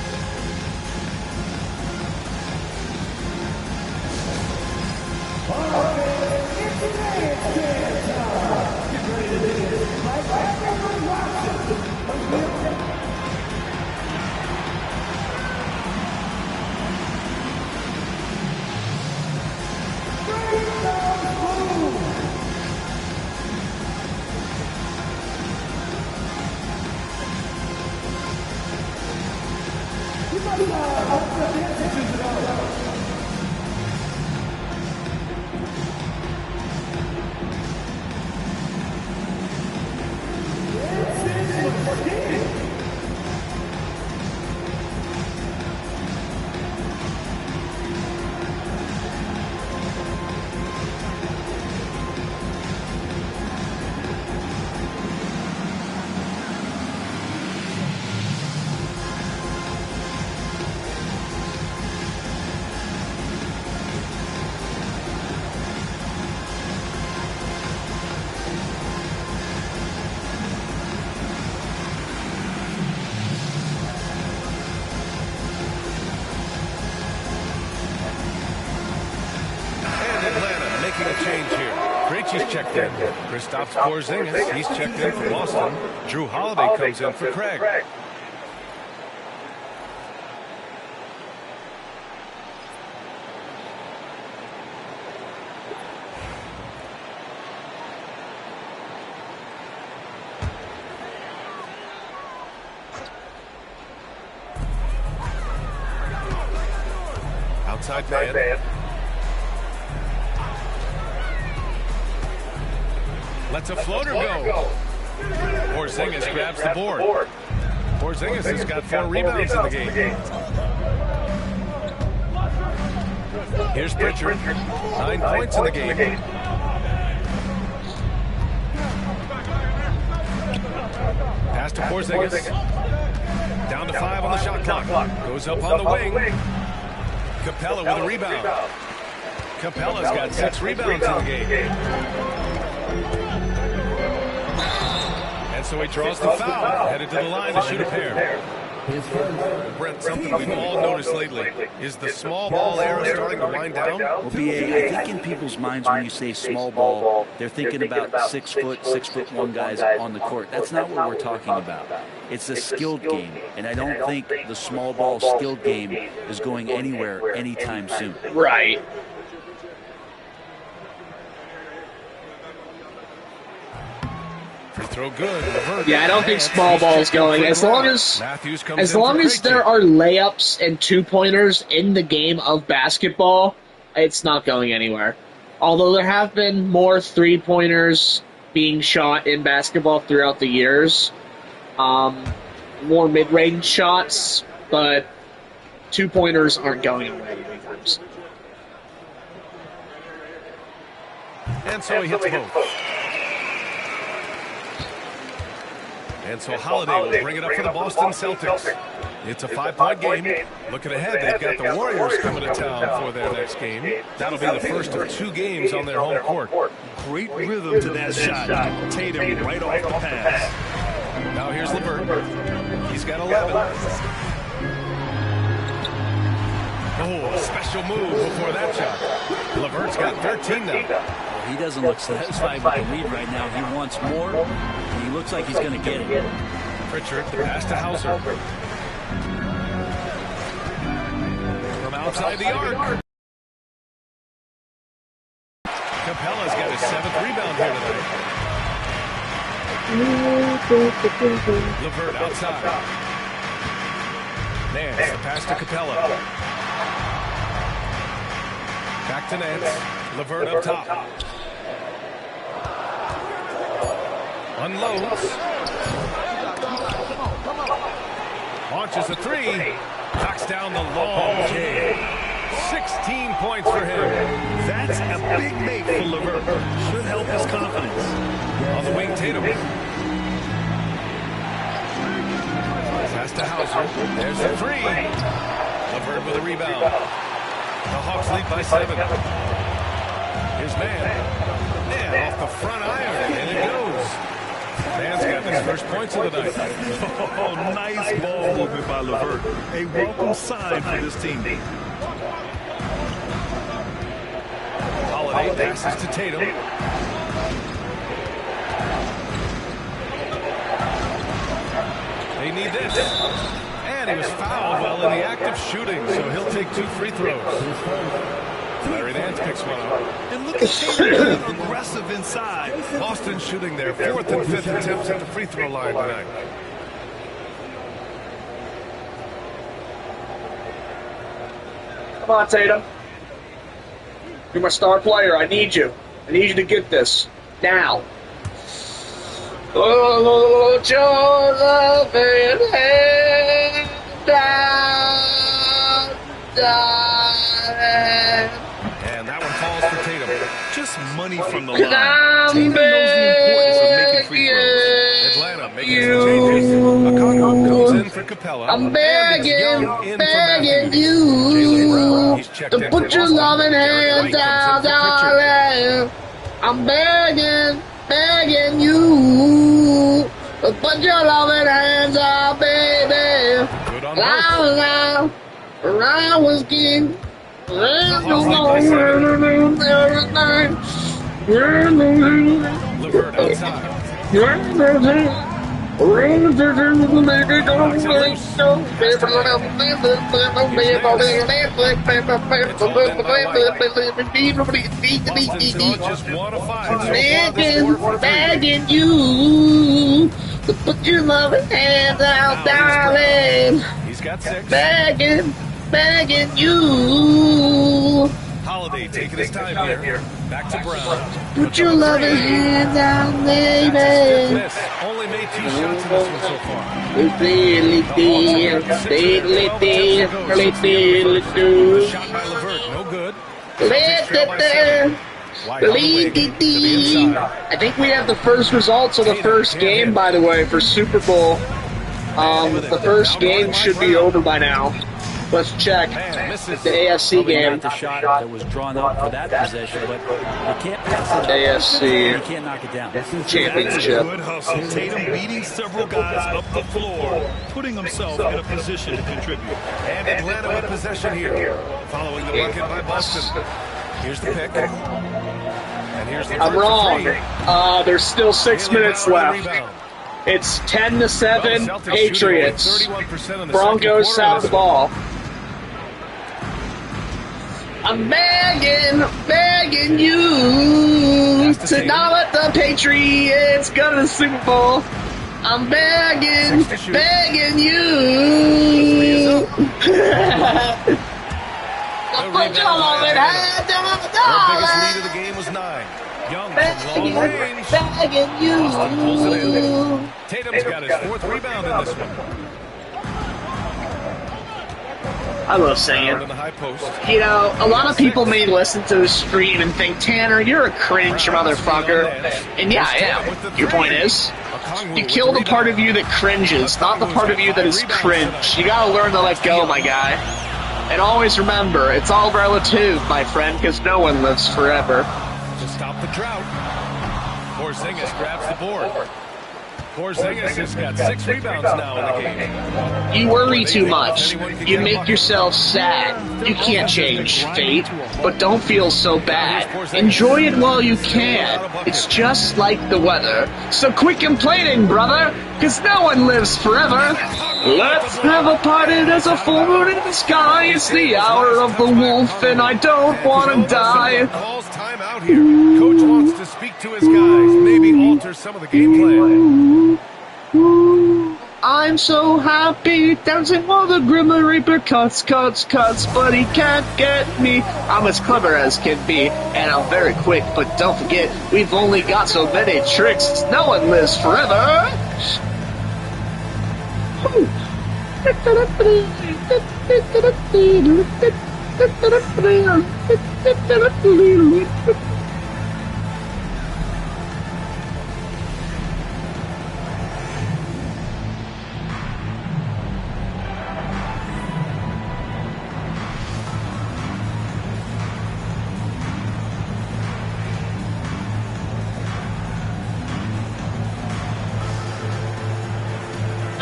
Speaker 19: Krejci's checked in. Kristaps Porzingis, he's checked in for Boston. Drew Holiday comes in for Craig. Outside man. Lets a floater go. Porzingis grabs the board. Porzingis has got 4 rebounds in the game. Here's Pritchard. 9 points in the game. Pass to Porzingis. Down to 5 on the shot clock. Goes up on the wing. Capella with a rebound. Capella's got 6 rebounds in the game. And so he draws the foul, headed to the line to shoot a pair. Brent, something we've all noticed lately is the small ball era starting to wind down.
Speaker 21: Well, BA, I think in people's minds when you say small ball, they're thinking about 6 foot, 6'1" guys on the court. That's not what we're talking about. It's a skilled game, and I don't think the small ball skilled game is going anywhere anytime soon.
Speaker 3: Right.
Speaker 19: Free throw good.
Speaker 3: Yeah, I don't think small ball is going. As long as there are layups and 2-pointers in the game of basketball, it's not going anywhere. Although there have been more 3-pointers being shot in basketball throughout the years, more mid-range shots, but 2-pointers aren't going away anytime soon.
Speaker 19: And so he hits both. And so Holiday will bring it up for the Boston Celtics. It's a 5-point game. Looking ahead, they've got the Warriors coming to town for their next game. That'll be the first of 2 games on their home court.
Speaker 20: Great rhythm to that shot. Tatum right off the pass.
Speaker 19: Now here's LeVert. He's got 11. Oh, a special move before that shot. LeVert's got 13 now.
Speaker 21: Well, he doesn't look satisfied with the lead right now. He wants more, and he looks like he's going to get it.
Speaker 19: Pritchard, the pass to Hauser. From outside the arc. Capella's got his 7th rebound here tonight. LeVert outside. Nance, the pass to Capella. Back to Nance. LeVert up top. Unloads. Launches a three. Knocks down the long J. 16 points for him.
Speaker 20: That's a big make for LeVert. Should help his confidence.
Speaker 19: On the wing, Tatum. Pass to Hauser. There's the three. LeVert with a rebound. The Hawks lead by 7. Here's Mann. And off the front iron, and it goes. Mann's got his first points of the night.
Speaker 20: Oh, nice ball movement by LeVert. A welcome sign for this team.
Speaker 19: Holiday passes to Tatum. They need this. And he was fouled while in the act of shooting, so he'll take 2 free throws. Larry Nance picks one up.
Speaker 20: And look at Tatum being aggressive inside.
Speaker 19: Boston shooting their 4th and 5th attempts at the free throw line tonight.
Speaker 9: Come on, Tatum. You're my star player. I need you. I need you to get this. Now. Oh, your loving hand down, darling.
Speaker 19: And that one falls for Tatum.
Speaker 20: Just money from the line.
Speaker 9: I'm
Speaker 20: Tatum knows the importance of making free throws.
Speaker 19: Atlanta making some changes. Okongwu comes in for Capella.
Speaker 14: I'm begging you to put your loving hands out, darling. I'm begging you to put your loving hands out, baby. I was king.
Speaker 19: LeVert outside.
Speaker 14: Begging you to put your loving hands out, darling.
Speaker 19: He's got 6.
Speaker 14: Begging you.
Speaker 19: Holiday taking his time here. Back to Brown.
Speaker 14: Put your loving hands out, baby.
Speaker 19: Miss. Only made 2 shots in this one so far. Shot by LeVert, no good.
Speaker 9: I think we have the first results of the first game, by the way, for Super Bowl. The first game should be over by now. Let's check the AFC game.
Speaker 8: The shot that was drawn up for that possession, but you can't pass it.
Speaker 9: AFC.
Speaker 8: You can't knock it down.
Speaker 9: Championship.
Speaker 20: Good hustle. Tatum beating several guys up the floor, putting himself in a position to contribute.
Speaker 19: And Atlanta with possession here, following the bucket by Boston. Here's the pick. And here's the
Speaker 9: I'm wrong. There's still 6 minutes left. It's 10-7 Patriots. Broncos have the ball. I'm begging you to not let the Patriots go to the Super Bowl. I'm begging you. Put your loving hand down,
Speaker 19: Their biggest lead of the game was 9. Young from long range.
Speaker 14: Begging you.
Speaker 19: Boston pulls it in. Tatum's got his 4th rebound in this one.
Speaker 9: I love singing.
Speaker 19: In the high post.
Speaker 9: You know, a lot of people may listen to the stream and think, Tanner, you're a cringe motherfucker. And yeah, I am. Your point is, you kill the part of you that cringes, not the part of you that is cringe. You gotta learn to let go, my guy. And always remember, it's all relative, my friend, because no one lives forever.
Speaker 19: To stop the drought, Porzingis grabs the board. Porzingis has got 6 rebounds now in the game.
Speaker 9: You worry too much. You make yourself sad. You can't change fate, but don't feel so bad. Enjoy it while you can. It's just like the weather. So quit complaining, brother, because no one lives forever. Let's have a party, there's a full moon in the sky. It's the hour of the wolf, and I don't want to die.
Speaker 19: Calls time out here. Coach wants to speak to his guys, maybe alter some of the game plan.
Speaker 9: I'm so happy, dancing while the Grim Reaper cuts, but he can't get me. I'm as clever as can be, and I'm very quick, but don't forget, we've only got so many tricks, no one lives forever.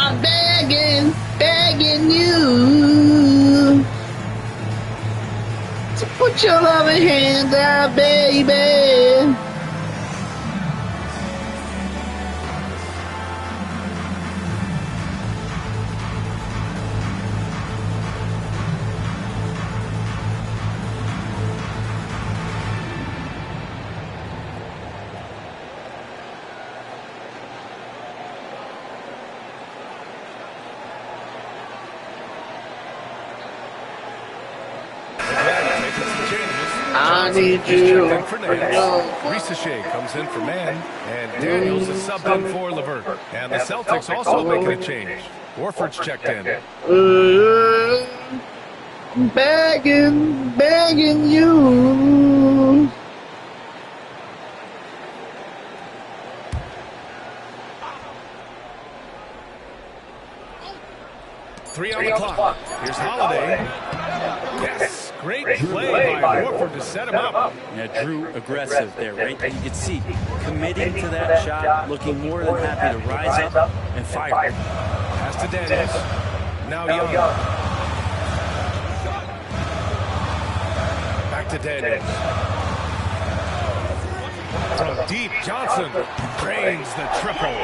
Speaker 14: I'm begging you to put your loving hand out, baby.
Speaker 19: I need you. Ricochet comes in for man, and Daniels is subbed in for Levert. And the Celtics also making a change. Warford's checked in.
Speaker 14: Begging you.
Speaker 19: Three on the clock. Here's Holiday. Yes. Great play by Warford to set him up.
Speaker 21: Yeah, Drew aggressive there, right? You can see committing to that shot, looking more than happy to rise up and fire.
Speaker 19: Pass to Daniels. Now Young. Back to Daniels. From deep, Johnson drains the triple.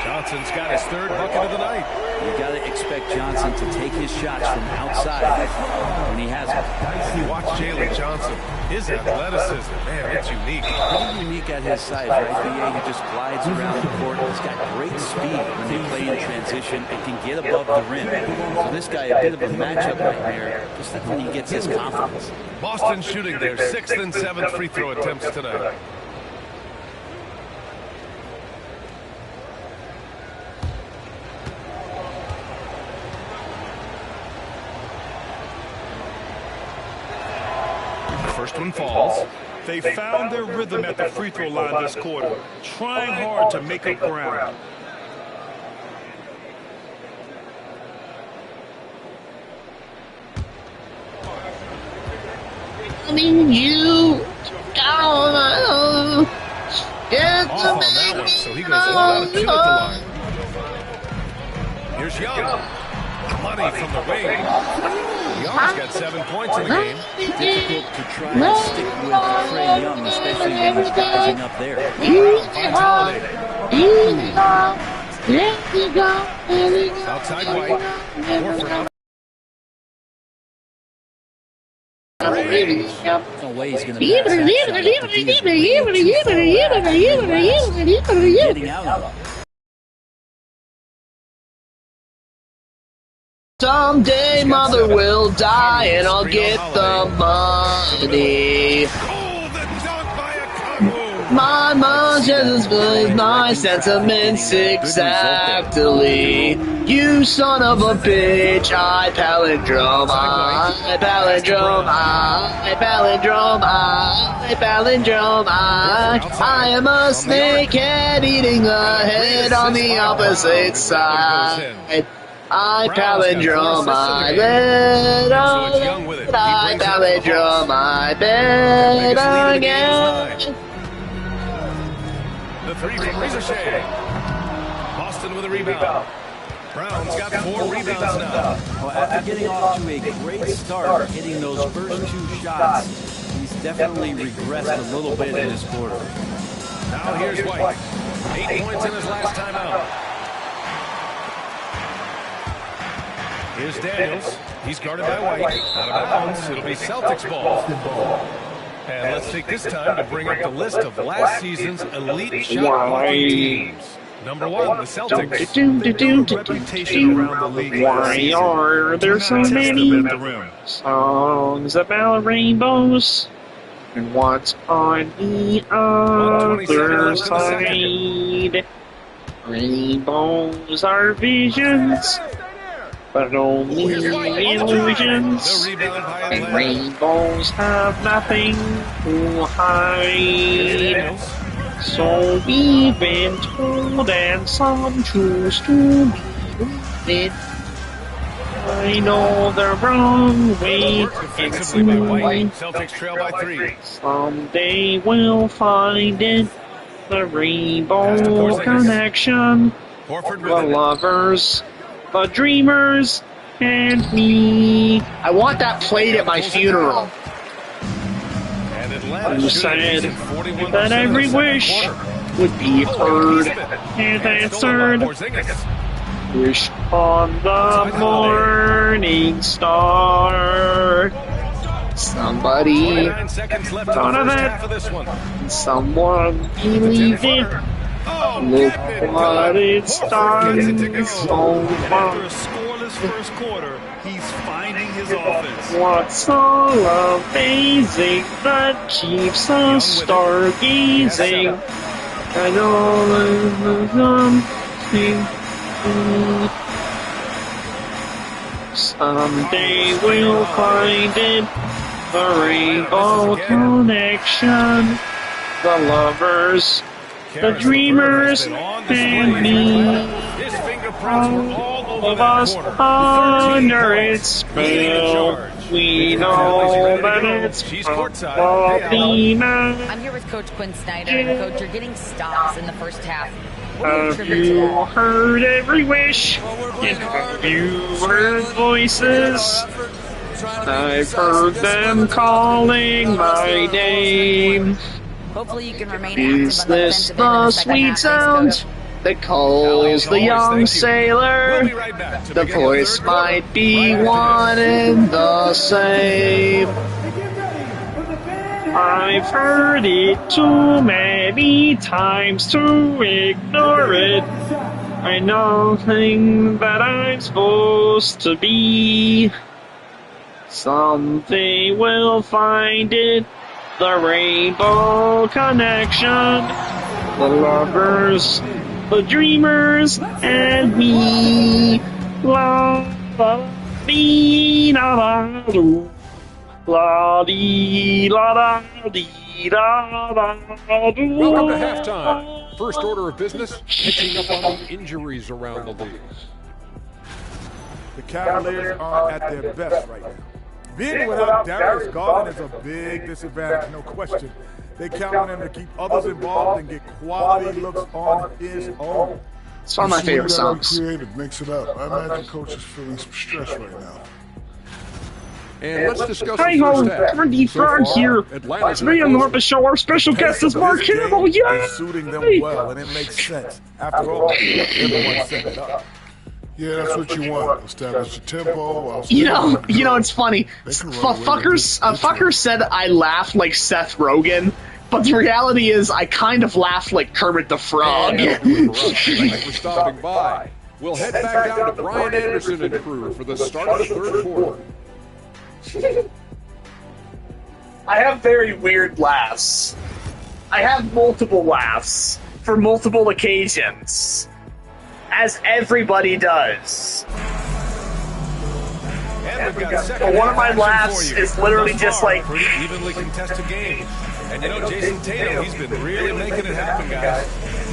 Speaker 19: Johnson's got his third bucket of the night.
Speaker 21: You got to expect Johnson to take his shots from outside when he has them.
Speaker 19: You watch Jalen Johnson. His athleticism, man, it's unique.
Speaker 21: Pretty unique at his size, right? BA, he just glides around the court. He's got great speed when they play in transition and can get above the rim. So this guy, a bit of a matchup nightmare, just like when he gets his confidence.
Speaker 19: Boston shooting their 6th and 7th free throw attempts tonight. First one falls.
Speaker 20: They found their rhythm at the free throw line this quarter, trying hard to make up ground.
Speaker 14: I mean, you. Get
Speaker 19: off on that one, so he goes 1 out of 2 at the line. Here's Young. Money from the wing. Young's got 7 points in the game.
Speaker 21: Difficult to try and stick with Trae Young, especially when he's rising up there.
Speaker 19: Outside White. Warford out.
Speaker 21: No way he's going to getting out.
Speaker 9: Someday mother will die and I'll get the money. My mind just explains my sentiments exactly. You son of a bitch, I palindrome, I palindrome, I palindrome, I palindrome, I am a snakehead eating a head on the opposite side. I palindrome my bed, I palindrome my bed again.
Speaker 19: The three from Ricochet. Boston with a rebound. Brown's got 4 rebounds now.
Speaker 21: Well, after getting off to a great start, hitting those first 2 shots, he's definitely regressed a little bit in this quarter.
Speaker 19: Now here's White. 8 points in his last time out. Here's Daniels. He's guarded by White. Out of bounds. It'll be Celtics ball. And let's take this time to bring up the list of last season's elite shot blocking teams. Number one, the Celtics.
Speaker 1: Why are there so many songs about rainbows? And what's on the other side? Rainbows are visions, but only illusions. And rainbows have nothing to hide. So we've been told, and some choose to believe it. I know the wrong way and
Speaker 19: Celtics trail by 3.
Speaker 1: someday we'll find it. The rainbow connection. The lovers, the dreamers, and me. I want that played at my funeral. Who said that every wish would be heard and answered? Wish on the morning star. Somebody thought of it. Someone believed it. Look what it's done so far.
Speaker 20: First quarter, he's finding his offense.
Speaker 1: What's so amazing that keeps us stargazing? I know there's something. Someday we'll find it. The rainbow connection. The lovers, the dreamers, and me. All of us under its spell. We know that it's probably not.
Speaker 22: I'm here with Coach Quinn Snyder. And Coach, you're getting stops in the first half.
Speaker 1: Have you heard every wish? Have you heard voices? I've heard them calling my name.
Speaker 22: Hopefully you can remain
Speaker 1: Is
Speaker 22: active on the
Speaker 1: this
Speaker 22: defensive end in
Speaker 1: the
Speaker 22: the second
Speaker 1: sweet
Speaker 22: half.
Speaker 1: sound that calls the young sailor? The voice might be one and the same. I've heard it too many times to ignore it. I know thing that I'm supposed to be. Someday we'll find it. The rainbow connection. The lovers, the dreamers, and me. La la dee la la doo. La dee la da dee da da doo.
Speaker 10: Welcome to halftime. First order of business, catching up on the injuries around the league.
Speaker 11: The Cavaliers are at their best right now. Being without Darius Garland is a big disadvantage, no question. They count on him to keep others involved and get quality looks on his own.
Speaker 1: It's one of my favorite songs.
Speaker 11: Creative, mix it up. I imagine coach is feeling some stress right now.
Speaker 10: And let's discuss
Speaker 1: Hi
Speaker 10: the
Speaker 1: ho,
Speaker 10: first half.
Speaker 1: Randy Frog here. It's me on the Harper Show. Our special guest is Mark Hamill. Yay!
Speaker 11: He's suiting them well, and it makes sense. After all, everyone set it up. Yeah, that's what you want. Establish a tempo.
Speaker 1: You know, it's funny. Fucker said I laughed like Seth Rogen, but the reality is I kind of laughed like Kermit the Frog.
Speaker 10: Thanks for stopping by. We'll head back down to Brian Anderson and crew for the start of the third quarter.
Speaker 1: I have very weird laughs. I have multiple laughs for multiple occasions. As everybody does. But one of my laughs is literally just like...
Speaker 19: Pretty evenly contested game. And you know, Jason Tatum, he's been really making it happen, guys.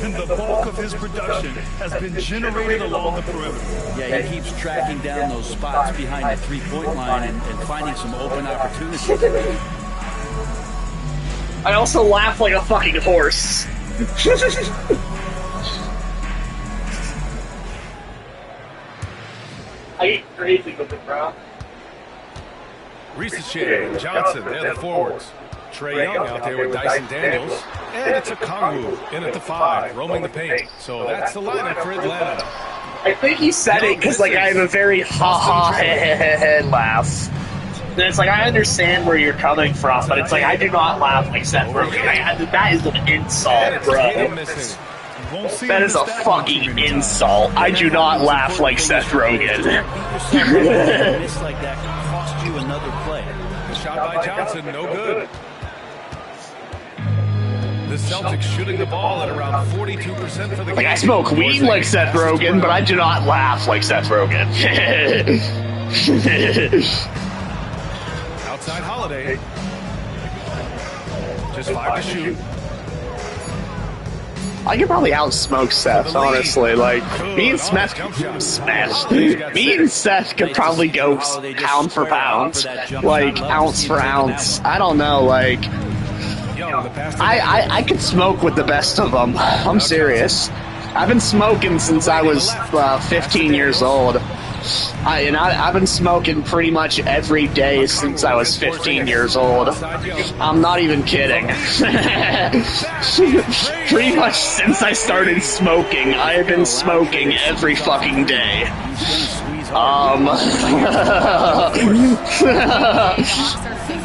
Speaker 20: And the bulk of his production has been generated along the perimeter.
Speaker 21: Yeah, he keeps tracking down those spots behind the three-point line and finding some open opportunities.
Speaker 1: I also laugh like a fucking horse. I eat crazy with it, bro.
Speaker 19: Risacher and Johnson, they're the forwards. Trae Young out there with Dyson Daniels. And it's a Kongwu in at the 5, roaming the paint. So that's the lineup for Atlanta.
Speaker 1: I think he said it because, like, I have a very ha-ha laugh. And it's like, I understand where you're coming from, but it's like, I do not laugh like Seth Rogen. That is an insult, bro. That is a fucking insult. I do not laugh like Seth Rogen.
Speaker 2: Miss like that can cost you another play.
Speaker 19: The shot by Johnson, no good. The Celtics shooting the ball at around 42% for the game.
Speaker 1: Like, I smoke weed like Seth Rogen, but I do not laugh like Seth Rogen.
Speaker 19: Outside Holiday. Just 5 to shoot.
Speaker 1: I could probably outsmoke Seth, honestly. Like, me and Seth could probably go pound for pound. Like, ounce for ounce. I don't know, like... I could smoke with the best of them. I'm serious. I've been smoking since I was 15 years old. I've been smoking pretty much every day since I was 15 years old. I'm not even kidding. Pretty much since I started smoking, I have been smoking every fucking day.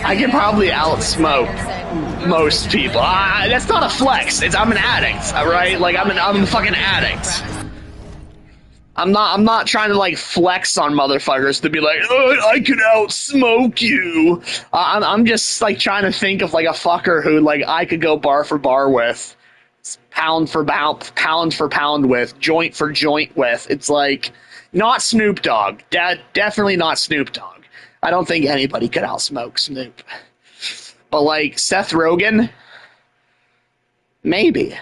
Speaker 1: I can probably outsmoke most people. That's not a flex. I'm an addict, alright? Like, I'm a fucking addict. I'm not trying to, like, flex on motherfuckers to be like, oh, I could outsmoke you. I'm just, like, trying to think of, like, a fucker who, like, I could go bar for bar with, pound for pound with, joint for joint with. It's like, not Snoop Dogg. Definitely not Snoop Dogg. I don't think anybody could outsmoke Snoop. But, like, Seth Rogen? Maybe.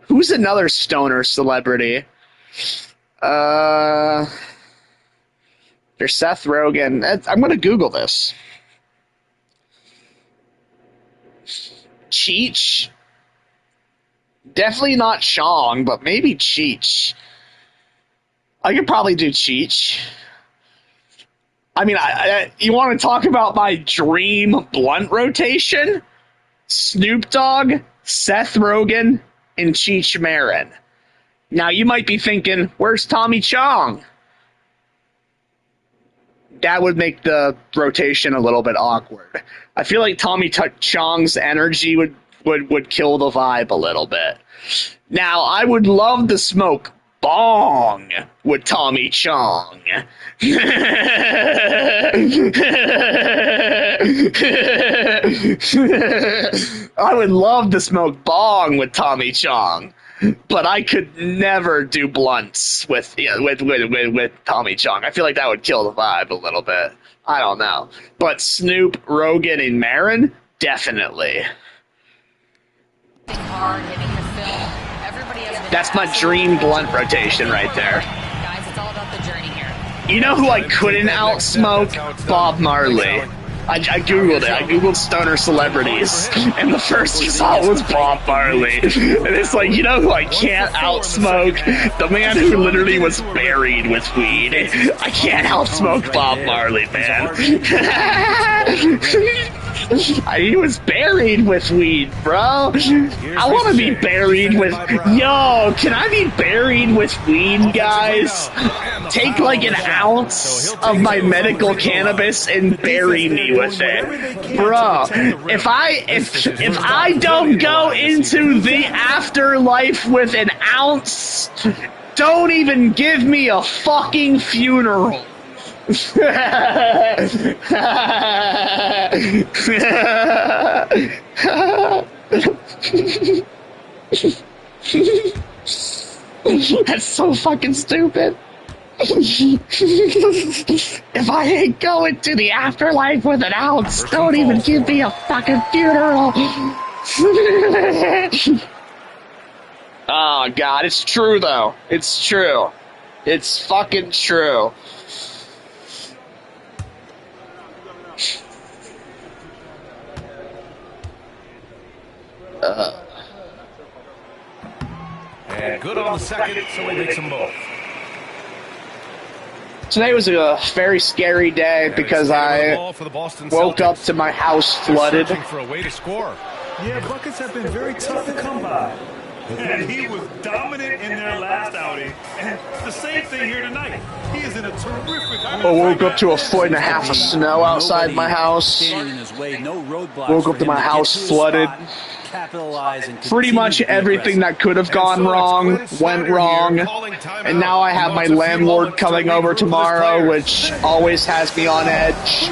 Speaker 1: Who's another stoner celebrity? There's Seth Rogen. I'm gonna Google this. Cheech? Definitely not Chong, but maybe Cheech. I could probably do Cheech. I mean, you want to talk about my dream blunt rotation? Snoop Dogg, Seth Rogen, and Cheech Marin. Now, you might be thinking, where's Tommy Chong? That would make the rotation a little bit awkward. I feel like Tommy Chong's energy would kill the vibe a little bit. Now, I would love to smoke bong with Tommy Chong. I would love to smoke bong with Tommy Chong, but I could never do blunts with Tommy Chong. I feel like that would kill the vibe a little bit. I don't know. But Snoop, Rogen, and Marin, definitely.
Speaker 22: Hard hitting the film. Everybody has been
Speaker 1: That's my dream blunt rotation right there.
Speaker 22: Guys, it's all about the journey here.
Speaker 1: You know who I couldn't outsmoke? Bob Marley. I Googled it. I Googled stoner celebrities, and the first result was Bob Marley. And it's like, you know who I can't outsmoke? The man who literally was buried with weed. I can't outsmoke Bob Marley, man. He was buried with weed, bro. I want to be buried with... Yo, can I be buried with weed, guys? Take like an ounce of my medical cannabis and bury me with it. Bro, if I don't go into the afterlife with an ounce, don't even give me a fucking funeral. That's so fucking stupid. If I ain't going to the afterlife with an ounce, don't even give me a fucking funeral. Oh god, it's true though. It's true. It's fucking true.
Speaker 19: And good on the second, so he makes them both.
Speaker 1: Today was a very scary day because I woke up to my house flooded.
Speaker 19: For a way to score.
Speaker 17: Yeah, buckets have been very tough to come by.
Speaker 20: And he was dominant in their last outing. And the same thing here tonight. He is in a terrific...
Speaker 1: I woke up to 1.5 feet of snow outside my house. Woke up to my house flooded. Pretty much everything that could have gone wrong went wrong. And now I have my landlord coming over tomorrow, which always has me on edge.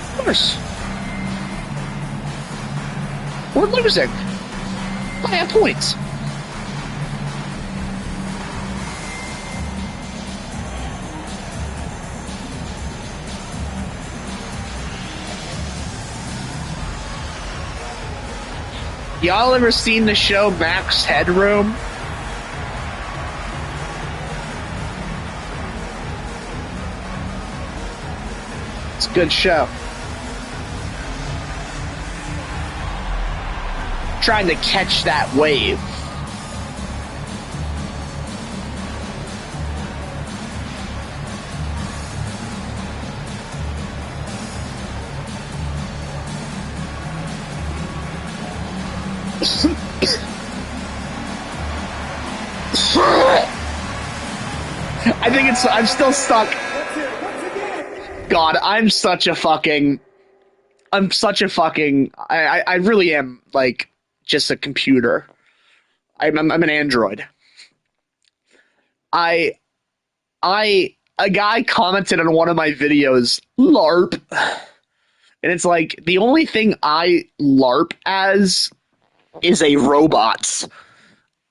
Speaker 1: Of course. We're losing by a point. Y'all ever seen the show Max Headroom? It's a good show. Trying to catch that wave. I think it's... I'm still stuck. God, I'm such a fucking... I really am, like, just a computer. I'm an android. A guy commented on one of my videos, LARP. And it's like, the only thing I LARP as is a robot.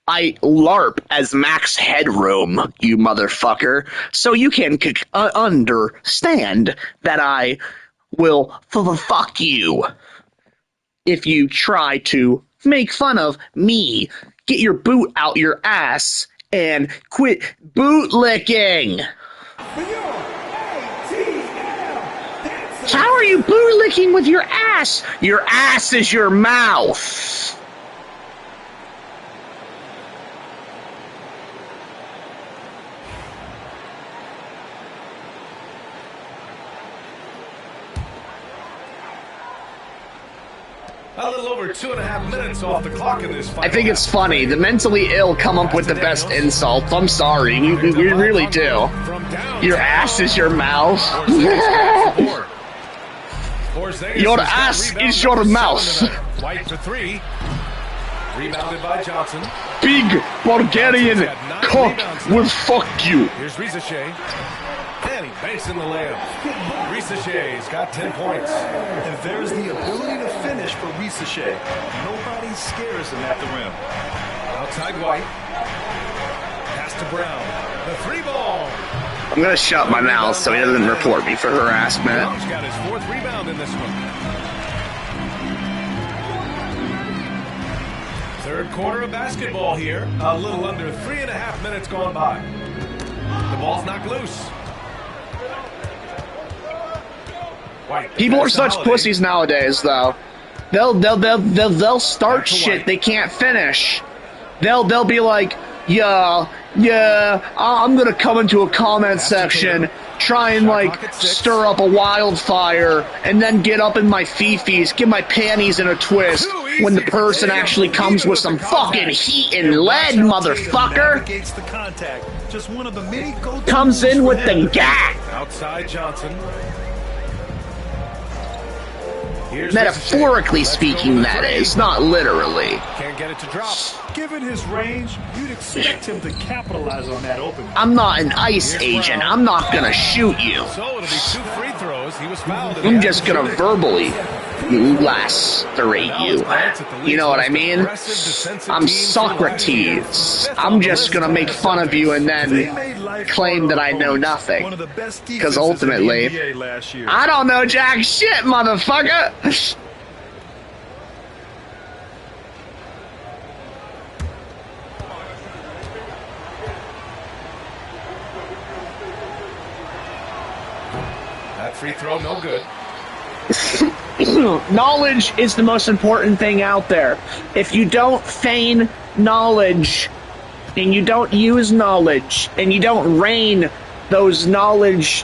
Speaker 1: I LARP as Max Headroom, you motherfucker. So you can understand that I will fuck you if you try to make fun of me. Get your boot out your ass and quit bootlicking. How are you bootlicking with your ass? Your ass is your mouth.
Speaker 19: A little over 2.5 minutes off the clock in this fight.
Speaker 1: I think it's funny. The mentally ill come up with the best insults. I'm sorry. We really do. Your ass is your mouth. Your ass is your mouth.
Speaker 19: White for three. Rebounded by Johnson.
Speaker 1: Big Bulgarian cock will fuck you.
Speaker 19: Here's Ricochet. And he banks in the layup. Ricochet's got 10 points.
Speaker 20: And there's the ability to finish for Ricochet. Nobody scares him at the rim.
Speaker 19: Outside White. Pass to Brown. The three ball.
Speaker 1: I'm gonna shut my mouth so he doesn't report me for harassment.
Speaker 19: Brown's got his 4th rebound in this one. Third quarter of basketball here. A little under 3.5 minutes gone by. The ball's knocked loose. White,
Speaker 1: people are such pussies nowadays, though. They'll start shit they can't finish. They'll be like, yeah, I'm gonna come into a comment section, try and like stir up a wildfire, and then get up in my fifis, get my panties in a twist when the person actually comes with some fucking heat and lead, motherfucker. Comes in with the gat.
Speaker 19: Outside Johnson.
Speaker 1: Metaphorically speaking, that is, not literally.
Speaker 19: Can't get it to drop.
Speaker 20: Given his range, you'd expect him to capitalize on that opening.
Speaker 1: I'm not an ICE agent. I'm not gonna shoot you.
Speaker 19: So it'll be 2 free throws. He was fouled.
Speaker 1: I'm just gonna verbally lacerate you. You know what I mean? I'm Socrates. I'm just gonna make fun of you and then claim that I know nothing. Because ultimately, I don't know jack shit, motherfucker!
Speaker 19: That free throw, no good.
Speaker 1: knowledge is the most important thing out there. If you don't feign knowledge, and you don't use knowledge, and you don't rain those knowledge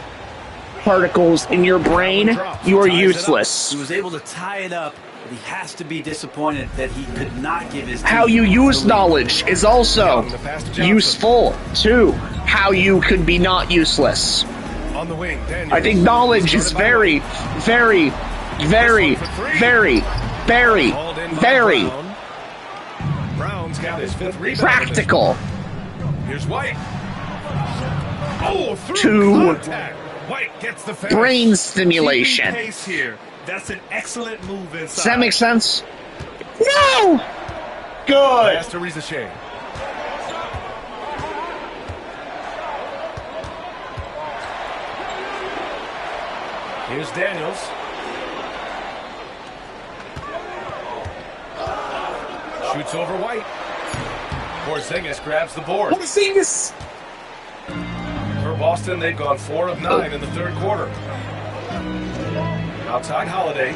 Speaker 1: particles in your brain, you are useless.
Speaker 2: He was able to tie it up, but he has to be disappointed that he could not give his
Speaker 1: How you use knowledge is also useful too. How you could be not useless.
Speaker 19: On the wing, Daniels.
Speaker 1: I think knowledge is very, very, very, very, very, very
Speaker 19: Brown's got his 5th rebound.
Speaker 1: practical
Speaker 19: Here's White. Oh,
Speaker 1: to
Speaker 19: White gets the finish.
Speaker 1: brain stimulation.
Speaker 20: Keeping pace here. That's an excellent move inside.
Speaker 1: Does that make sense? No! Good.
Speaker 19: Pass to Rizachet. Here's Daniels. Shoots over White. Porzingis grabs the board.
Speaker 1: Porzingis!
Speaker 19: For Boston, they've gone 4 of 9 in the 3rd quarter. Outside Holiday.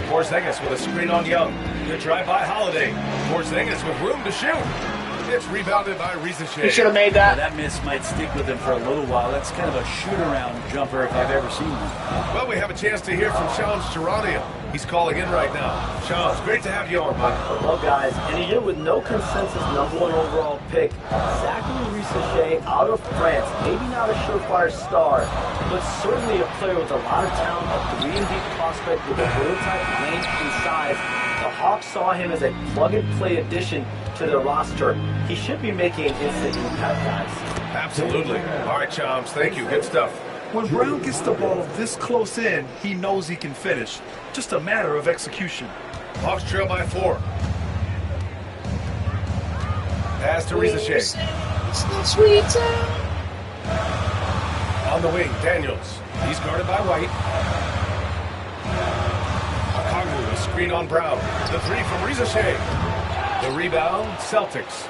Speaker 19: Porzingis with a screen on Young. Good drive by Holiday. Porzingis with room to shoot. It's rebounded by Rizachet.
Speaker 1: He should have made that.
Speaker 2: That miss might stick with him for a little while. That's kind of a shoot-around jumper if I've ever seen one.
Speaker 19: Well, we have a chance to hear from Shams Charania. He's calling in right now. Shams, great to have you on, bud.
Speaker 6: Hello, guys. In a year with no consensus #1 overall pick, Zachary Rizachet out of France, maybe not a surefire star, but certainly a player with a lot of talent, a 3-and-D prospect with a prototype length and size. The Hawks saw him as a plug-and-play addition to their roster. He should be making an instant impact, guys.
Speaker 19: Absolutely. All right, Shams, thank you. Good stuff.
Speaker 20: When Brown gets the ball this close in, he knows he can finish. Just a matter of execution.
Speaker 19: Hawks trail by 4. Pass to Rizachet. On the wing, Daniels. He's guarded by White. Okongwu, a screen on Brown. The 3 from Rizachet. The rebound, Celtics.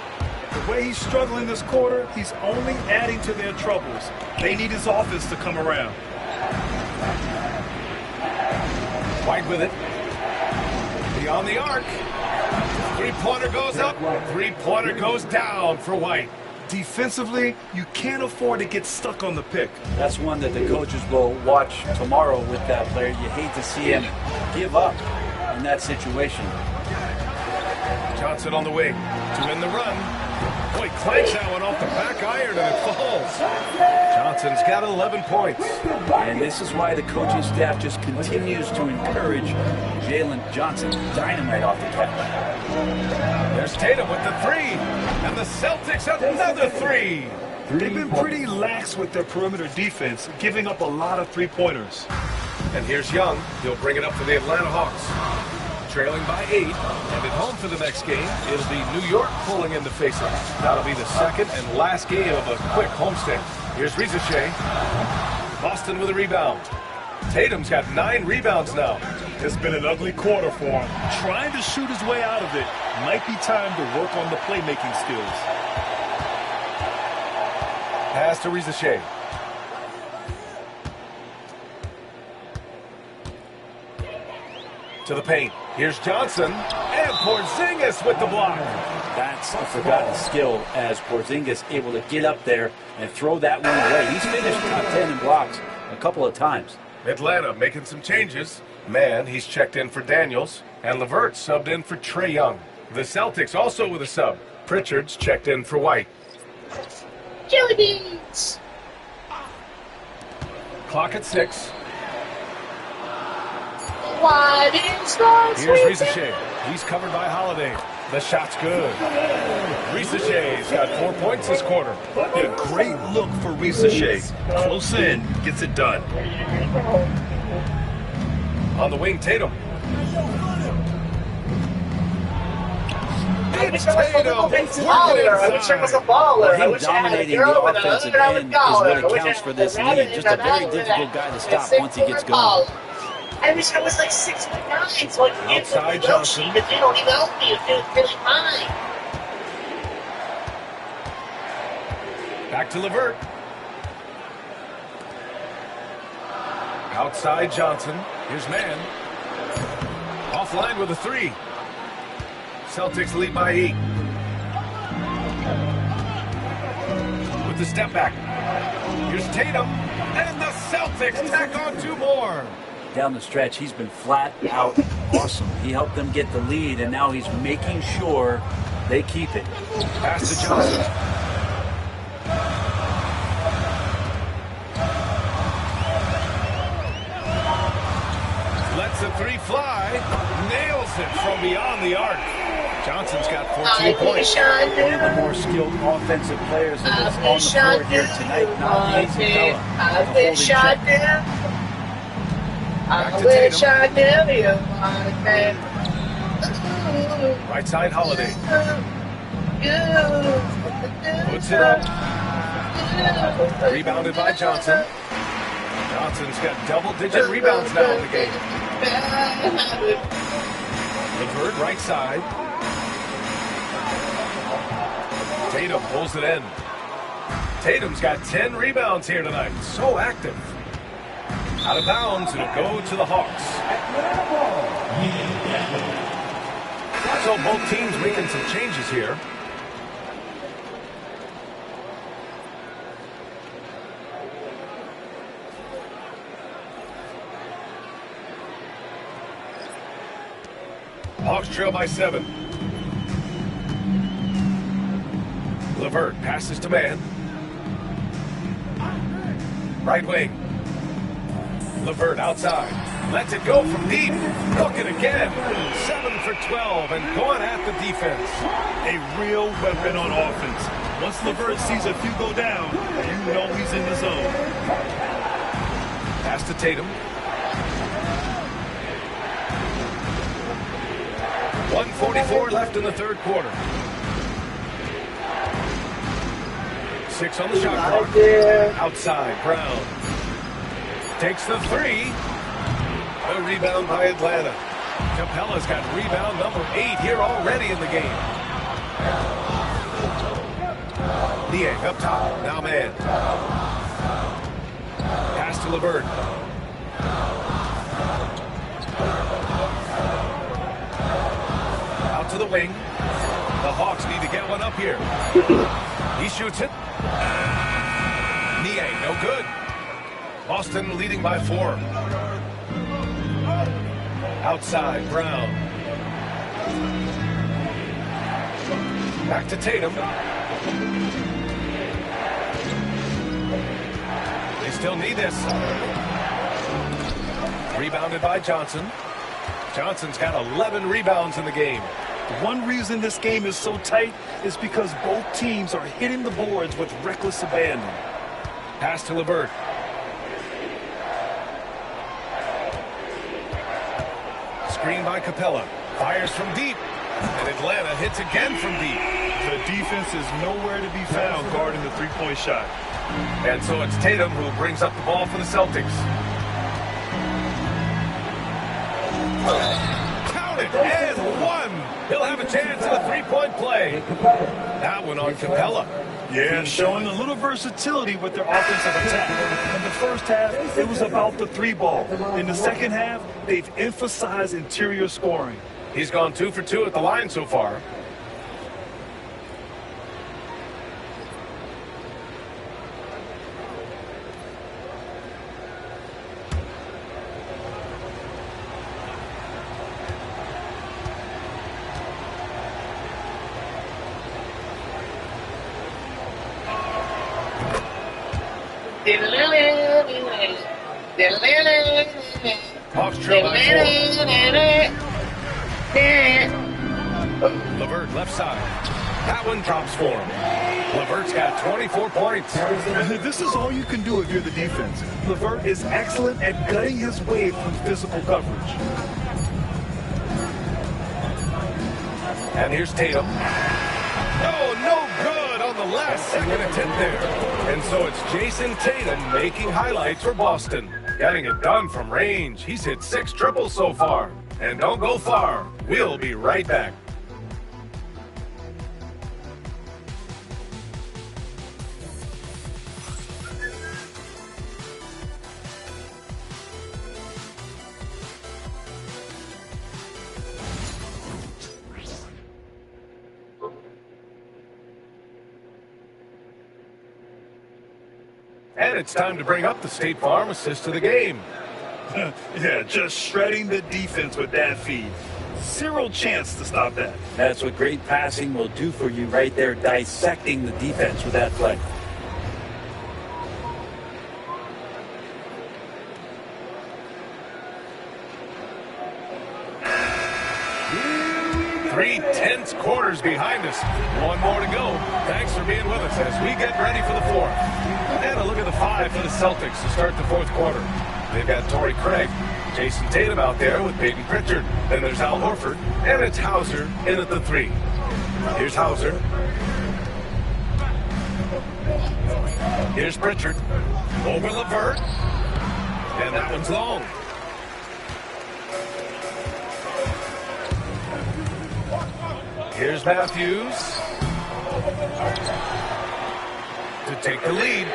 Speaker 20: The way he's struggling this quarter, he's only adding to their troubles. They need his offense to come around.
Speaker 19: White with it. Beyond the arc. 3-pointer goes up. 3-pointer goes down for White.
Speaker 20: Defensively, you can't afford to get stuck on the pick.
Speaker 2: That's one that the coaches will watch tomorrow with that player. You hate to see him give up in that situation.
Speaker 19: Johnson on the wing to win the run. Boy, clanks that one off the back iron and it falls. Johnson's got 11 points.
Speaker 2: And this is why the coaching staff just continues to encourage Jalen Johnson. Dynamite off the catch.
Speaker 19: There's Tatum with the 3. And the Celtics another 3.
Speaker 20: They've been pretty lax with their perimeter defense, giving up a lot of 3-pointers.
Speaker 19: And here's Young. He'll bring it up for the Atlanta Hawks. Trailing by 8, and at home for the next game, it'll be New York pulling in to face it. That'll be the second and last game of a quick homestand. Here's Rizachet. Boston with a rebound. Tatum's got 9 rebounds now.
Speaker 20: It's been an ugly quarter for him. Trying to shoot his way out of it. Might be time to work on the playmaking skills.
Speaker 19: Pass to Rizachet. To the paint. Here's Johnson. And Porzingis with the block.
Speaker 2: That's a forgotten skill as Porzingis able to get up there and throw that one away. He's finished top 10 in blocks a couple of times.
Speaker 19: Atlanta making some changes. Man, he's checked in for Daniels. And LeVert subbed in for Trae Young. The Celtics also with a sub. Pritchard's checked in for White.
Speaker 14: Jelly beans!
Speaker 19: Clock at 6.
Speaker 14: Why didn't start
Speaker 19: Here's Rizachet. He's covered by Holiday. The shot's good. Rizachet's got 4 points this quarter.
Speaker 20: A great look for Rizachet. Close in, gets it done.
Speaker 19: On the wing, Tatum.
Speaker 14: I wish I was a baller. I wish I had a girl with a $100 dollar.
Speaker 2: Is what counts for this league. Just a very difficult guy to stop once he gets going.
Speaker 14: I wish I was like 6'9", so I could get the
Speaker 19: Outside
Speaker 14: Johnson, but they don't even help me. It's really fine.
Speaker 19: Back to LeVert. Outside Johnson. Here's man. Offline with a 3. Celtics lead by 8. With the step back. Here's Tatum. And the Celtics tack on 2 more.
Speaker 2: Down the stretch, he's been flat out awesome. He helped them get the lead, and now he's making sure they keep it.
Speaker 19: Pass to Johnson. Lets the 3 fly. Nails it from beyond the arc. Johnson's got 14 points.
Speaker 2: One of the more skilled offensive players that is on the floor here tonight. Not an easy fella.
Speaker 14: I've been shot down.
Speaker 19: Back to Tatum. Right side Holiday. Puts it up. Rebounded by Johnson. Johnson's got double-digit rebounds now in the game. LeVert right side. Tatum pulls it in. Tatum's got 10 rebounds here tonight. So active. Out of bounds, it'll go to the Hawks. So both teams making some changes here. Hawks trail by 7. LeVert passes to man. Right wing. LeVert outside. Lets it go from deep. Look it again. 7 for 12 and going at the defense.
Speaker 20: A real weapon on offense. Once LeVert sees a few go down, you know he's in the zone.
Speaker 19: Pass to Tatum. 1:44 left in the third quarter. 6 on the shot clock. Outside, Brown. Takes the 3. A rebound by Atlanta. Capella's got rebound number 8 here already in the game. Niang up top. Now man. Pass to LeVert. Out to the wing. The Hawks need to get one up here. He shoots it. Niang, no good. Boston leading by 4. Outside, Brown. Back to Tatum. They still need this. Rebounded by Johnson. Johnson's got 11 rebounds in the game.
Speaker 20: One reason this game is so tight is because both teams are hitting the boards with reckless abandon.
Speaker 19: Pass to LeVert. Screen by Capella. Fires from deep. And Atlanta hits again from deep.
Speaker 20: The defense is nowhere to be found guarding the three-point shot.
Speaker 19: And so it's Tatum who brings up the ball for the Celtics. Count it, and 1. He'll have a chance at a three-point play. That one on Capella.
Speaker 20: Yeah, showing a little versatility with their offensive attack. In the first half, it was about the 3-ball. In the second half, they've emphasized interior scoring.
Speaker 19: He's gone 2 for 2 at the line so far. Hawks trail by 4. LeVert left side. That one drops for him. LeVert's got 24 points.
Speaker 20: This is all you can do if you're the defense. LeVert is excellent at gutting his way through physical coverage.
Speaker 19: And here's Tatum. Oh, no good on the last second attempt there. And so it's Jason Tatum making highlights for Boston. Getting it done from range. He's hit 6 triples so far. And don't go far. We'll be right back. And it's time to bring up the State Farm assist to the game.
Speaker 20: Yeah, just shredding the defense with that feed. Zero chance to stop that.
Speaker 2: That's what great passing will do for you right there, dissecting the defense with that play.
Speaker 19: Three tense quarters behind us. One more to go. Thanks for being with us as we get ready for the fourth. And a look at the five for the Celtics to start the fourth quarter. They've got Torrey Craig, Jason Tatum out there with Peyton Pritchard. Then there's Al Horford, and it's Hauser in at the three. Here's Hauser. Here's Pritchard. Over LeVert. And that one's long. Here's Matthews to take the lead.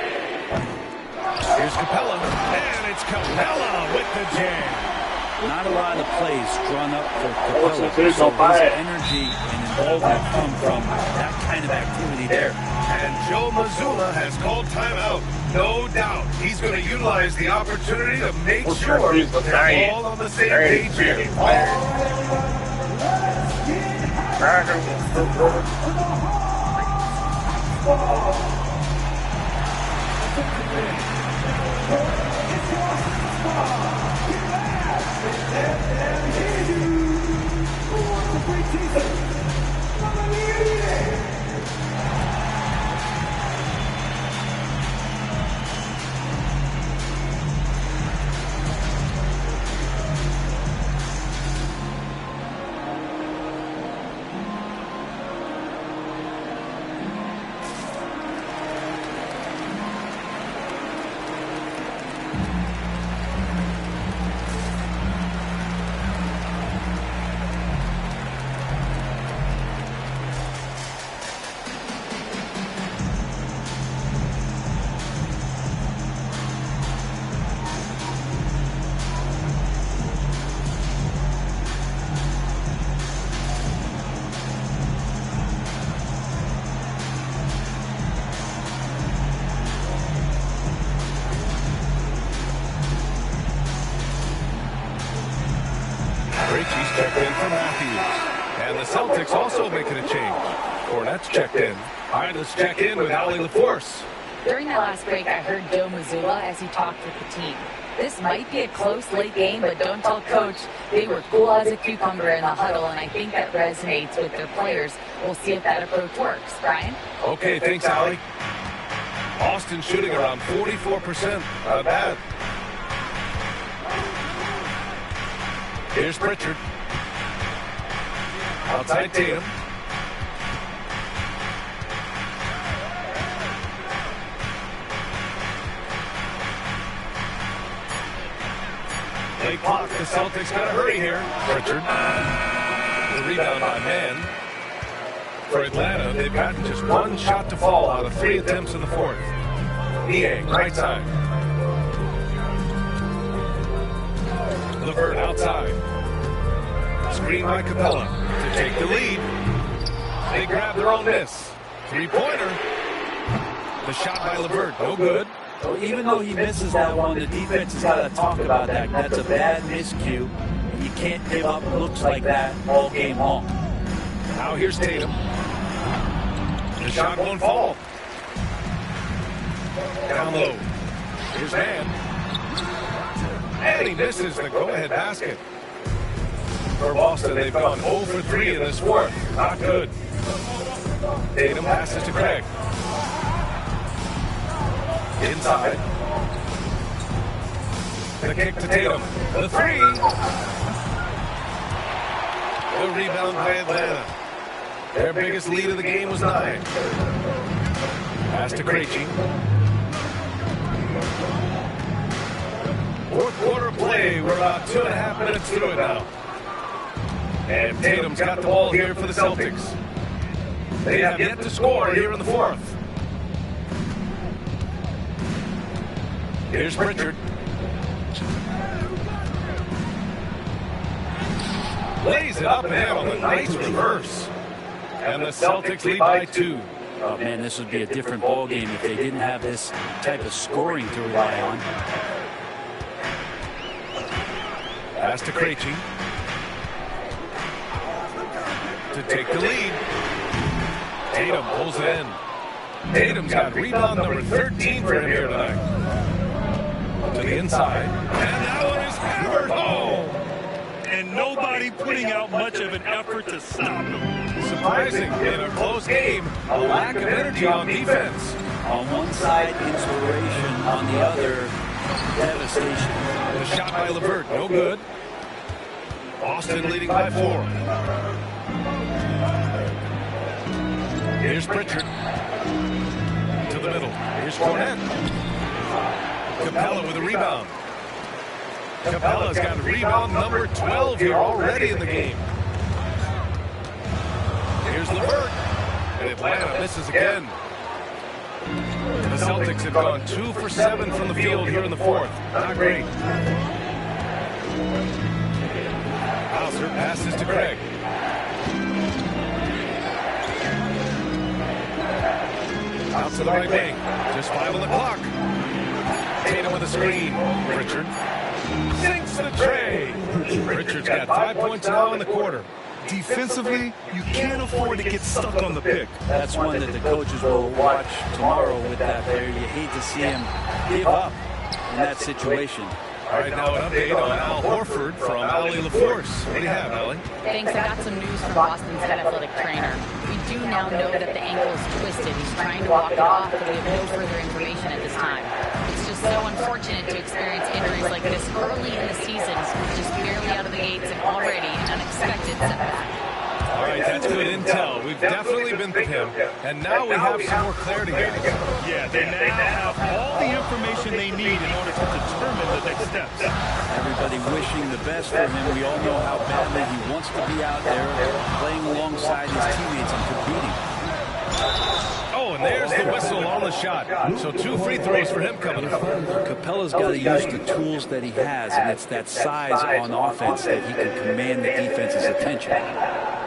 Speaker 19: Here's Capella, and it's Capella with the jam.
Speaker 2: Not a lot of plays drawn up for Capella, so his energy and involvement come from that kind of activity there.
Speaker 19: And Joe Mazzulla has called timeout. No doubt he's going to utilize the opportunity to make sure they're all on the same page here. Krejci's checked in for Matthews. And the Celtics also making a change. Cornette's checked in. All right, let's check in with Allie LaForce.
Speaker 22: During that last break, I heard Joe Mazzulla as he talked with the team. This might be a close late game, but don't tell Coach. They were cool as a cucumber in the huddle, and I think that resonates with their players. We'll see if that approach works. Brian?
Speaker 19: Okay, thanks, Allie. Austin shooting around 44%. Not bad. Here's Pritchard. Outside Tatum. Late clock. The Celtics got to hurry here. Pritchard. The rebound by Man. For Atlanta, they've gotten just one shot to fall out of 3 attempts in the fourth. Niang, right side. LeVert outside. Screen by Capella to take the lead. They grab their own miss. 3-pointer. The shot by LeVert, no good.
Speaker 2: So even though he misses that one, the defense has got to talk about that. That's a bad miscue. You can't give up looks like that all game long.
Speaker 19: Now here's Tatum. The shot won't fall. Down low. Here's Man. And he misses the go-ahead basket. For Boston, they've gone 0 for 3 in this fourth. Not good. Tatum passes to Craig. Inside. The kick to Tatum. The three. The rebound by Atlanta. Their biggest lead of the game was 9. Pass to Krejci. Fourth quarter play. We're about 2.5 minutes through it now. And Tatum's got the ball here for the Celtics. They have yet to score here in the fourth. Here's Pritchard. Lays it up and in on the nice reverse. And the Celtics lead by 2.
Speaker 2: Oh, man, this would be a different ball game if they didn't have this type of scoring to rely on.
Speaker 19: Pass to Krejci to take the lead. Tatum pulls it in. Tatum's got rebound number 13 for him here tonight. To the inside. And that one is hammered home.
Speaker 20: And nobody putting out much of an effort to stop him.
Speaker 19: Surprising in a close game, a lack of energy on defense.
Speaker 2: On one side, inspiration. On the other, devastation.
Speaker 19: The shot by LeVert, no good. Boston leading by 4. Here's Pritchard. To the middle. Here's Cornette. Capella with a rebound. Capella's got rebound number 12 here already in the game. Here's LeVert. And Atlanta misses again. The Celtics have gone 2 for 7 from the field here in the 4th. Not great. Hauser passes to Craig. Out to the right wing. Just 5 on the clock. Tatum with a screen. Pritchard sinks the tray. Pritchard's got 5 points now in the quarter.
Speaker 20: Defensively, you can't afford to get stuck on the pick.
Speaker 2: That's one that the coaches will watch tomorrow with that player. You hate to see him give up in that situation.
Speaker 19: All right, now an update on Al Horford from Allie LaForce. What do you have, Allie?
Speaker 22: Thanks. I got some news from Boston's head athletic trainer. We do now know that the ankle is twisted. He's trying to walk it off, but we have no further information at this time. It's just so unfortunate to experience injuries like this early in the season, just barely out of the gates and already an unexpected setback.
Speaker 19: All right, that's good intel. We've definitely been with him, and now we have some more clarity, guys.
Speaker 20: Yeah, they now have all the information they need in order to determine the next steps.
Speaker 2: Everybody wishing the best for him. We all know how badly he wants to be out there playing alongside his teammates and competing.
Speaker 19: Oh, and there's the whistle on the shot. So 2 free throws for him coming up.
Speaker 2: Capella's got to use the tools that he has, and it's that size on offense that he can command the defense's attention.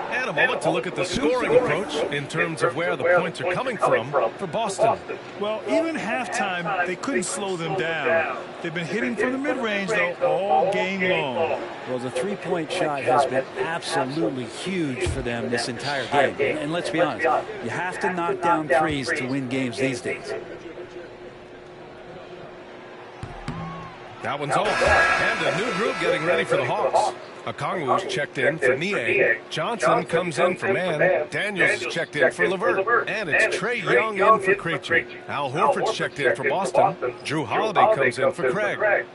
Speaker 19: And a moment to look at the scoring approach in terms of where the points are coming from for Boston.
Speaker 20: Well, even halftime, they couldn't slow them down. They've been hitting from the mid-range, though, all game long.
Speaker 2: Well, the three-point shot has been absolutely huge for them this entire game. And let's be honest, you have to knock down threes to win games these days.
Speaker 19: That one's off. And a new group getting ready for the Hawks. Okongwu's checked in for Nie. Johnson comes in for Mann. Daniels is checked in for LeVert. And it's Trae Young in for Krejci. Al Horford's checked in for Boston. Drew Holiday comes in for Craig.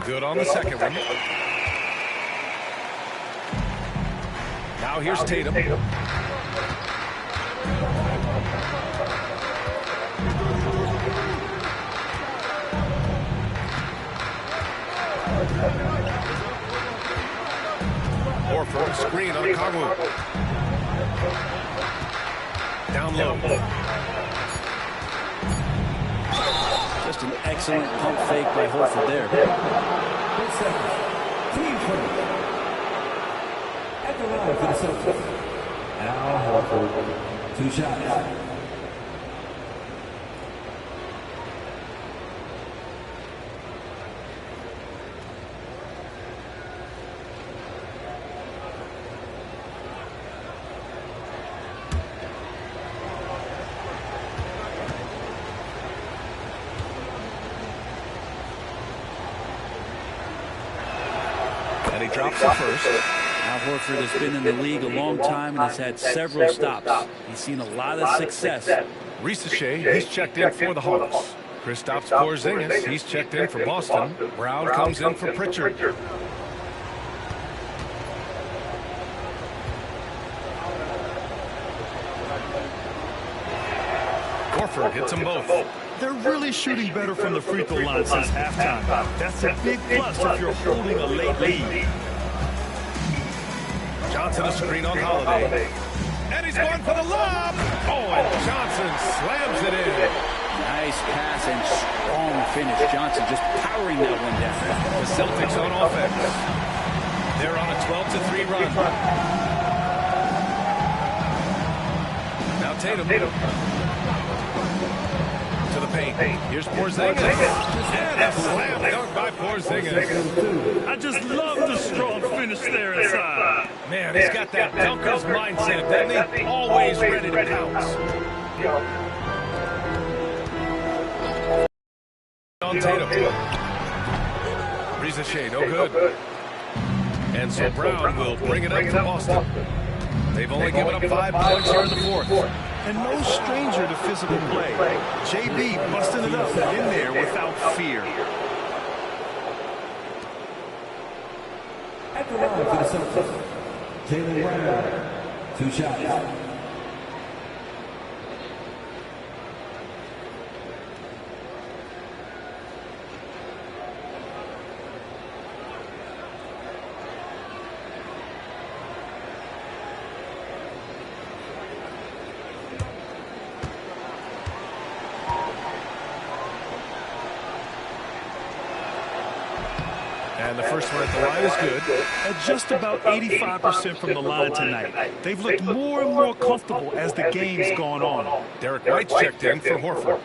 Speaker 19: Good on the second one. Now here's Tatum. Horford, screen on Okongwu. Down low.
Speaker 2: Just an excellent pump fake by Horford there.
Speaker 7: At the line for the Celtics, Al Horford, 2 shots.
Speaker 19: And he drops it first.
Speaker 2: Al Horford has been in the league a long time and has had several stops. He's seen a lot of success.
Speaker 19: Risacher, he's checked in for the Hawks. Kristaps Porzingis, he's checked in for Boston. Brown comes in for Pritchard. Horford hits them both.
Speaker 20: They're really shooting better from the free throw line since halftime. That's a big plus if you're holding a late lead.
Speaker 19: Johnson a screen on Holiday. And he's going for the lob. Oh, and Johnson slams it in.
Speaker 2: Nice pass and strong finish. Johnson just powering that one down.
Speaker 19: The Celtics on offense. They're on a 12-3 run. Now Tatum. To the paint. Here's Porzingis. And a slam dunk by Porzingis.
Speaker 20: I just love the strong finish there inside.
Speaker 19: Man, he's got that dunker's mindset, doesn't he? Always ready to pounce. On Tatum. Risacher, no good. And so Brown will bring it up to Boston. They've only given up 5 points here in the fourth.
Speaker 20: And no stranger to physical play. JB busting it up in there without fear.
Speaker 7: At the line for the Celtics, Jaylen Brown, 2 shots.
Speaker 19: And the first one at the line is good.
Speaker 20: At just about 85% from the line tonight. They've looked more and more comfortable as the game's gone on.
Speaker 19: Derek White's checked in for Horford.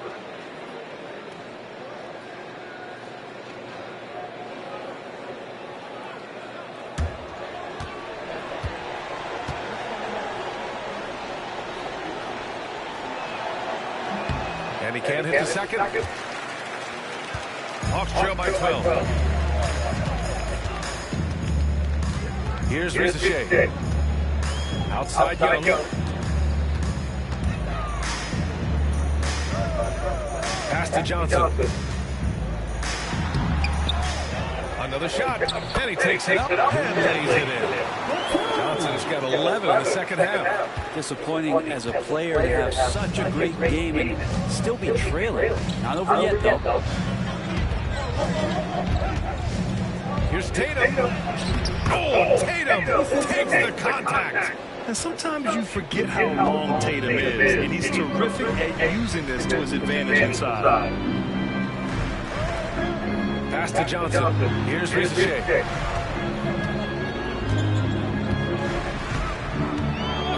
Speaker 19: And he can't hit the second. Hawks trail by 12. Here's Risacher. Outside Young. Pass to Johnson. Another shot. And he takes it up and lays it in. Johnson's got 11 in the second half.
Speaker 2: Disappointing as a player to have such a great game and still be trailing. Not over yet, though.
Speaker 19: Here's Tatum. Oh, Tatum takes the contact.
Speaker 20: And sometimes you forget how long Tatum is, and he's terrific at using this to his advantage inside.
Speaker 19: Pass to Johnson. Here's Risacher.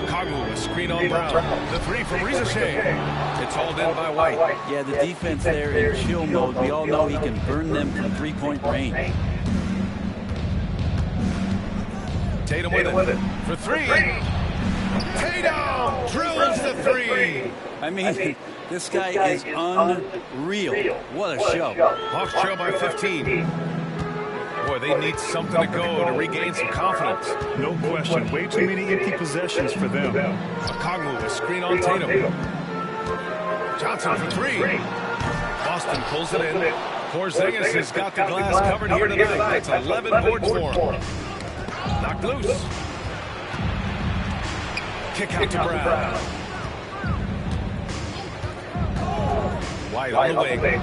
Speaker 19: Okongwu, a screen on Brown. The three from Risacher. It's hauled in by White.
Speaker 2: Yeah, the defense there in chill mode. We all know he can burn them from three-point range.
Speaker 19: Tatum with it for three. Tatum drills the three.
Speaker 2: I mean, this guy is unreal. What a show.
Speaker 19: Hawks trail by 15. Boy, they need something to go to regain some confidence.
Speaker 20: No question. Way too many empty possessions for them.
Speaker 19: Okongwu, a screen on Tatum. Johnson for three. Boston pulls it in. Porzingis has got the glass covered here tonight. That's 11 boards for him. Knocked loose. Kick out to Brown. White on the wing.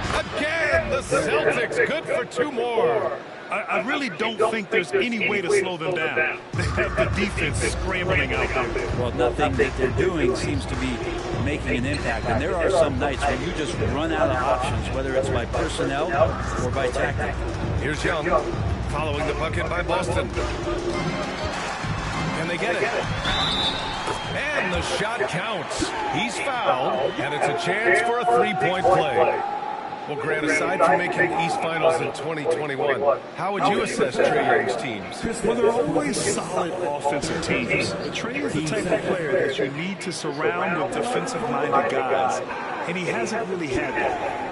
Speaker 19: Again, the Celtics good for 2 more.
Speaker 20: I really don't think there's any way to slow them down. They have the defense scrambling out there.
Speaker 2: Well, nothing that they're doing seems to be making an impact. And there are some nights where you just run out of options, whether it's by personnel or by tactic.
Speaker 19: Here's Young. Following the bucket by Boston. Can they get it? And the shot counts. He's fouled, and it's a chance for a 3-point play. Well, Grant, aside from making the East Finals in 2021, how would you assess Trae Young's teams?
Speaker 20: Well, they're always solid offensive teams. Trae is the type of player that you need to surround with defensive-minded guys, and he hasn't really had that.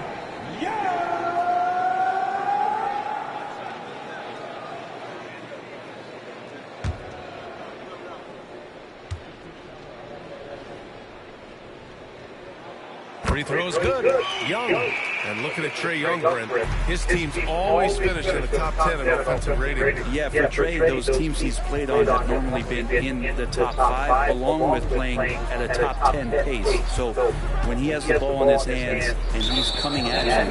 Speaker 19: Free throw's good. Young. And looking at Trae Young, Brent, his team's always finished in the top 10 in offensive rating.
Speaker 2: Yeah, for Trae, those teams he's played on have normally been in the top 5, along with playing at a top 10 pace. So when he has the ball in his hands and he's coming at him,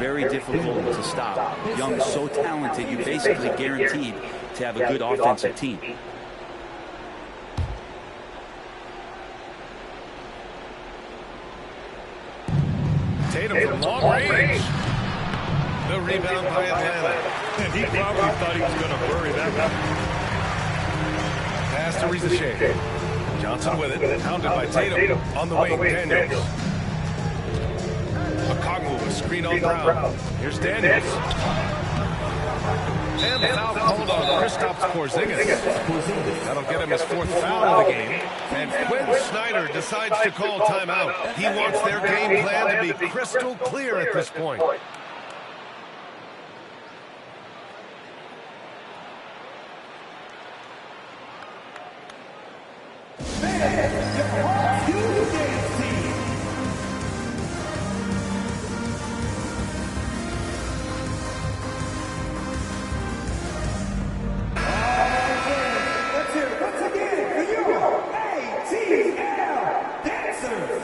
Speaker 2: very difficult to stop. Young's so talented, you basically guaranteed to have a good offensive team.
Speaker 19: Tatum from long range. The rebound by Atlanta.
Speaker 20: And he probably thought he was going to bury that one.
Speaker 19: Pass to Risa Shea. Johnson with it, hounded by Tatum. On the wing, Daniels. Okongwu with screen on Brown. Here's Daniels. And the foul called on Kristaps Porzingis. That'll get him his 4th foul of the game. And Quinn Snyder decides to call timeout. He wants their game plan to be crystal clear at this point.
Speaker 4: Let's hear it once again for your ATL dancers.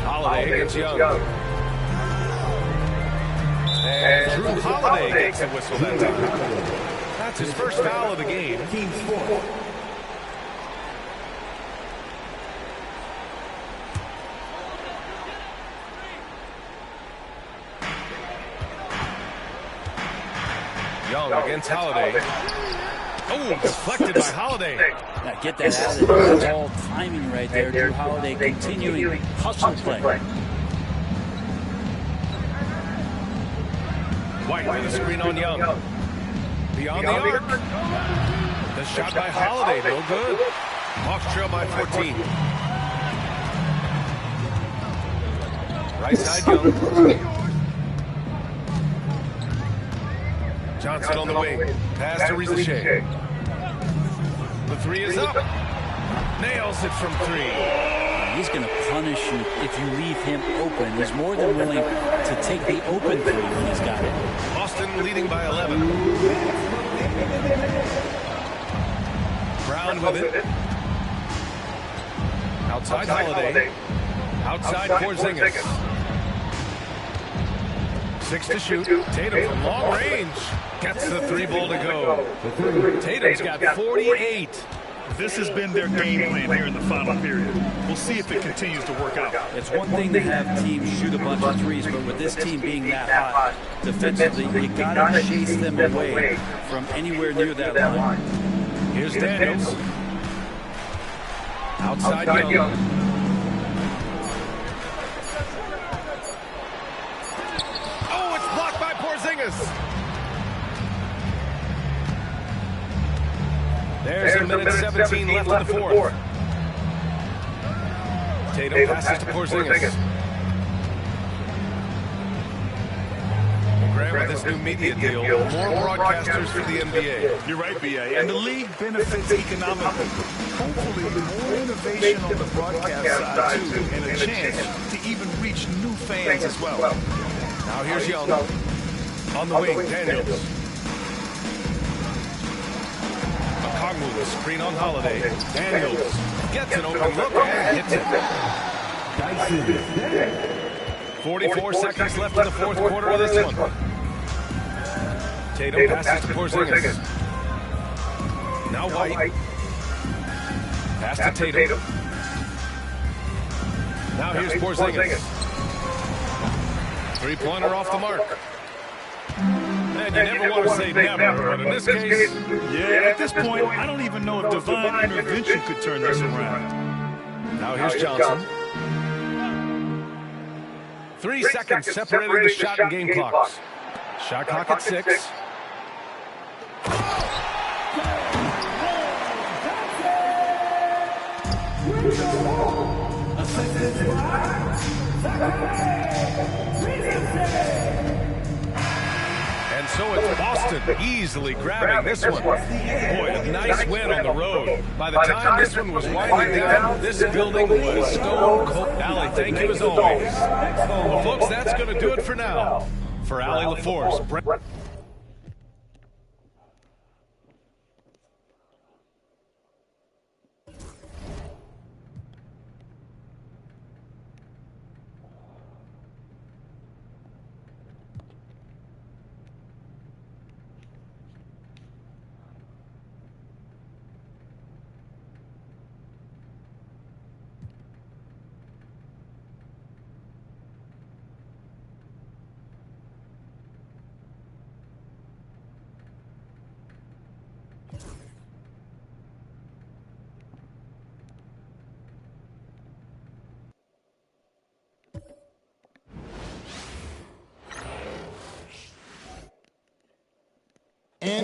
Speaker 19: Holiday against Young. And Drew Holiday gets a whistle that time. That's his first foul of the game. Team's 4. Young against Holiday. Oh, deflected by Holiday.
Speaker 2: Now get that out of there. That's all timing right there. Drew Holiday continuing hustle play.
Speaker 19: White with a screen on Young. Beyond the arc. The shot by Holiday, no good. Hawks trail by 14. Right side Young. Johnson on the wing. Pass to Risa Shea. The 3 is up. Nails it from 3.
Speaker 2: He's going to punish you if you leave him open. He's more than willing to take the open 3 when he's got it.
Speaker 19: Boston leading by 11. Brown with it. Outside Holiday. Outside Porzingis. 6 to shoot. Tatum from long range. Gets the 3-ball to go. Tatum's got 48.
Speaker 20: This has been their game plan here in the final period. We'll see if it continues to work out.
Speaker 2: It's one thing to have teams shoot a bunch of threes, but with this team being that hot defensively, you got to chase them away from anywhere near that line.
Speaker 19: Here's Daniels. Outside Young. Oh, it's blocked by Porzingis. There's a minute 17 left in the 4th. Tatum passes to Porzingis. Grant with this new media deal, more broadcasters for the NBA.
Speaker 20: You're right, B.A. And the league benefits economically. Hopefully, more innovation on the broadcast side, too, and a chance to even reach new fans as well.
Speaker 19: Now here's Young. On the wing, Daniels. Okongwu with screen on Holiday. Daniels gets an open look and hits it. 44 seconds left in the 4th quarter of this one. Tatum passes to Porzingis. Now White. Pass to Tatum. Now here's Porzingis. 3-pointer off the mark. And you never want to say never, but in this case...
Speaker 20: Yeah, at this point, I don't even know if divine intervention could turn this around.
Speaker 19: Now here's Johnson. 3 seconds separating the shot and game clocks. Shot clock at 6. And so it's Boston easily grabbing this one. Boy, a nice win on the road. By the time this one was winding down, this building was stone cold. Allie, thank you as always. Well, folks, that's going to do it for now. For Allie LaForce.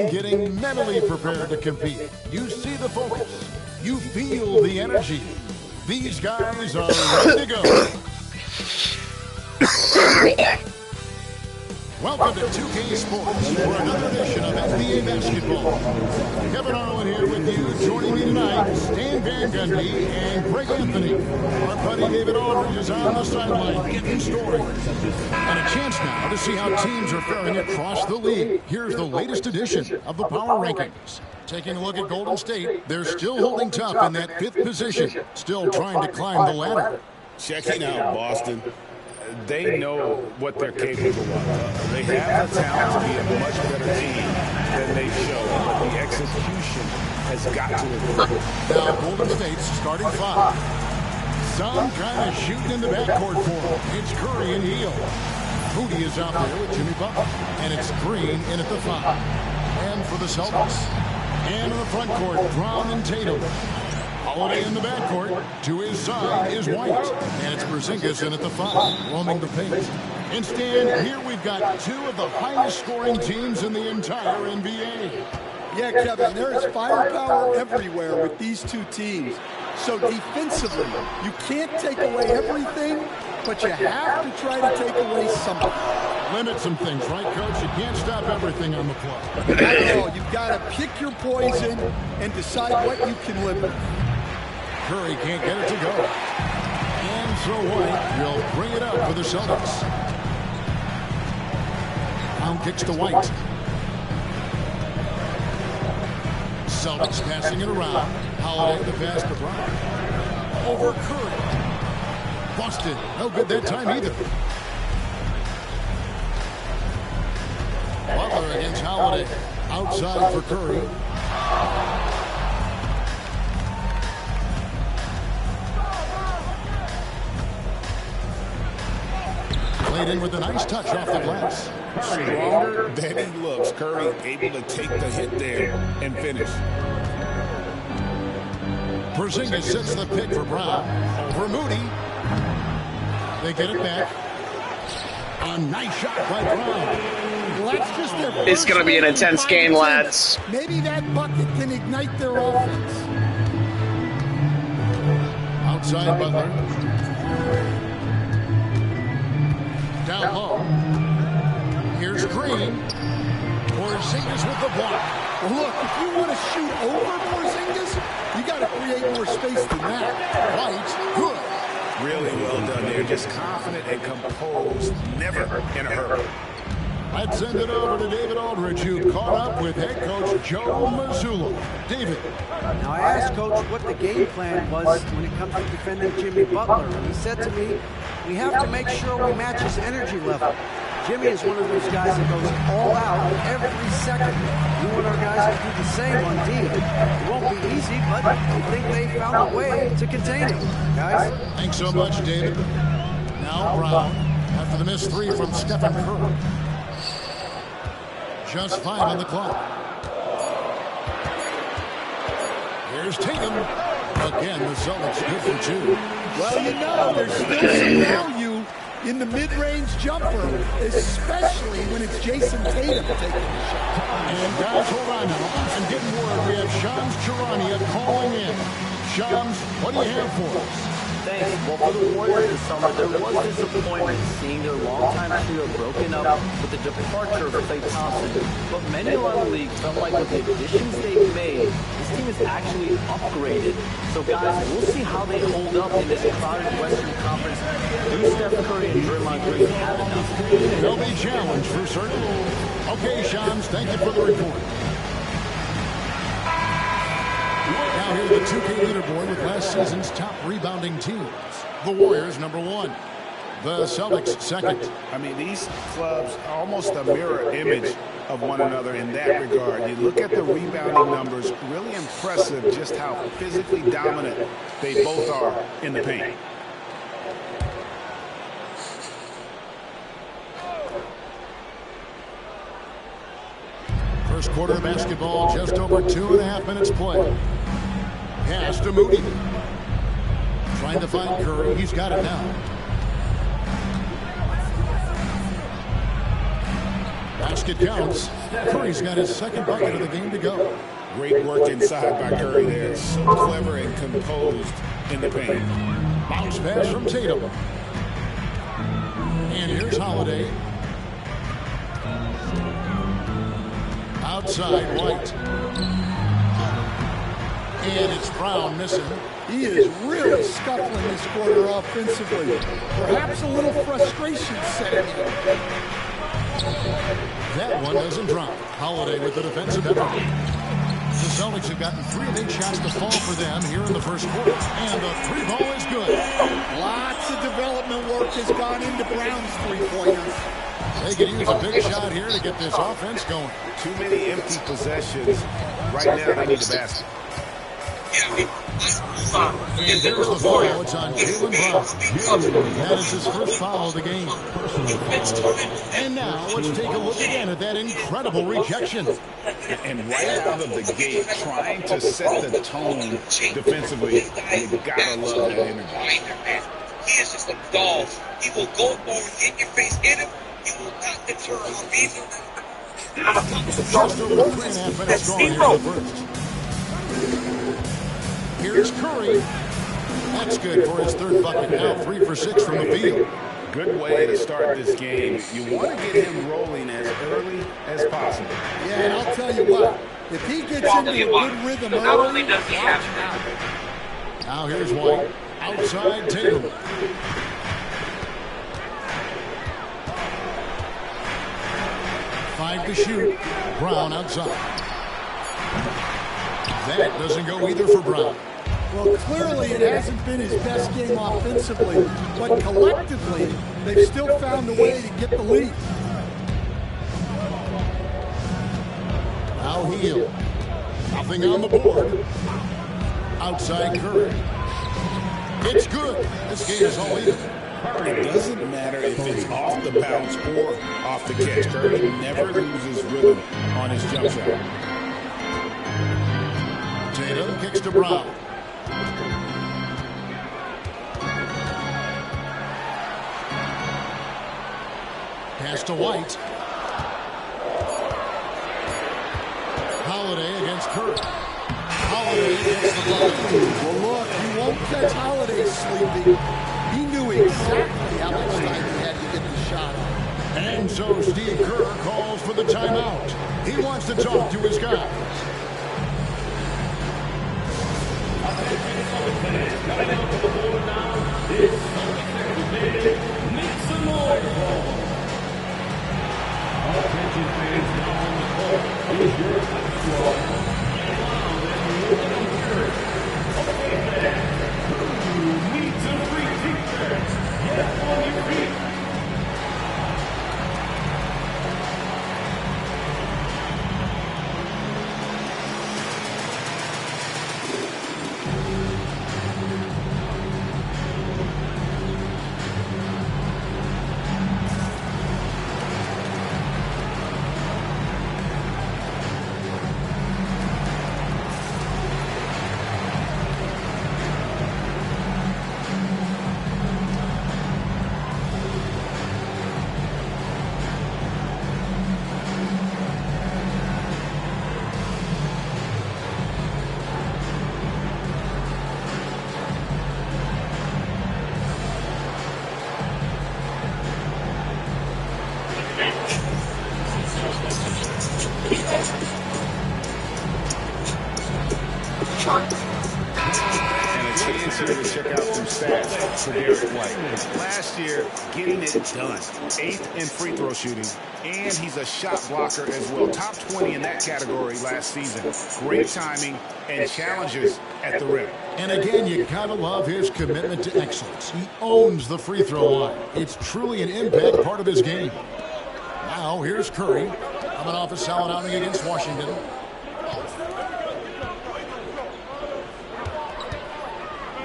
Speaker 5: and getting mentally prepared to compete. You see the focus. You feel the energy. These guys are ready to go. Welcome to 2K Sports for another edition of NBA basketball. Kevin Harlan here with you. Joining me tonight, Stan Van Gundy and Greg Anthony. Our buddy David Aldridge is on the sideline getting stories. And a chance now to see how teams are faring across the league. Here's the latest edition of the Power Rankings. Taking a look at Golden State, they're still holding tough in that 5th position, still trying to climb the ladder.
Speaker 12: Checking out Boston. They know what they're capable of. They have the talent to be a much better team than they show, but the execution has got to improve.
Speaker 5: Now Golden State's starting 5. Some kind of shooting in the backcourt for him. It's Curry and Hield. Moody is out there with Jimmy Butler. And it's Green in at the 5. And for the Celtics. And in the front court, Brown and Tatum. Holiday in the backcourt. To his side is White. And it's Porzingis in at the 5, roaming the paint. And Stan, here we've got 2 of the highest scoring teams in the entire NBA.
Speaker 13: Yeah, Kevin, there is firepower everywhere with these 2 teams. So defensively, you can't take away everything, but you have to try to take away something.
Speaker 5: Limit some things, right, Coach? You can't stop everything on the play.
Speaker 13: Not at all. You've got to pick your poison and decide what you can live with.
Speaker 5: Curry can't get it to go. And so White will bring it up for the Celtics. Brown kicks to White. Celtics passing it around. Holiday the pass to Brown. Over Curry. Busted. No good that time either. Butler against Holiday. Outside for Curry. Played in with a nice touch off the glass.
Speaker 12: Stronger than he looks. Curry able to take the hit there and finish.
Speaker 5: Porzingis sets the pick for Brown. Over Moody. They get it back. A nice shot by Brown.
Speaker 13: Well, that's just their
Speaker 1: It's going to be an intense game, lads.
Speaker 13: Maybe that bucket can ignite their offense.
Speaker 5: Outside Butler. Down low. Here's Green. Porzingis with the block.
Speaker 13: Well, look, if you want to shoot over Porzingis, you got to create more space than that.
Speaker 5: White, good.
Speaker 12: Really well done there. Just confident and composed. Never in a hurry.
Speaker 5: Let's send it over to David Aldridge, who caught up with head coach Joe Mazzulla. David.
Speaker 8: Now, I asked Coach what the game plan was when it comes to defending Jimmy Butler, and he said to me, we have to make sure we match his energy level. Jimmy is one of those guys that goes all out every second. We want our guys to do the same on D. It won't be easy, but I think they found a way to contain him. Guys?
Speaker 5: Thanks so much, David. Now Brown, after the missed 3 from Stephen Curry. Just 5 on the clock. Here's Tatum. Again, the Celtics good for 2.
Speaker 13: Well, you know, there's still some value in the mid-range jumper, especially when it's Jason Tatum taking the shot.
Speaker 5: And guys, hold on now. I'm getting word we have Shams Charania calling in. Shams, what do you have for us?
Speaker 6: Thanks. Well, for the Warriors this summer, there was disappointment seeing their longtime trio broken up with the departure of Klay Thompson. But many around the league felt like with the additions they've made, this team is actually upgraded. So, guys, we'll see how they hold up in this crowded Western Conference. Do Steph Curry and Draymond Green have enough?
Speaker 5: They'll be challenged for certain. Okay, Shams, thank you for the report. Now here's the 2K leaderboard with last season's top rebounding teams. The Warriors, number 1. The Celtics, second.
Speaker 12: I mean, these clubs are almost a mirror image of one another in that regard. You look at the rebounding numbers, really impressive just how physically dominant they both are in the paint.
Speaker 5: First quarter of basketball, just over 2.5 minutes play. Pass to Moody. Trying to find Curry. He's got it now. Basket counts. Curry's got his second bucket of the game to go.
Speaker 12: Great work inside by Curry there. So clever and composed in the paint.
Speaker 5: Bounce pass from Tatum. And here's Holiday. Outside White. And it's Brown missing.
Speaker 13: He is really scuffling this quarter offensively. Perhaps a little frustration setting in.
Speaker 5: That one doesn't drop. Holiday with the defensive effort. The Celtics have gotten 3 big shots to fall for them here in the first quarter. And the 3 ball is good.
Speaker 13: Lots of development work has gone into Brown's three-pointers.
Speaker 5: They can use a big shot here to get this offense going.
Speaker 12: Too many empty possessions. Right now they need the basket.
Speaker 5: And there's the foul. It's on Jaylen Brown. That is his first foul of the game. And now let's take a look again at that incredible rejection.
Speaker 12: And right out of the gate, trying to set the tone defensively. You gotta love that energy.
Speaker 4: He is just a dog. He will go forward, get your face in him. He will not deter off either.
Speaker 5: Just over 3.5 minutes gone here in the first. Here's Curry. That's good for his third bucket. Now 3 for 6 from the field.
Speaker 12: Good way to start this game. You want to get him rolling as early as possible.
Speaker 13: Yeah, and I'll tell you what. If he gets into a good rhythm early, watch out.
Speaker 5: Now here's White. Outside Tatum. Five to shoot. Brown outside. That doesn't go either for Brown.
Speaker 13: Well, clearly it hasn't been his best game offensively, but collectively, they've still found a way to get the lead.
Speaker 5: Now Hill. Nothing on the board. Outside Curry. It's good. This game is all even.
Speaker 12: It doesn't matter if it's off the bounce or off the catch. Curry never loses rhythm on his jump shot.
Speaker 5: Tatum kicks to Brown. Pass to White. Holiday against Curry. Holiday gets the bucket.
Speaker 13: Well, look, you won't catch Holiday sleeping. He knew exactly how much time he had to get the shot.
Speaker 5: And so Steve Kerr calls for the timeout. He wants to talk to his guys.
Speaker 4: Make some noise. Attention fans down on the court. Is your time squad. Okay, fans. You need some free t-shirts. Get on your feet.
Speaker 12: For Derek White. Last year, getting it done. 8th in free throw shooting, and he's a shot blocker as well. Top 20 in that category last season. Great timing and challenges at the rim.
Speaker 5: And again, you gotta love his commitment to excellence. He owns the free throw line. It's truly an impact part of his game. Now, here's Curry, coming off a solid outing against Washington.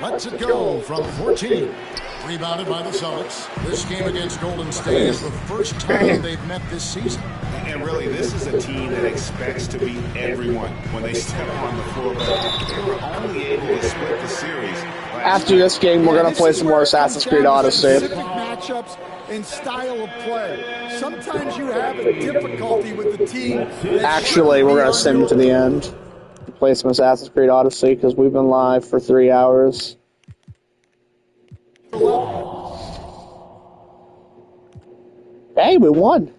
Speaker 5: Lets it go from 14. Rebounded by the Celtics. This game against Golden State is the first time they've met this season.
Speaker 12: And really, this is a team that expects to beat everyone when they step on the floor. But they were only able to split the series.
Speaker 1: After this game, we're going to play some more Assassin's Creed Odyssey.
Speaker 13: matchups and style of play. Sometimes you have a difficulty with the team.
Speaker 1: Actually, we're going to send to the end. Play some Assassin's Creed Odyssey because we've been live for 3 hours. Hey, we won.